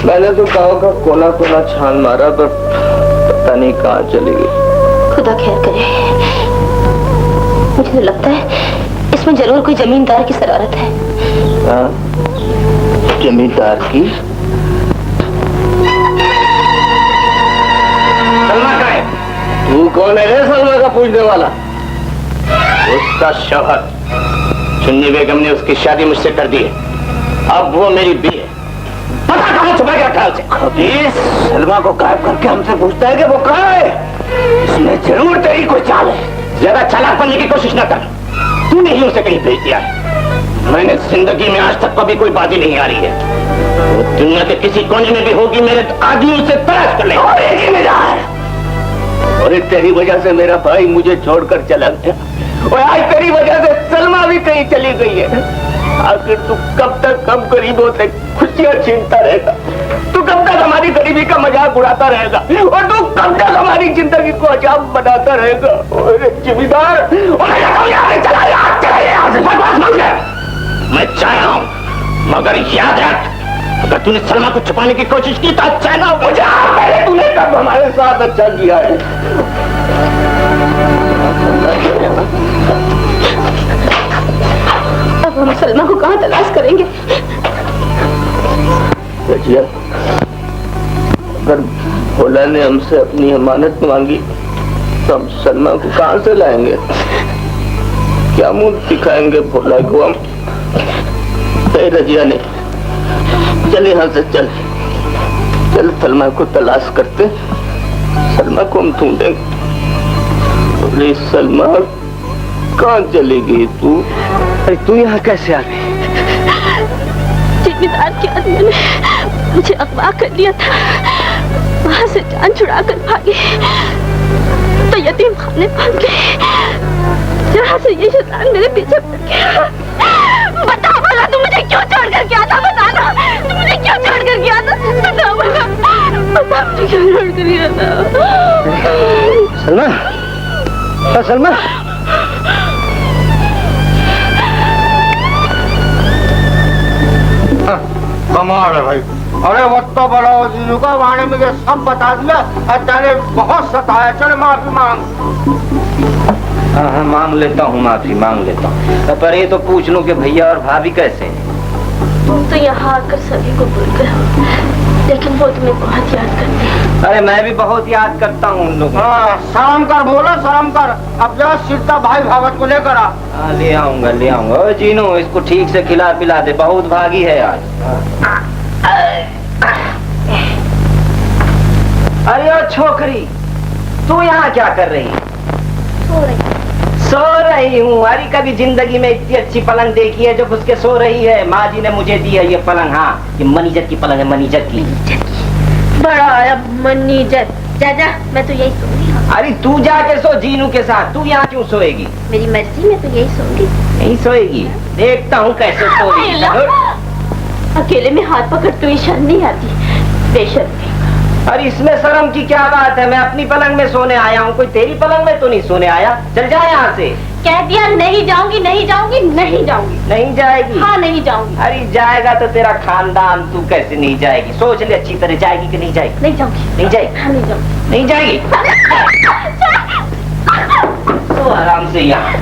मैंने तो गाँव का कोना कोना छान मारा, पर पता नहीं कहाँ चली गई। खुदा खैर करे। मुझे तो लगता है इसमें जरूर कोई जमींदार की शरारत है। जमींदार की? सलमा का है? तू कौन है रे सलमा का पूछने वाला? उसका शौहर चुन्नी बेगम ने उसकी शादी मुझसे कर दी है। अब वो मेरी बी है। पता कहाँ छुपा गया था उसे? खबीस सलमा को गायब करके हमसे पूछता है कि वो कहाँ है। इसमें जरूर तेरी कोई चाल है। ज्यादा चालाक बनने की कोशिश न कर। तूने ही उसे कहीं भेज दिया है। मैंने जिंदगी में आज तक कभी कोई बाजी नहीं आ रही है। वो दुनिया के किसी कोने में भी होगी, मेरे आदमी उसे तलाश कर ले। और एक ही निगाह है। और तेरी वजह से मेरा भाई मुझे छोड़कर चला गया और आज तेरी वजह से सलमा भी कहीं चली गई है। आखिर तू कब तक हम गरीबों से खुशियां छीनता रहेगा? तू कब तक हमारी गरीबी का मजाक उड़ाता रहेगा? और तू कब तक हमारी जिंदगी को अजाब बनाता रहेगा? और जिम्मेदार मैं चाह हूं, मगर याद रख, अगर तूने सलमा को छुपाने की कोशिश की तो अच्छा ना हो जा। पहले तूने कब हमारे साथ अच्छा किया है? अब हम सलमा को कहाँ तलाश करेंगे? रजिया, अगर भोला ने हमसे अपनी अमानत मांगी तो हम सलमा को कहाँ से लाएंगे? क्या मुंह दिखाएंगे भोला को हम? रजिया ने चल यहाँ से चल सलमा को तलाश करते। सलमा को हम ढूंढेंगे। अरे सलमा कहाँ चली गई तू? अरे तू यहाँ कैसे आ गई? जिम्मेदार के आदमी ने मुझे अगवा कर लिया था, वहां से जान छुड़ा कर भागे तो यतीम खाने पहुंच गए, जहाँ से ये शैतान मेरे पीछे पड़ गया। बता भला तू मुझे क्यों छोड़ कर गया था? बताना, तू मुझे क्यों छोड़ कर गया था? बता भला, बता मुझे क्यों छोड़ कर गया था? सलमा, सलमा, कमाल है भाई। अरे वो तो बड़ा जीजू का वाणी मुझे सब बता दिया। तेरे बहुत सताया। चल माफी मांग। हाँ मांग लेता हूँ, माफी मांग लेता हूँ। पर ये तो पूछ लूं कि भैया और भाभी कैसे हैं? तुम तो यहाँ आकर सभी को भूल गए, लेकिन वो तुम्हें बहुत याद करते हैं। अरे मैं भी बहुत याद करता हूँ उन लोगों को। शर्म कर, बोलो शर्म कर। अब जा सीता भाई भागवत को लेकर आ। ले आऊंगा ले आऊंगा। ओ जीनू, इसको ठीक से खिला पिला दे, बहुत भागी है आज। अरे ओ छोकरी, तू यहाँ क्या कर रही है? सो रही हूँ। अरे कभी जिंदगी में इतनी अच्छी पलंग देखी है जो घुस के सो रही है? माँ जी ने मुझे दी है ये पलंग। हाँ, ये मनीजत की पलंग है, मनीजत की। बड़ा आया मनीजत। जा जा, मैं तो यही सोऊंगी। अरे तू जाके सो जीनू के साथ। तू यहाँ क्यों सोएगी? मेरी मर्जी, मैं तो यही सोऊंगी। नहीं सोएगी? देखता हूँ कैसे सोएगी। अकेले में हाथ पकड़ते हुए शर्म नहीं आती? बेशर्मी। अरे इसमें शर्म की क्या बात है? मैं अपनी पलंग में सोने आया हूँ, कोई तेरी पलंग में तो नहीं सोने आया। चल जा यहाँ से। कह दिया नहीं जाऊंगी, नहीं जाऊंगी, नहीं जाऊंगी। नहीं जाएगी? हाँ नहीं जाऊंगी। अरे जाएगा तो तेरा खानदान, तू कैसे नहीं जाएगी? सोच ले अच्छी तरह, जाएगी कि नहीं जाएगी? नहीं जाऊंगी। नहीं जाएगी? हाँ नहीं जाऊंगी। नहीं जाएगी? तो आराम से यहाँ।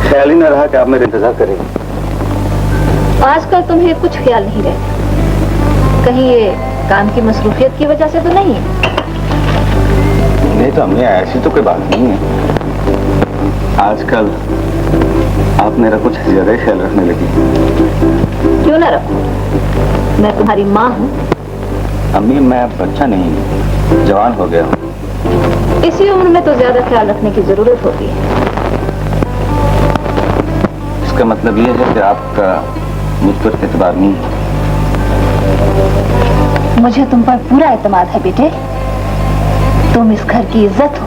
ख्याल ही न रहा कि आप मेरा इंतजार करेंगे। आजकल तुम्हें कुछ ख्याल नहीं रहता। कहीं ये काम की मसरूफियत की वजह से तो नहीं है? नहीं तो हमें ऐसी तो कोई बात नहीं है। आजकल आप मेरा कुछ ज्यादा ही ख्याल रखने लगी। क्यों ना रखूं? मैं तुम्हारी माँ हूँ। अम्मी, मैं बच्चा नहीं, जवान हो गया हूँ। इसी उम्र में तो ज्यादा ख्याल रखने की जरूरत होती है। इसका मतलब ये है कि आपका मुझ पर एतबार नहीं है। मुझे तुम पर पूरा एतमाद है बेटे। तुम इस घर की इज्जत हो।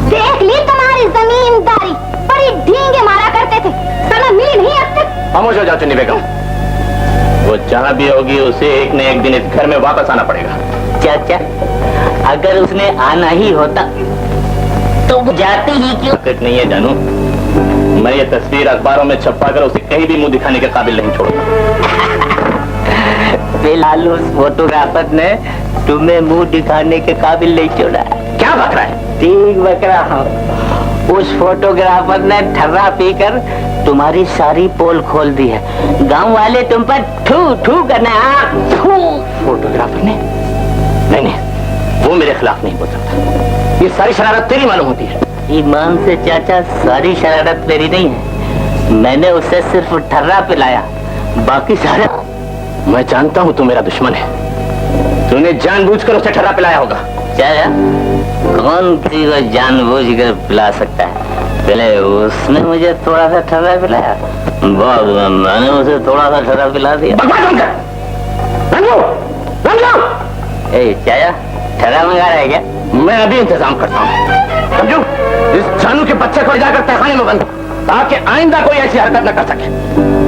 देख ली तुम्हारी जमींदारी, बड़ी ढींगे मारा करते थे, समय मिली नहीं अब तक। खामोश हो जाओ चुन्नी बेगम। वो जहाँ भी होगी उसे एक न एक दिन इस घर में वापस आना पड़ेगा। चाचा, अगर उसने आना ही होता तो वो जाते ही क्यों? हकीकत नहीं है जानू, मैं ये तस्वीर अखबारों में छपवा कर उसे कहीं भी मुंह दिखाने के काबिल नहीं छोड़ूंगा। फिलहाल उस फोटोग्राफर ने तुम्हें मुंह दिखाने के काबिल नहीं छोड़ा। क्या बक रहा है? ठीक बक रहा हूँ। उस फोटोग्राफर ने ठर्रा पीकर तुम्हारी सारी पोल खोल दी है। गांव वाले तुम पर ठू ठू करने फोटोग्राफर ने? नहीं, वो मेरे खिलाफ नहीं बोल सकता। ये सारी शरारत तेरी मालूम होती है। ईमान से चाचा, सारी शरारत मेरी नहीं है। मैंने उसे सिर्फ ठर्रा पिलाया, बाकी सारा। मैं जानता हूँ तू मेरा दुश्मन है। तूने जानबूझकर उसे ठर्रा पिलाया होगा। चाचा, कौन किसी को जानबूझकर पिला सकता है? पहले उसने मुझे थोड़ा सा ठर्रा पिलाया, बाद मैंने उसे थोड़ा सा ठर्रा पिला दिया। चाचा, ठर्रा मंगा रहा है क्या? मैं अभी इंतजाम करता हूँ, समझू? इस जानू के बच्चे को जाकर तहखाने में बंद, ताकि आइंदा कोई ऐसी हरकत न कर सके।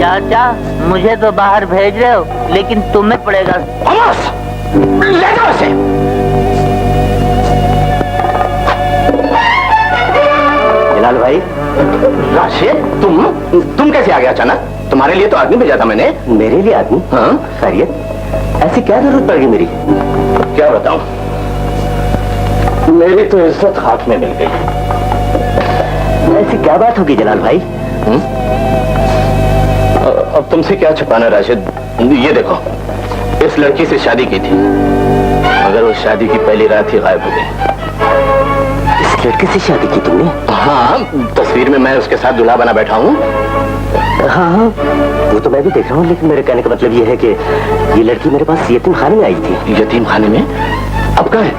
चाचा, मुझे तो बाहर भेज रहे हो, लेकिन तुम्हें पड़ेगा। ले जाओ उसे। जलाल भाई, राशिद, तुम कैसे आ गया अचानक? तुम्हारे लिए तो आदमी भेजा था मैंने। मेरे लिए आदमी? हाँ, खैरियत? ऐसी क्या जरूरत पड़ गई मेरी? क्या बताऊं, मेरी तो इज्जत हाथ में मिल गई। ऐसी क्या बात होगी जलाल भाई? अब तुमसे क्या छुपाना राशिद। ये देखो, इस लड़की से शादी की थी, मगर वो शादी की पहली रात ही गायब हो गई। इस लड़के से शादी की तुमने? हाँ, तस्वीर में मैं उसके साथ दूल्हा बना बैठा हूँ। हाँ, वो तो मैं भी देख रहा हूँ, लेकिन मेरे कहने का मतलब ये है कि ये लड़की मेरे पास यतीम खाने में आई थी। यतीम खाने में? अब कहाँ है?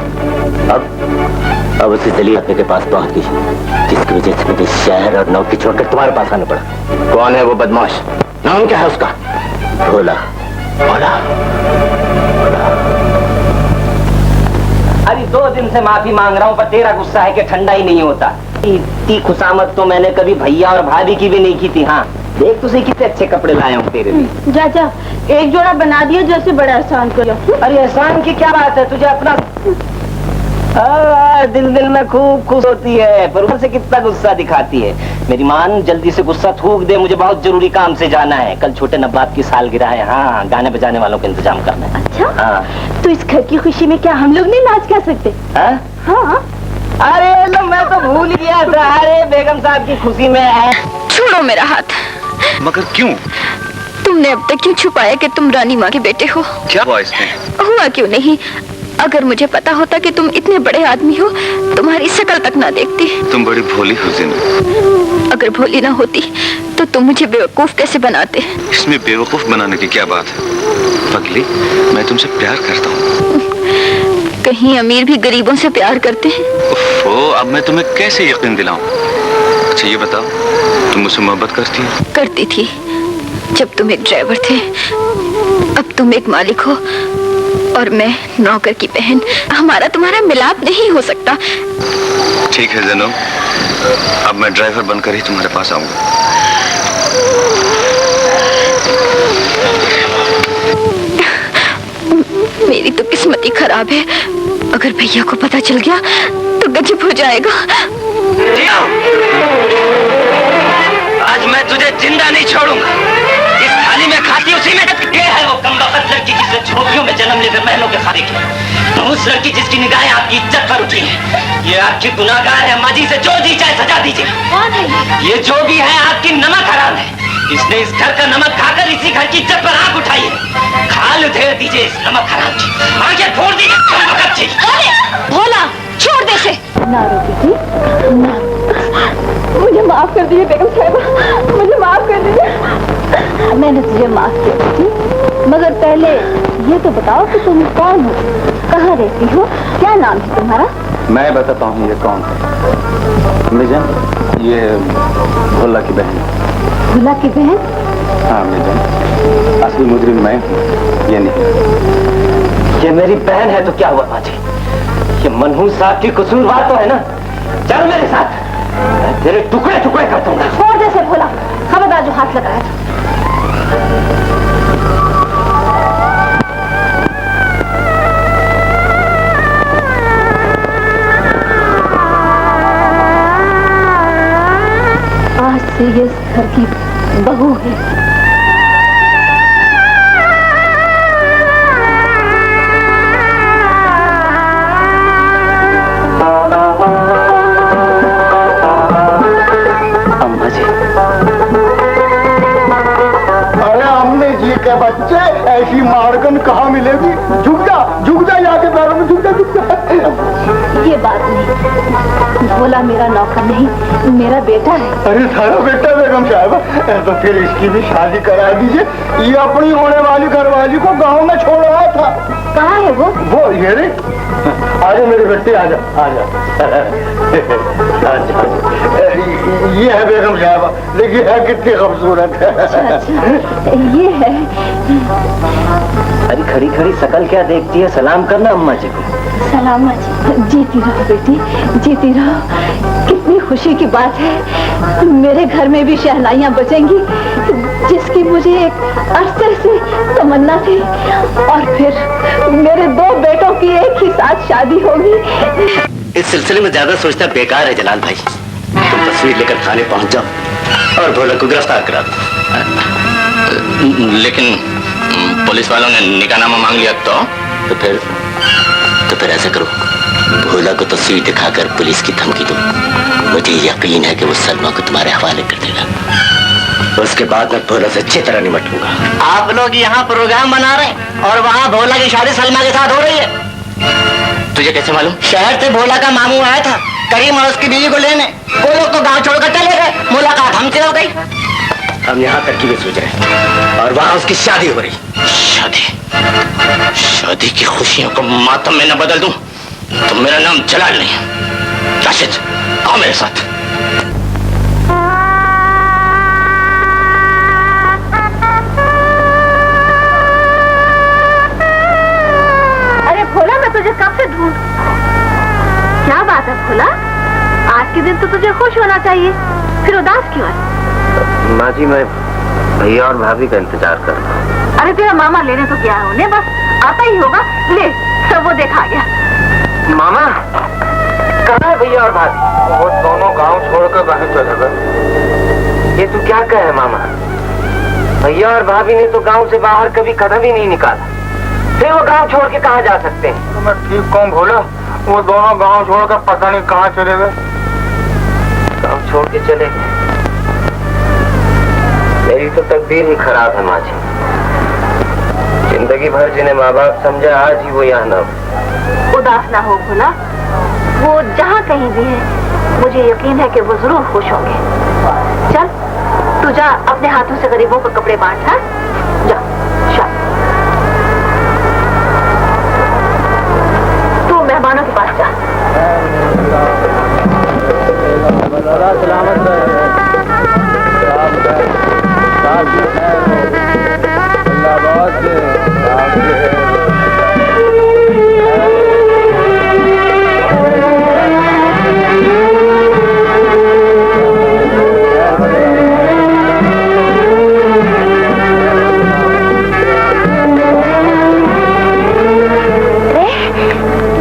अब उसे जलील आदमी के पास पहुंच गई, जिसकी वजह से मुझे शहर और नौकरी छोड़कर तुम्हारे पास आना पड़ा। कौन है वो बदमाश? नाम क्या है उसका? भोला। भोला? अरे 2 दिन से माफी मांग रहा हूँ, पर तेरा गुस्सा है कि ठंडा ही नहीं होता। इतनी खुशामद तो मैंने कभी भैया और भाभी की भी नहीं की थी। हाँ, देख तुझे कितने अच्छे कपड़े लाया हूँ तेरे लिए। चाचा, एक जोड़ा बना दिया, जैसे बड़ा एहसान करो। अरे एहसान की क्या बात है, तुझे अपना दिल में खूब खुश होती है, पर ऊपर से कितना गुस्सा दिखाती है। मेरी मान, जल्दी से गुस्सा थूक दे, मुझे बहुत जरूरी काम से जाना है। कल छोटे नब्बात की सालगिरह है। हाँ, गाने बजाने वालों का इंतजाम करना है। अच्छा? हाँ। तो इस घर की खुशी में क्या हम लोग नहीं नाच कर सकते? हाँ? हाँ। अरे लो, मैं तो भूल गया था। अरे बेगम साहब की खुशी में है। छोड़ो मेरा हाथ। मगर क्यों? तुमने अब तक क्यों छुपाया कि तुम रानी माँ के बेटे हो? क्या हुआ इसमें? हुआ क्यों नहीं, अगर मुझे पता होता कि तुम इतने बड़े आदमी हो, तुम्हारी शक्ल तक ना देखती। तुम बड़ी भोली हो जिन। अगर भोली ना होती तो तुम मुझे बेवकूफ कैसे बनाते? इसमें बेवकूफ बनाने की क्या बात है? पगली, मैं तुमसे प्यार करता हूँ। कहीं अमीर भी गरीबों से प्यार करते हैं? ओफो, अब मैं तुम्हें कैसे यकीन दिलाऊं? अच्छा ये बताओ, तुम मुझसे मोहब्बत करती हो? करती थी, जब तुम एक ड्राइवर थे। अब तुम एक मालिक हो और मैं नौकर की बहन। हमारा तुम्हारा मिलाप नहीं हो सकता। ठीक है जनो, अब मैं ड्राइवर बनकर ही तुम्हारे पास आऊंगा। मेरी तो किस्मत ही खराब है, अगर भैया को पता चल गया तो गजब हो जाएगा। आज मैं तुझे जिंदा नहीं छोड़ूंगा। इस थाली में खाती उसी में ये है वो कमबख्त लड़की जिसने झोपड़ियों में जन्म लेकर महलों के खाने किया। उस लड़की जिसकी निगाहें आपकी इज्जत पर उठी है। ये आपकी गुनाहगार है। माजी से जो जी चाहे सजा दीजिए। कौन है ये जो भी है आपकी नमक हराम है। इसने इस घर का नमक खाकर इसी घर की इज्जत पर आंख उठाई है। खाल उधेड़ दीजिए इस नमक हराम की। आंखें फोड़ दीजिए। भोला, छोड़ दे से। ना रोकेगी ना। मुझे माफ कर दीजिए बेगम साहिबा, मुझे माफ कर दीजिए। मैंने तुझे माफ किया थी, मगर पहले ये तो बताओ कि तुम कौन हो, कहाँ रहती हो, क्या नाम है तुम्हारा? मैं बताता हूँ ये कौन है। मिजान, ये भोला की बहन। भोला की बहन? हाँ मिजान, असली मुजरिम मैं हूँ, ये नहीं। ये मेरी बहन है तो क्या हुआ बाजी? ये मनहूस साहब की कसूरवार तो है ना। चल मेरे साथ, मैं तेरे टुकड़े टुकड़े कर दूंगा। छोड़ दे से भोला, खबरदार जो हाथ लगाया था। आज से ये इस घर की बहू है। बच्चे, ऐसी मारगन कहाँ मिलेगी? झुक जा जाके पैरों में, झुक जा। ये बात नहीं, भोला मेरा नौकर नहीं, मेरा बेटा है। अरे सारा बेटा बेगम साहब, तो फिर इसकी भी शादी करा दीजिए। ये अपनी होने वाली घरवाली को गांव में छोड़ रहा था। कहाँ है वो? ये रे, आजा मेरे बेटे, आजा आजा। ये है बेगम साहब, देखिए है कितनी खूबसूरत है। अच्छा, ये है। अरे खड़ी खड़ी शकल क्या देखती है, सलाम करना अम्मा जी को। सलाम जी, जीती रहो बेटी, जीती रहो। कितनी खुशी की बात है, मेरे घर में भी शहनाइयाँ बजेंगी, जिसकी मुझे एक अरसे से तमन्ना थी। और फिर मेरे 2 बेटों की एक ही साथ शादी होगी। इस सिलसिले में ज्यादा सोचना बेकार है जलाल भाई। तुम तस्वीर लेकर थाने पहुंच जाओ और भोला को गिरफ्तार करा दो। लेकिन पुलिस वालों ने निकाहनामा मांग लिया तो फिर ऐसा करो, भोला को तस्वीर दिखाकर पुलिस की धमकी दो। मुझे यकीन है कि वो सलमा को तुम्हारे हवाले कर देगा। उसके बाद मैं भोला से अच्छी तरह निपटूंगा। आप लोग यहाँ प्रोग्राम बना रहे हैं और वहाँ भोला की शादी सलमा के साथ हो रही है। तुझे कैसे मालूम? शहर से भोला का मामू आया था करीम और उसकी बीवी को लेने। वो लोग तो गांव छोड़कर चले गए, मुलाकात हमसे हो गई। हम यहाँ तक की भी सोच रहे हैं और वहाँ उसकी शादी हो रही। शादी की खुशियों को मातम में न बदल दूं तो मेरा नाम जलाल नहीं। राशिद, आओ मेरे साथ। अरे भोला, मैं तुझे कब से ढूंढ। क्या बात है भोला, आज के दिन तो तुझे खुश होना चाहिए, फिर उदास क्यों है? माँ जी, मैं भैया और भाभी का इंतजार कर रहा हूँ। अरे तेरा मामा लेने तो गया है उन्हें, बस आता ही होगा। ले, सब वो देखा गया। मामा कहाँ है भैया और भाभी? वो दोनों गांव छोड़कर कहीं चले गए। ये तू क्या कहे मामा? भैया और भाभी ने तो गांव से बाहर कभी कदम ही नहीं निकाला, फिर वो गांव छोड़ के कहाँ जा सकते हैं? तो मैं ठीक कौन भोला, वो दोनों गांव छोड़कर पता नहीं कहाँ चले गए। गांव छोड़ के चले गए। मेरी तो तकदीर ही खराब है माँ जी। जिंदगी भर जिन्हें माँ बाप समझा, आज ही वो यहाँ ना हो। उदास ना हो भोला, वो जहाँ कहीं भी है, मुझे यकीन है कि वो जरूर खुश होंगे। चल तू जा, अपने हाथों से गरीबों को कपड़े बांट। हाँ जा, तू मेहमानों के पास जा।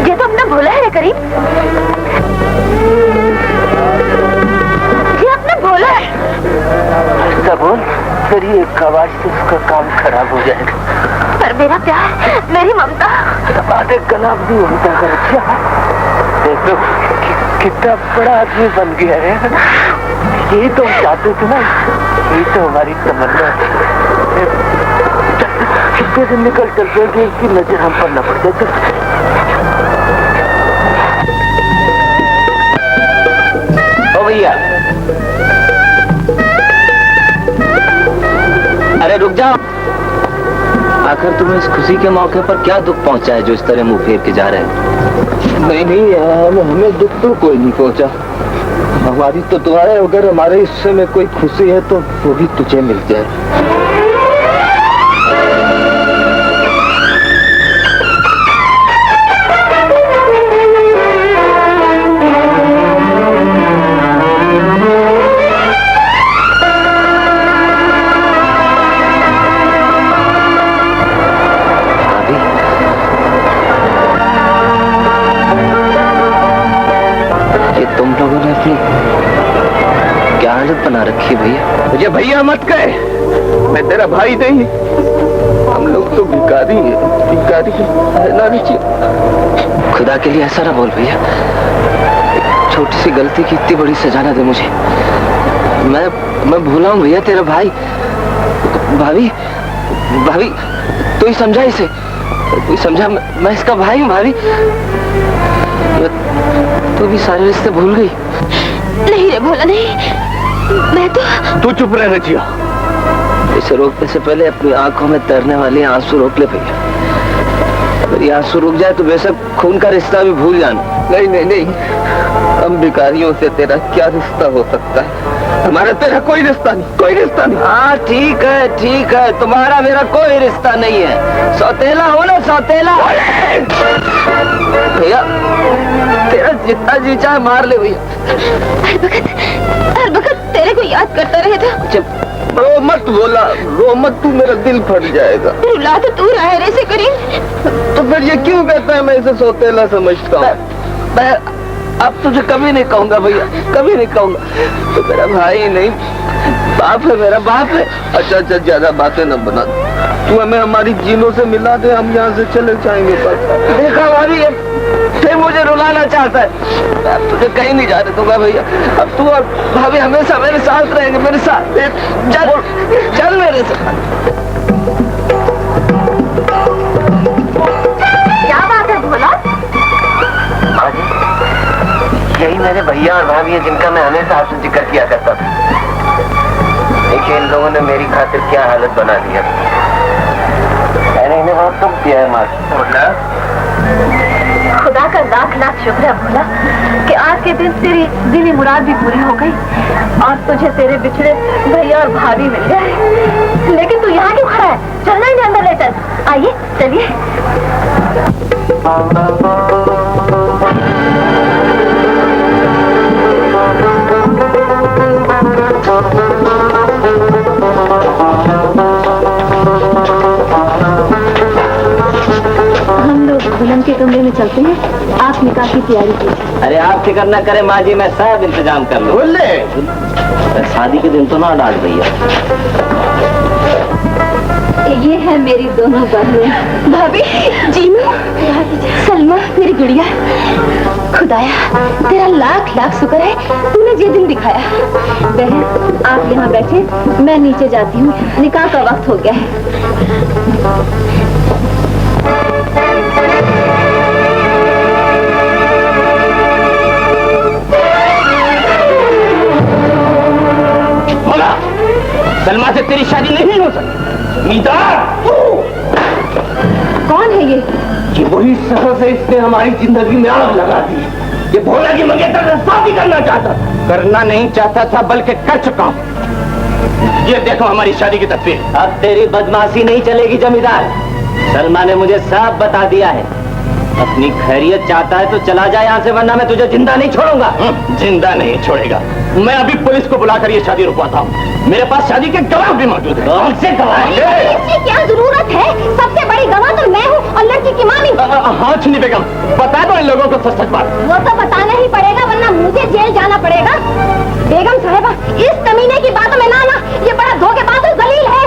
ये तो अपना भोला है करीब, ये अपना भोला है। ऐसा बोल, फिर ये आवाज से उसका काम खराब हो जाएगा। पर मेरा प्यार, मेरी ममता, बातें गला भी होता कर। अच्छा देख लो कितना बड़ा आदमी बन गया है। ये तो चाहते थे ना, ये तो हमारी तमन्ना थी। कितने दिन निकल चलते हैं कि इसकी नजर हम पर न पड़ जाए। ओ भैया, अरे रुक जाओ। आखिर तुम्हें इस खुशी के मौके पर क्या दुख पहुंचा है जो इस तरह मुंह फेर के जा रहे हैं? नहीं, हमें दुख तो कोई नहीं पहुंचा। हमारी तो दुआ है, अगर हमारे हिस्से में कोई खुशी है तो वो भी तुझे मिल जाए। बना रखी भैया। मुझे भैया मत कहे, मैं तेरा भाई नहीं। हम लोग तो भिखारी हैं, भिखारी हैं। खुदा के लिए ऐसा ना बोल भैया, छोटी सी गलती की इतनी बड़ी सजा ना दे मुझे। मैं भूला हूँ भैया, तेरा भाई। भाभी भाभी तू ही समझा इसे, तू ही समझा, मैं इसका भाई हूँ भाभी। तू भी सारे रिश्ते भूल गई? नहीं रे भोला नहीं, मैं तो। तू चुप रह रजिया। इसे रोकने से पहले अपनी आंखों में तैरने वाले आंसू रोक ले भैया। अगर ये आंसू रुक जाए तो बेशक खून का रिश्ता भी भूल जाना। नहीं नहीं नहीं, हम भिखारियों से तेरा क्या रिश्ता हो सकता है? हमारा तेरा कोई रिश्ता नहीं, कोई रिश्ता नहीं। हाँ ठीक है, तुम्हारा मेरा कोई रिश्ता नहीं है। सौतेला हो ना, सौतेला। भैया तेरा जितना जी चाहे मार ले भैया। हर वक्त तेरे को याद करता रहता। रो मत बोला, रो मत, तू मेरा दिल फट जाएगा। रुला तो तू रहा है रे से करीम। तो फिर ये क्यों कहता है मैं इसे सौतेला समझता हूँ? मैं अब तुझे कभी नहीं कहूंगा भैया, कभी नहीं कहूंगा। तो मेरा भाई नहीं, बाप है, मेरा बाप है। अच्छा ज्यादा बातें न बना, तू हमें हमारी जीनों से मिला दे, हम यहाँ से चले जाएंगे बस। देखा भाभी फिर मुझे रुलाना चाहता है। मैं अब तुझे कहीं नहीं जाने दूंगा भैया। अब तू और भाभी हमेशा मेरे साथ रहेंगे, मेरे साथ। चल मेरे साथ। क्या बात है भोला? यही मेरे भैया और भाभी है जिनका मैं हमेशा आपसे जिक्र किया करता था। देखिए इन लोगों ने मेरी खातिर क्या हालत बना दी है। मैंने इन्हें बहुत दुख दिया है माँ। खुदा का लाख लाख शुक्र है भोला कि आज के दिन तेरी दिली मुराद भी पूरी हो गई और तुझे तेरे बिछड़े भैया और भाभी मिल गए। लेकिन तू यहाँ क्यों खड़ा है? चलना ही अंदर ले चल। आइए चलिए। हम लोग दुल्हन के कमरे में चलते हैं, आप निकाह की तैयारी कीजिए। अरे आप फिक्र न करें माँ जी, मैं सब इंतजाम कर लूँ। बोल ले। शादी के दिन तो ना डाल भैया। ये है मेरी दोनों बहनें, भाभी, जीनू, सलमा, मेरी गुड़िया। खुदाया तेरा लाख लाख शुक्र है तूने ये दिन दिखाया। बहन आप यहाँ बैठे, मैं नीचे जाती हूँ, निकाह का वक्त हो गया है। सलमा से तेरी शादी नहीं हो सकती। कौन है ये? वही शख्स है, इसने हमारी जिंदगी में आग लगा दी। ये भोला की मंगेतर से शादी करना चाहता था। करना नहीं चाहता था बल्कि कर चुका हूँ। ये देखो हमारी शादी की तस्वीर। अब तेरी बदमाशी नहीं चलेगी जमींदार। सलमा ने मुझे साफ बता दिया है, अपनी खैरियत चाहता है तो चला जाए यहाँ से, वरना मैं तुझे जिंदा नहीं छोड़ूंगा। जिंदा नहीं छोड़ेगा। मैं अभी पुलिस को बुलाकर ये शादी रुकवाता हूँ। मेरे पास शादी के गवाह भी मौजूद है। कौन से गवाह? इसकी क्या जरूरत है? सबसे बड़ी गवाह तो मैं हूँ और लड़की की मामी। हाँ छुनी बेगम, बता दो इन लोगों को सच सच बात। वो तो बताना ही पड़ेगा वरना मुझे जेल जाना पड़ेगा। बेगम साहिबा इस कमीने की बातों में ना आना, ये बड़ा धोखेबाज और जलील है।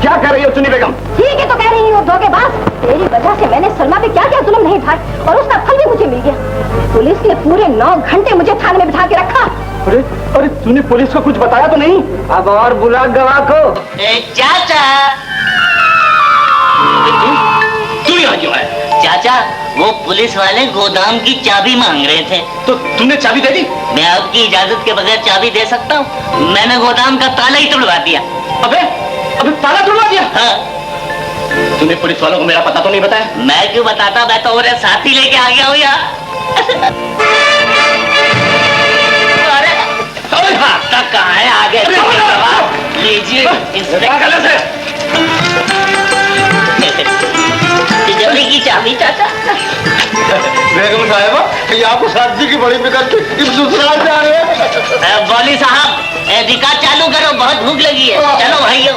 क्या कर रही हो चुनी बेगम? ठीक है तो कह रही हूँ धोखेबाज। तेरी वजह से मैंने सलमा पे क्या क्या जुल्म नहीं उठाए और उसका फल भी मुझे मिल गया। पुलिस ने पूरे 9 घंटे मुझे थाने में बिठा के रखा। अरे तूने पुलिस को कुछ बताया तो नहीं? अब और बुला गवाह को। चाचा तू यहाँ क्यों है? चाचा वो पुलिस वाले गोदाम की चाबी मांग रहे थे। तो तूने चाबी दे दी? मैं आपकी इजाजत के बगैर चाबी दे सकता हूँ? मैंने गोदाम का ताला ही तोड़वा दिया। अबे ताला तोड़वा दिया? हाँ। तूने पुलिस वालों को मेरा पता तो नहीं बताया? मैं क्यों बताता, मैं तो मेरे साथी लेके आ गया हूँ यहाँ। अरे भागता कहाँ है? आगे लीजिए तिजोरी की चाबी चाचा। बेगम साहिबा, ये आपको शादी की बड़ी फिक्र थी, इस ससुराल जा रहे हैं। बौली साहब रिकार्ड चालू करो, बहुत भूख लगी है। चलो भाइयों।